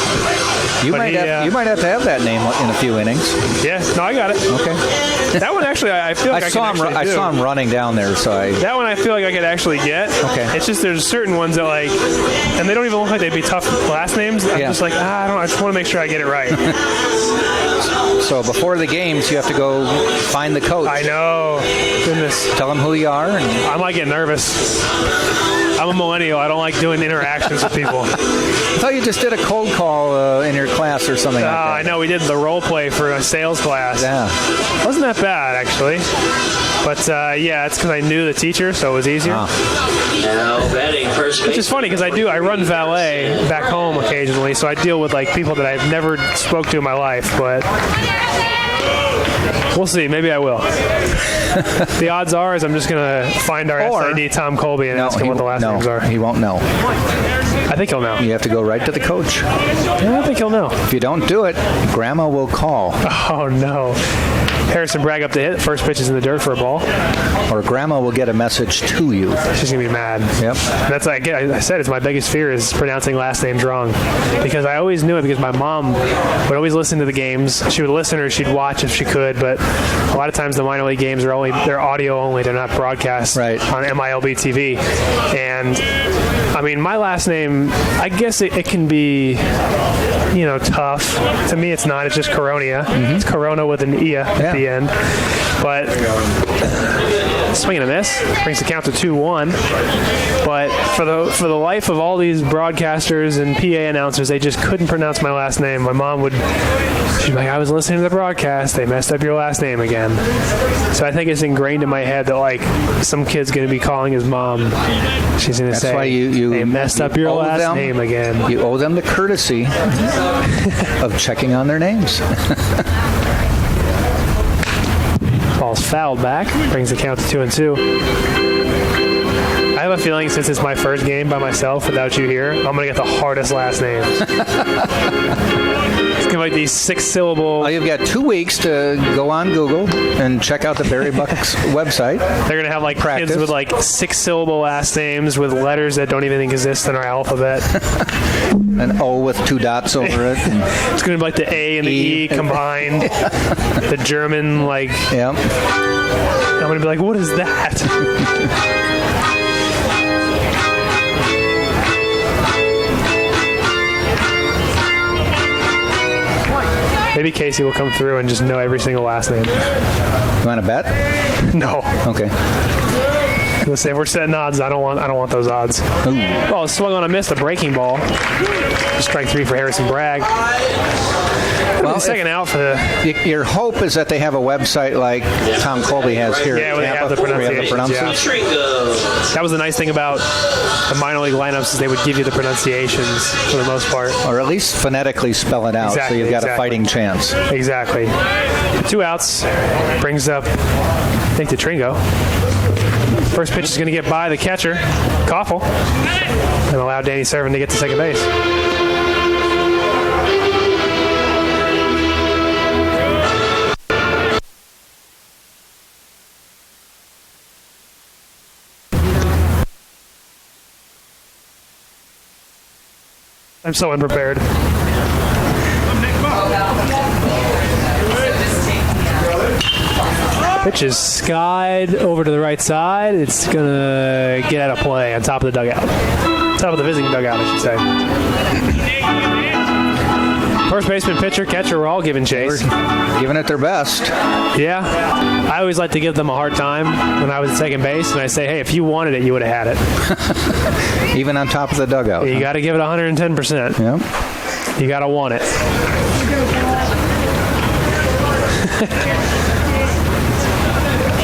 You might have to have that name in a few innings. Yeah, no, I got it. Okay. That one actually, I feel like I saw him running down there, so that one I feel like I could actually get. Okay. It's just there's certain ones that and they don't even look like they'd be tough last names. I'm just like, I just want to make sure I get it right. So before the games, you have to go find the coach. I know. Goodness. Tell them who you are. I might get nervous. I'm a millennial. I don't like doing interactions with people. I thought you just did a cold call in your class or something like that. I know. We did the role play for a sales class. Yeah. Wasn't that bad, actually. But, it's because I knew the teacher, so it was easier. Now batting first base. Which is funny because I run valet back home occasionally, so I deal with people that I've never spoke to in my life, but we'll see. Maybe I will. The odds are is I'm just going to find our SID Tom Colby and ask him what the last names are. He won't know. I think he'll know. You have to go right to the coach. Yeah, I think he'll know. If you don't do it, Grandma will call. Oh, no. Harrison Bragg up to hit. First pitch is in the dirt for a ball. Or Grandma will get a message to you. She's going to be mad. Yep. That's I said it's my biggest fear is pronouncing last names wrong. Because I always knew it because my mom would always listen to the games. She would listen or she'd watch if she could, but a lot of times the minor league games they're audio only. They're not broadcast on MILB TV. And I mean, my last name, I guess it can be, tough. To me, it's not. It's just Coronia. Mm-hmm. It's Corona with an Ia at the end. But swing and a miss brings the count to 2-1. But for the life of all these broadcasters and PA announcers, they just couldn't pronounce my last name. My mom she'd be like, I was listening to the broadcast. They messed up your last name again. So I think it's ingrained in my head that some kid's going to be calling his mom. She's going to say, why they messed up your last name again. You owe them the courtesy of checking on their names. Ball's fouled back. Brings the count to 2-2. I have a feeling since it's my first game by myself without you here, I'm going to get the hardest last names. It's going to be like these 6-syllable. You've got 2 weeks to go on Google and check out the Barry Bucks website. They're going to have like kids with like 6-syllable last names with letters that don't even exist in our alphabet. An O with 2 dots over it. It's going to be like the A and the E combined. The German, like. Yeah. I'm going to be like, what is that? Maybe Casey will come through and just know every single last name. You want to bet? No. Okay. Let's say if we're setting odds, I don't want those odds. Ooh. Oh, swung on a miss, a breaking ball. Strike 3 for Harrison Bragg. Well, second out for the. Your hope is that they have a website like Tom Colby has here. Yeah, where they have the pronunciations. Yeah. That was the nice thing about the minor league lineups is they would give you the pronunciations for the most part, or at least phonetically spell it out, so you've got a fighting chance. Exactly. 2 outs brings up Nick DeTringo. First pitch is going to get by the catcher, Koffel, and allow Danny Servin to get to second base. I'm so unprepared. Pitch is skied over to the right side. It's going to get out of play on top of the dugout. Top of the visiting dugout, I should say. First baseman, pitcher, catcher were all giving chase. Giving it their best. Yeah. I always like to give them a hard time when I was at second base, and I say, hey, if you wanted it, you would have had it. Even on top of the dugout. You got to give it 110%. Yeah. You got to want it.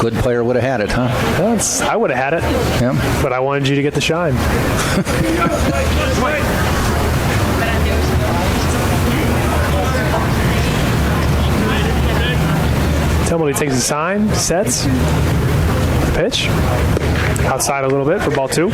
Good player would have had it, huh? Well, I would have had it. Yeah. But I wanted you to get the shine. Tumblety takes a sign, sets, pitch, outside a little bit for ball 2.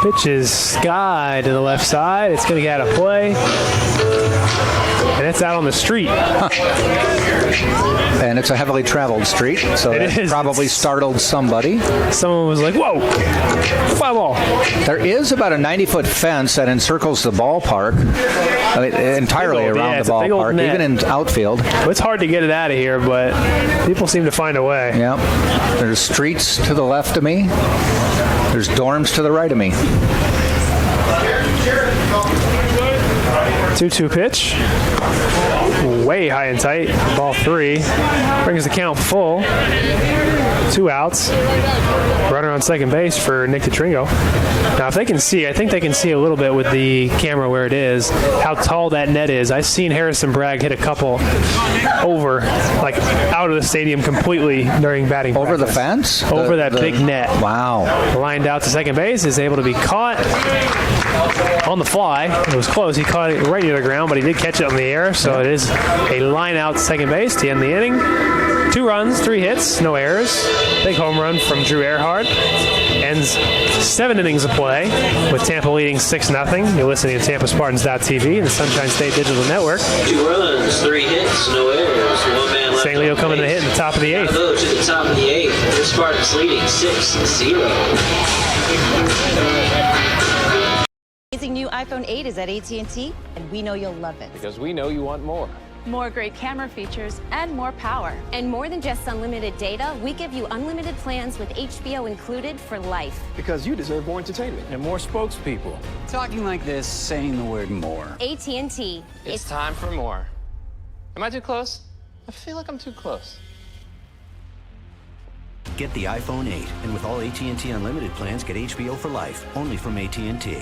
Pitch is sky to the left side. It's going to get out of play. And it's out on the street. And it's a heavily traveled street, so it probably startled somebody. Someone was like, whoa, fly ball. There is about a 90-foot fence that encircles the ballpark, entirely around the ballpark, even in outfield. Well, it's hard to get it out of here, but people seem to find a way. Yeah. There's streets to the left of me. There's dorms to the right of me. 2-2 pitch. Way high and tight. Ball 3. Brings the count full. 2 outs. Runner on second base for Nick DeTringo. Now, if they can see, I think they can see a little bit with the camera where it is, how tall that net is. I've seen Harrison Bragg hit a couple over, like out of the stadium completely during batting practice. Over the fence? Over that big net. Wow. Lined out to second base, is able to be caught on the fly. It was close. He caught it right near the ground, but he did catch it on the air, so it is a line out to second base to end the inning. 2 runs, 3 hits, no errors. Big home run from Drew Earhart. Ends 7 innings of play with Tampa leading 6-0. You're listening to TampaSpartans.tv and the Sunshine State Digital Network. 2 runs, 3 hits, no errors. 1 man left. St. Leo coming to hit in the top of the 8th. To the top of the 8th. The Spartans leading 6-0. Amazing new iPhone 8 is at AT&T, and we know you'll love it. Because we know you want more. More great camera features and more power. And more than just unlimited data, we give you unlimited plans with HBO included for life. Because you deserve more entertainment and more spokespeople. Talking like this, saying the word more. AT&T. It's time for more. Am I too close? I feel like I'm too close. Get the iPhone 8, and with all AT&T Unlimited plans, get HBO for life, only from AT&T. The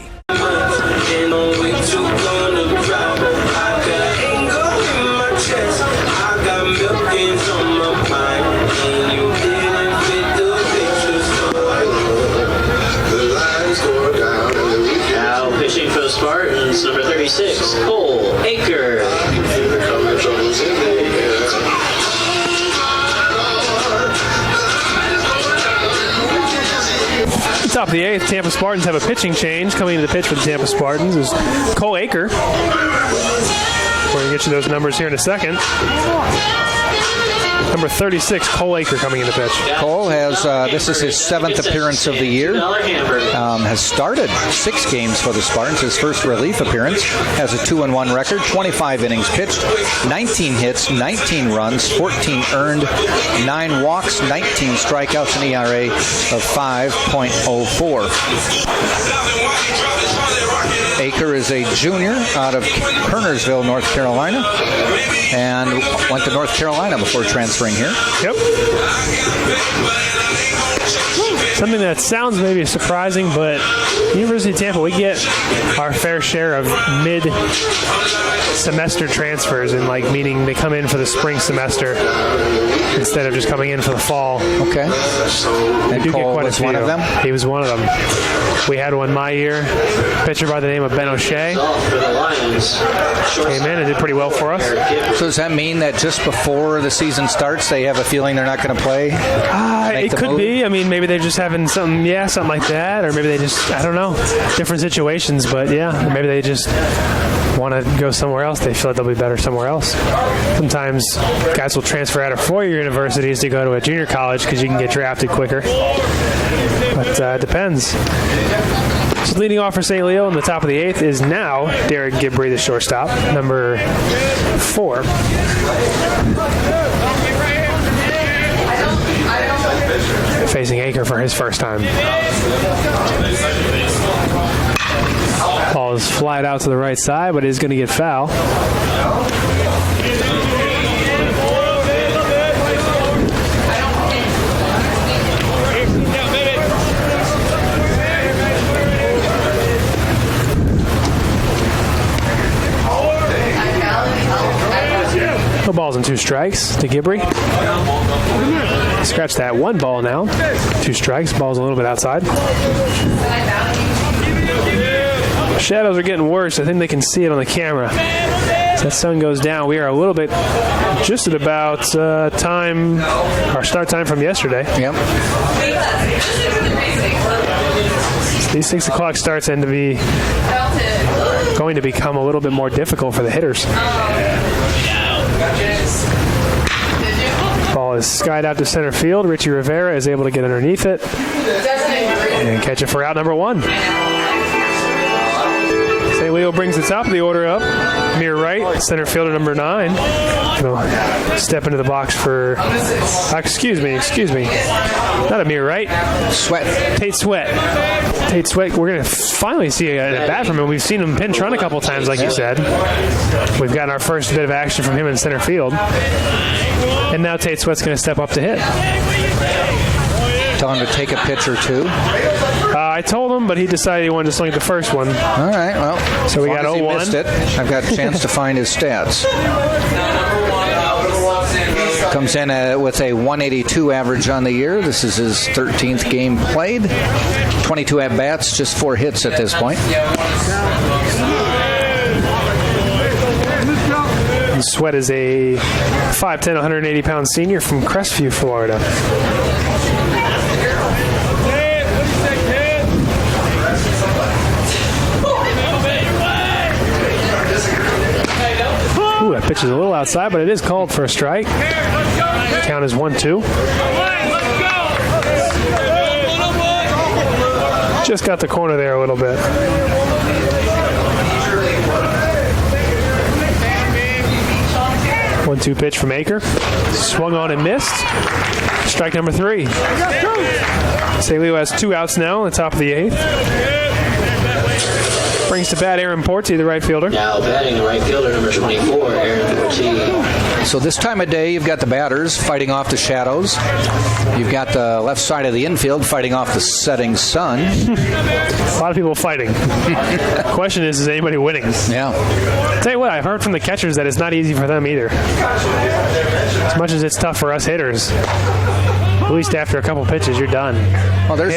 lines go down and the Spartans, number 36, Cole Aker. Top of the 8th, Tampa Spartans have a pitching change. Coming into the pitch for the Tampa Spartans is Cole Aker. We're going to get you those numbers here in a second. Number 36, Cole Aker coming in the pitch. Cole has, this is his 7th appearance of the year. Has started 6 games for the Spartans. His first relief appearance. Has a 2-1 record, 25 innings pitched, 19 hits, 19 runs, 14 earned, 9 walks, 19 strikeouts, an ERA of 5.04. Aker is a junior out of Kernersville, North Carolina, and went to North Carolina before transferring here. Yep. Something that sounds maybe surprising, but University of Tampa, we get our fair share of mid-semester transfers, and meaning they come in for the spring semester instead of just coming in for the fall. Okay. And Cole was one of them? He was one of them. We had one my year, pitcher by the name of Ben O'Shea. Came in and did pretty well for us. So does that mean that just before the season starts, they have a feeling they're not going to play? It could be. I mean, maybe they're just having something like that, or maybe they just, I don't know, different situations. But yeah, maybe they just want to go somewhere else. They feel like they'll be better somewhere else. Sometimes guys will transfer out of four-year universities to go to a junior college because you can get drafted quicker. But it depends. So leading off for St. Leo in the top of the 8th is now Derek Gibbrey, the shortstop, number 4. Facing Aker for his first time. Ball is flied out to the right side, but is going to get foul. No balls and 2 strikes to Gibbrey. Scratch that 1 ball now. 2 strikes. Ball's a little bit outside. Shadows are getting worse. I think they can see it on the camera. As that sun goes down, we are a little bit just at about time, our start time from yesterday. Yep. These 6 o'clock starts tend to be going to become a little bit more difficult for the hitters. Ball is skied out to center field. Richie Rivera is able to get underneath it and catch it for out number 1. St. Leo brings the top of the order up. Near right, center fielder number 9. He'll step into the box for, excuse me. Not Amir Wright. Tate Sweat. We're going to finally see a bat from him. We've seen him pinch run a couple times, like you said. We've gotten our first bit of action from him in center field. And now Tate Sweat's going to step up to hit. Tell him to take a pitch or 2. I told him, but he decided he wanted to swing at the first one. All right, well, so we got 0-1. He missed it. I've got a chance to find his stats. Comes in with a 182 average on the year. This is his 13th game played. 22 at-bats, just 4 hits at this point. Sweat is a 5'10", 180-pound senior from Crestview, Florida. Ooh, that pitch is a little outside, but it is called for a strike. Count is 1-2. Just got the corner there a little bit. One-two pitch from Aker. Swung on and missed. Strike number 3. St. Leo has 2 outs now on the top of the 8th. Brings to bat Aaron Porty, the right fielder. Now batting the right fielder, number 24, Aaron Porty. So this time of day, you've got the batters fighting off the shadows. You've got the left side of the infield fighting off the setting sun. A lot of people fighting. Question is anybody winning? Yeah. Tell you what, I've heard from the catchers that it's not easy for them either. As much as it's tough for us hitters, at least after a couple pitches, you're done. Well, they're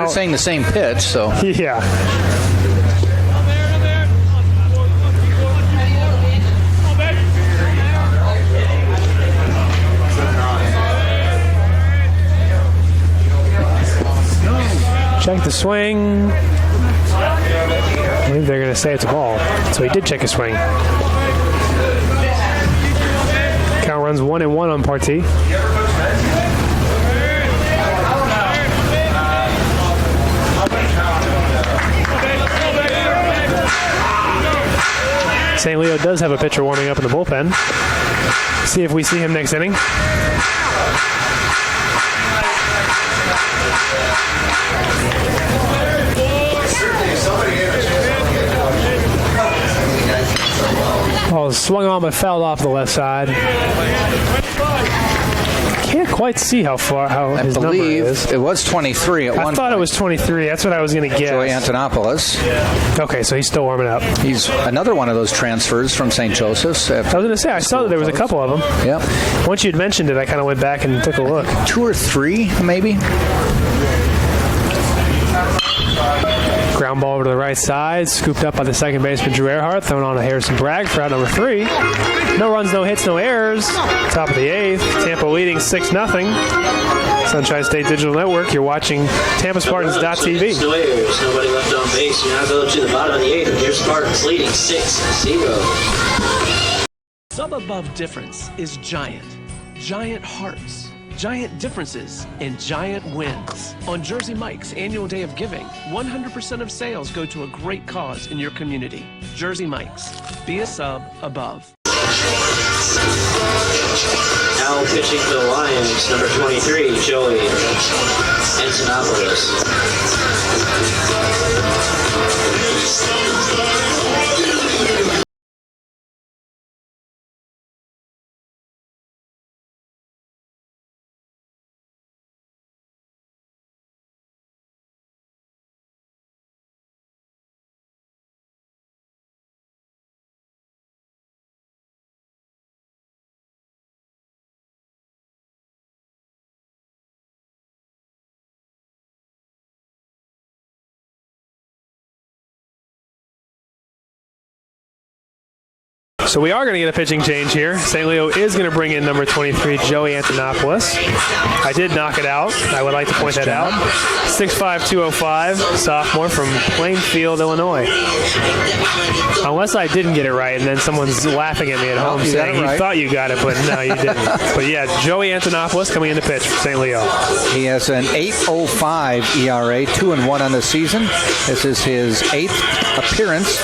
saying the same pitch, so. Yeah. Check the swing. I believe they're going to say it's a ball. So he did check his swing. Count runs 1-1 on Partee. St. Leo does have a pitcher warming up in the bullpen. See if we see him next inning. Ball swung on but fouled off the left side. Can't quite see how his number is. It was 23 at one point. I thought it was 23. That's what I was going to guess. Joey Antonopoulos. Okay, so he's still warming up. He's another one of those transfers from St. Joseph's. I was going to say, I saw that there was a couple of them. Yep. Once you'd mentioned it, I kind of went back and took a look. 2 or 3, maybe. Ground ball over to the right side, scooped up by the second baseman Drew Earhart, thrown on to Harrison Bragg for out number 3. No runs, no hits, no errors. Top of the 8th, Tampa leading 6-0. Sunshine State Digital Network, you're watching TampaSpartans.tv. No errors, nobody left on base. We now go to the bottom of the 8th, and here's Spartans leading 6-0. Sub-above difference is giant. Giant hearts. Giant differences and giant wins. On Jersey Mike's annual day of giving, 100% of sales go to a great cause in your community. Jersey Mike's. Be a sub above. Now pitching for the Lions, number 23, Joey Antonopoulos. So we are going to get a pitching change here. St. Leo is going to bring in number 23, Joey Antonopoulos. I did knock it out. I would like to point that out. 6'5", 205, sophomore from Plainfield, Illinois. Unless I didn't get it right, and then someone's laughing at me at home saying you thought you got it, but no, you didn't. But yeah, Joey Antonopoulos coming in to pitch for St. Leo. He has an 8.05 ERA, 2-1 on the season. This is his 8th appearance.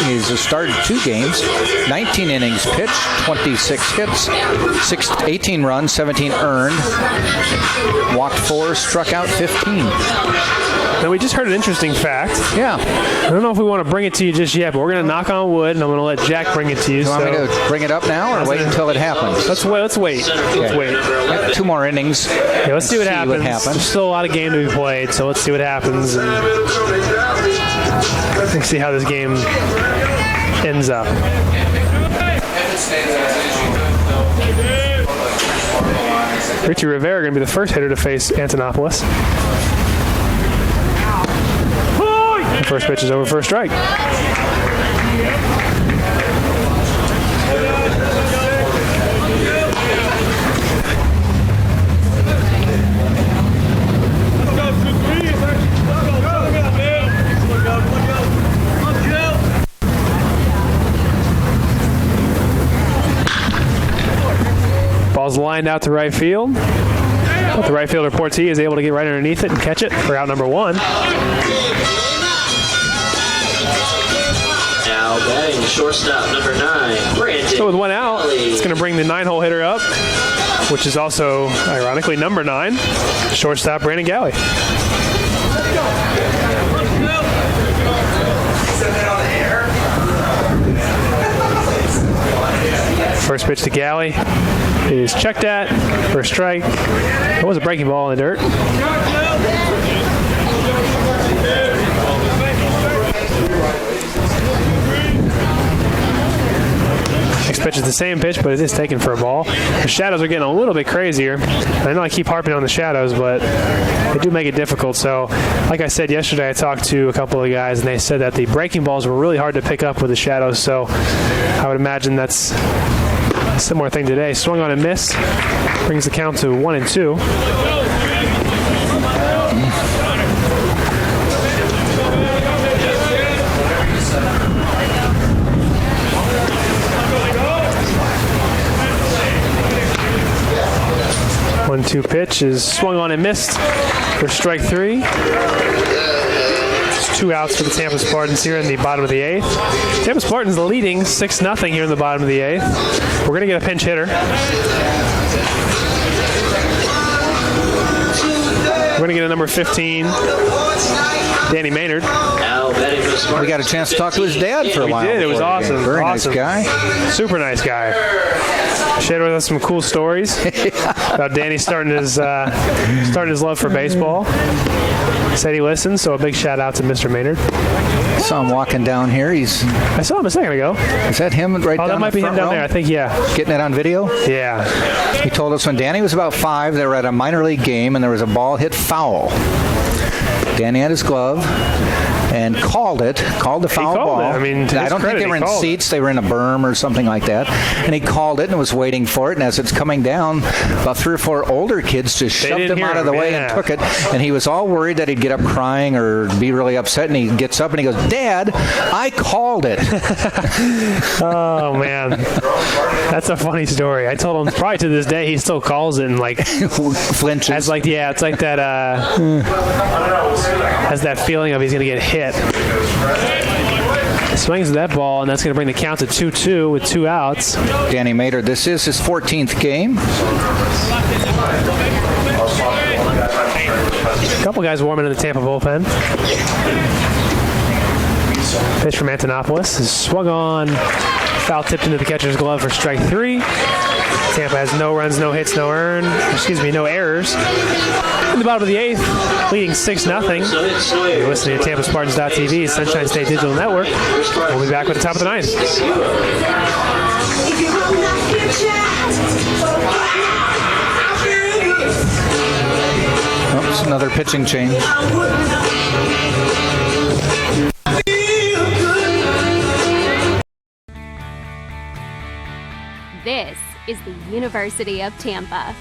He's started 2 games. 19 innings pitched, 26 hits, 18 runs, 17 earned, walked 4, struck out 15. Now, we just heard an interesting fact. Yeah. I don't know if we want to bring it to you just yet, but we're going to knock on wood, and I'm going to let Jack bring it to you. You want me to bring it up now or wait until it happens? Let's wait. Okay. Let's wait. 2 more innings. Yeah, let's see what happens. There's still a lot of game to be played, so let's see what happens. And let's see how this game ends up. Richie Rivera going to be the first hitter to face Antonopoulos. The first pitch is over for a strike. Ball's lined out to right field. But the right fielder Portee is able to get right underneath it and catch it for out number 1. Now batting shortstop number 9, Brandon. So with 1 out, it's going to bring the 9-hole hitter up, which is also, ironically, number 9, shortstop Brandon Galley. First pitch to Galley is checked at for a strike. It was a breaking ball in the dirt. Next pitch is the same pitch, but it is taken for a ball. The shadows are getting a little bit crazier. I know I keep harping on the shadows, but they do make it difficult. So, like I said yesterday, I talked to a couple of guys, and they said that the breaking balls were really hard to pick up with the shadows. So, I would imagine that's a similar thing today. Swung on and missed. Brings the count to 1-2. 1-2 pitch is swung on and missed for strike 3. It's 2 outs for the Tampa Spartans here in the bottom of the 8th. Tampa Spartans leading 6-0 here in the bottom of the 8th. We're going to get a pinch hitter. We're going to get a number 15, Danny Maynard. We got a chance to talk to his dad for a while. We did. It was awesome. Very awesome. nice guy. Super nice guy. Shared with us some cool stories about Danny starting his love for baseball. Said he listened, so a big shout out to Mr. Maynard. I saw him walking down here. I saw him a second ago. Is that him right down that might be him down there. I think, yeah. Getting it on video? Yeah. He told us when Danny was about 5, they were at a minor league game, and there was a ball hit foul. Danny had his glove and called the foul ball. I mean, I don't think they were in seats. They were in a berm or something like that. And he called it and was waiting for it. And as it's coming down, about 3 or 4 older kids just shoved him out of the way and took it. And he was all worried that he'd get up crying or be really upset. And he gets up and he goes, "Dad, I called it." Oh, man. That's a funny story. I told him probably to this day he still calls it and like flinches. It's like that has that feeling of he's going to get hit. Swings that ball, and that's going to bring the count to 2-2 with 2 outs. Danny Maynard, this is his 14th game. A couple guys warming in the Tampa bullpen. Pitch from Antonopoulos is swung on, foul tipped into the catcher's glove for strike 3. Tampa has no runs, no hits, no errors. In the bottom of the 8th, leading 6-0. You're listening to TampaSpartans.tv, Sunshine State Digital Network. We'll be back with the top of the 9th. Oops, another pitching change. This is the University of Tampa.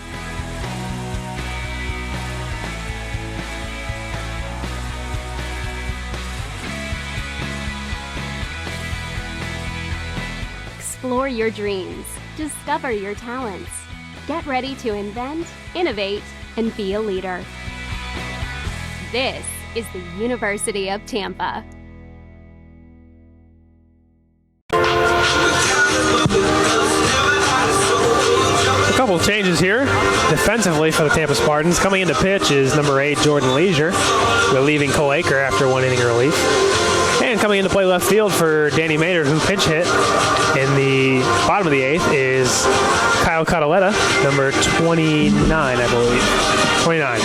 Explore your dreams. Discover your talents. Get ready to invent, innovate, and be a leader. This is the University of Tampa. A couple of changes here defensively for the Tampa Spartans. Coming into pitch is number 8, Jordan Leisure, relieving Cole Aker after 1 inning of relief. And coming in to play left field for Danny Maynard, who pinch hit in the bottom of the 8th, is Kyle Cataletta, number 29, I believe. 29.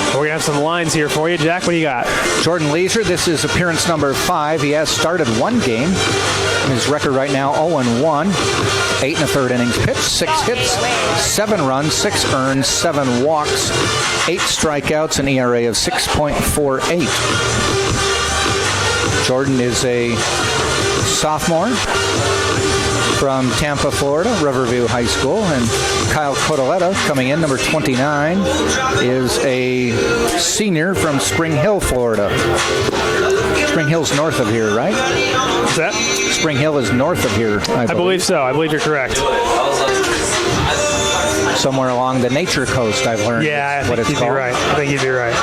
We're going to have some lines here for you. Jack, what do you got? Jordan Leisure, this is appearance number 5. He has started 1 game. His record right now, 0-1. 8 1/3 innings pitched, 6 hits, 7 runs, 6 earned, 7 walks, 8 strikeouts, an ERA of 6.48. Jordan is a sophomore from Tampa, Florida, Riverview High School. And Kyle Cotoletta, coming in, number 29, is a senior from Spring Hill, Florida. Spring Hill's north of here, right? What's that? Spring Hill is north of here, I believe so. I believe you're correct. Somewhere along the Nature Coast, I've learned. Yeah, I think you'd be right. I think you'd be right.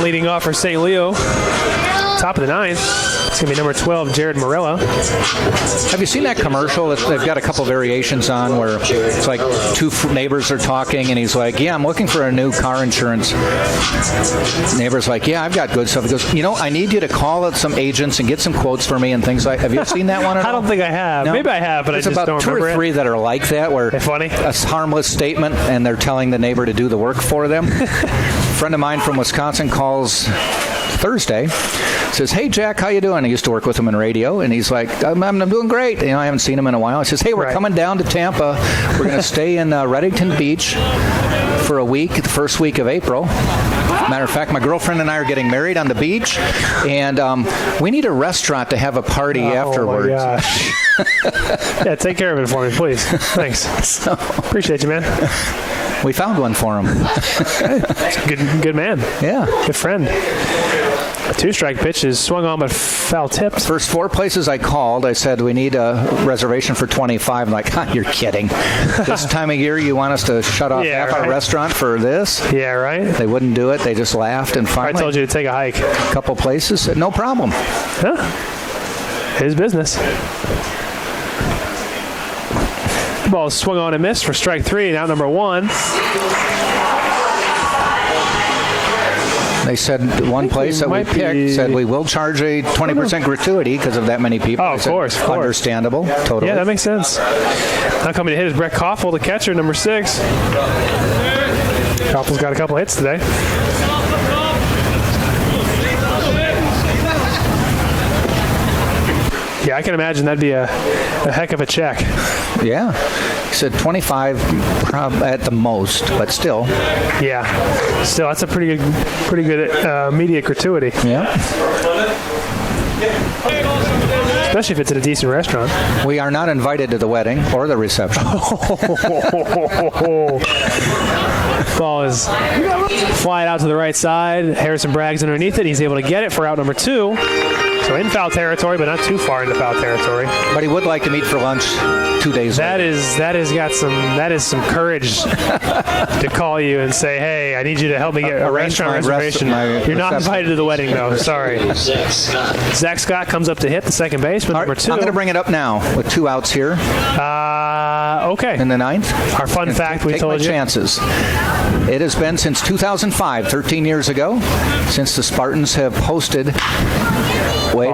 Leading off for St. Leo, top of the 9th. It's going to be number 12, Jared Morella. Have you seen that commercial? They've got a couple variations on where it's like 2 neighbors are talking, and he's like, "Yeah, I'm looking for a new car insurance." The neighbor's like, "Yeah, I've got good stuff." He goes, "I need you to call out some agents and get some quotes for me and things like." Have you seen that one at all? I don't think I have. No? Maybe I have, but I just don't remember. There's about 2 or 3 that are like that, where they're funny. A harmless statement, and they're telling the neighbor to do the work for them. A friend of mine from Wisconsin calls Thursday, says, "Hey, Jack, how you doing?" I used to work with him in radio, and he's like, I'm doing great. I haven't seen him in a while. He says, "Hey, we're coming down to Tampa. We're going to stay in Reddington Beach for a week, the first week of April. Matter of fact, my girlfriend and I are getting married on the beach, and we need a restaurant to have a party afterwards." Oh, my gosh. Yeah, take care of it for me, please. Thanks. Appreciate you, man. We found one for him. Good man. Yeah. Good friend. Two-strike pitch is swung on but foul tipped. First 4 places I called, I said, we need a reservation for 25. I'm like, you're kidding. This time of year, you want us to shut off half our restaurant for this? Yeah, right. They wouldn't do it. They just laughed. And finally, I told you to take a hike. A couple places said, no problem. Huh. His business. The ball swung on and missed for strike 3, and out number 1. They said one place that we picked said we will charge a 20% gratuity because of that many people. Oh, of course. Understandable. Totally. Yeah, that makes sense. Now coming to hit is Brett Koffel, the catcher, number 6. Koffel's got a couple hits today. Yeah, I can imagine that'd be a heck of a check. Yeah. He said 25 at the most, but still. Yeah. Still, that's a pretty good immediate gratuity. Yeah. Especially if it's at a decent restaurant. We are not invited to the wedding or the reception. Ball is flying out to the right side. Harrison Bragg's underneath it. He's able to get it for out number 2. So in foul territory, but not too far into foul territory. But he would like to meet for lunch 2 days later. That is some courage to call you and say, hey, I need you to help me get a restaurant reservation. You're not invited to the wedding, though. Sorry. Zach Scott comes up to hit the second baseman, number 2. I'm going to bring it up now with 2 outs here. Okay. In the 9th. Our fun fact we told you. Chances. It has been since 2005, 13 years ago, since the Spartans have posted. Wait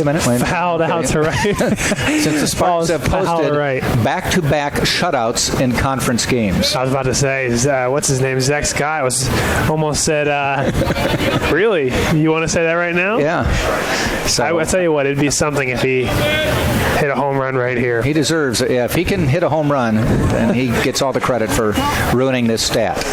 a minute. Fouled out to right. Since the Spartans have posted back-to-back shutouts in conference games. I was about to say, what's his name? Zach Scott almost said, really? You want to say that right now? Yeah. So, I tell you what, it'd be something if he hit a home run right here. He deserves it. Yeah, if he can hit a home run, then he gets all the credit for ruining this stat.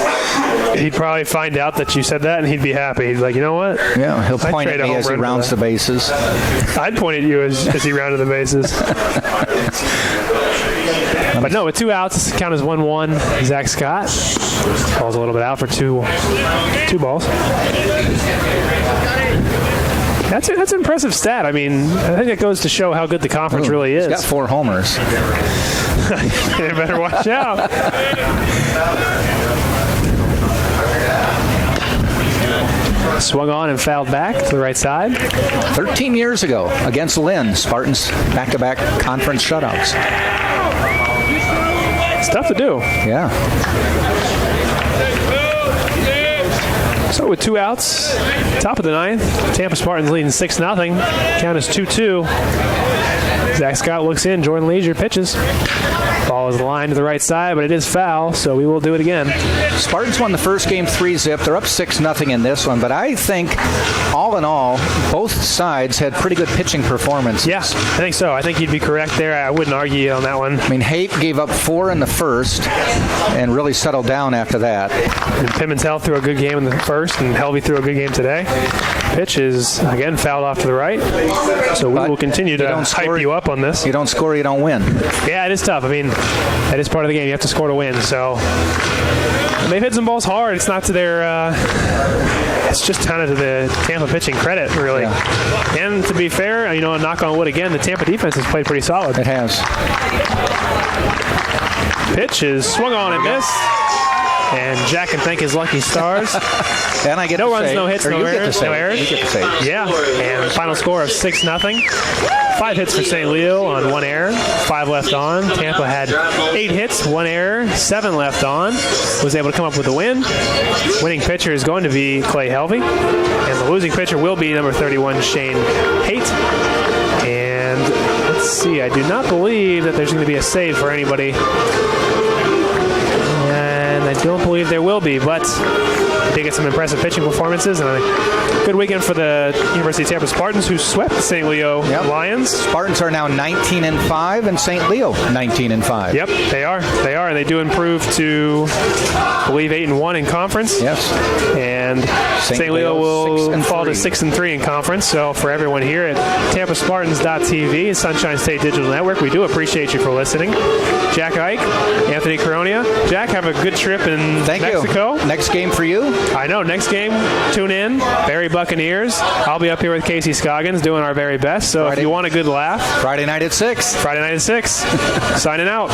He'd probably find out that you said that, and he'd be happy. He'd be like, you know what? Yeah, he'll point at me as he rounds the bases. I'd point at you as he rounded the bases. But no, with 2 outs, count as 1-1. Zach Scott. Ball's a little bit out for two balls. That's an impressive stat. I mean, I think it goes to show how good the conference really is. He's got 4 homers. You better watch out. Swung on and fouled back to the right side. 13 years ago against Lynn, Spartans back-to-back conference shutouts. It's tough to do. Yeah. So with 2 outs, top of the 9th, Tampa Spartans leading 6-0. Count is 2-2. Zach Scott looks in. Jordan Leisure pitches. Ball is lined to the right side, but it is foul, so we will do it again. Spartans won the first game 3-0. They're up 6-0 in this one, but I think, all in all, both sides had pretty good pitching performances. Yeah, I think so. I think you'd be correct there. I wouldn't argue on that one. I mean, Haight gave up 4 in the first and really settled down after that. And Pimentel threw a good game in the first, and Helvey threw a good game today. Pitch is, again, fouled off to the right. So we will continue to hype you up on this. You don't score, you don't win. Yeah, it is tough. I mean, that is part of the game. You have to score to win. So they've hit some balls hard. It's not to their it's just kind of to the Tampa pitching credit, really. Yeah. And to be fair, knock on wood again, the Tampa defense has played pretty solid. It has. Pitch is swung on and missed. And Jack can thank his lucky stars. And I get no runs, no hits, no errors. No errors. You get to say. Yeah. And final score of 6-0. 5 hits for St. Leo on 1 error, 5 left on. Tampa had 8 hits, 1 error, 7 left on. Was able to come up with a win. Winning pitcher is going to be Clay Helvey. And the losing pitcher will be number 31, Shane Haight. And let's see, I do not believe that there's going to be a save for anybody. And I don't believe there will be, but they did get some impressive pitching performances and a good weekend for the University of Tampa Spartans, who swept the St. Leo Lions. Spartans are now 19-5, and St. Leo 19-5. Yep, they are, and they do improve to, I believe, 8-1 in conference. Yes, and St. Leo will fall to 6-3 in conference. So for everyone here at TampaSpartans.tv and Sunshine State Digital Network, we do appreciate you for listening. Jack Ike, Anthony Coronia. Jack, have a good trip in Mexico. You. Next game for you? I know. Next game, tune in. Barry Buccaneers. I'll be up here with Casey Scoggins doing our very best. So if you want a good laugh. Friday night at 6. Signing out.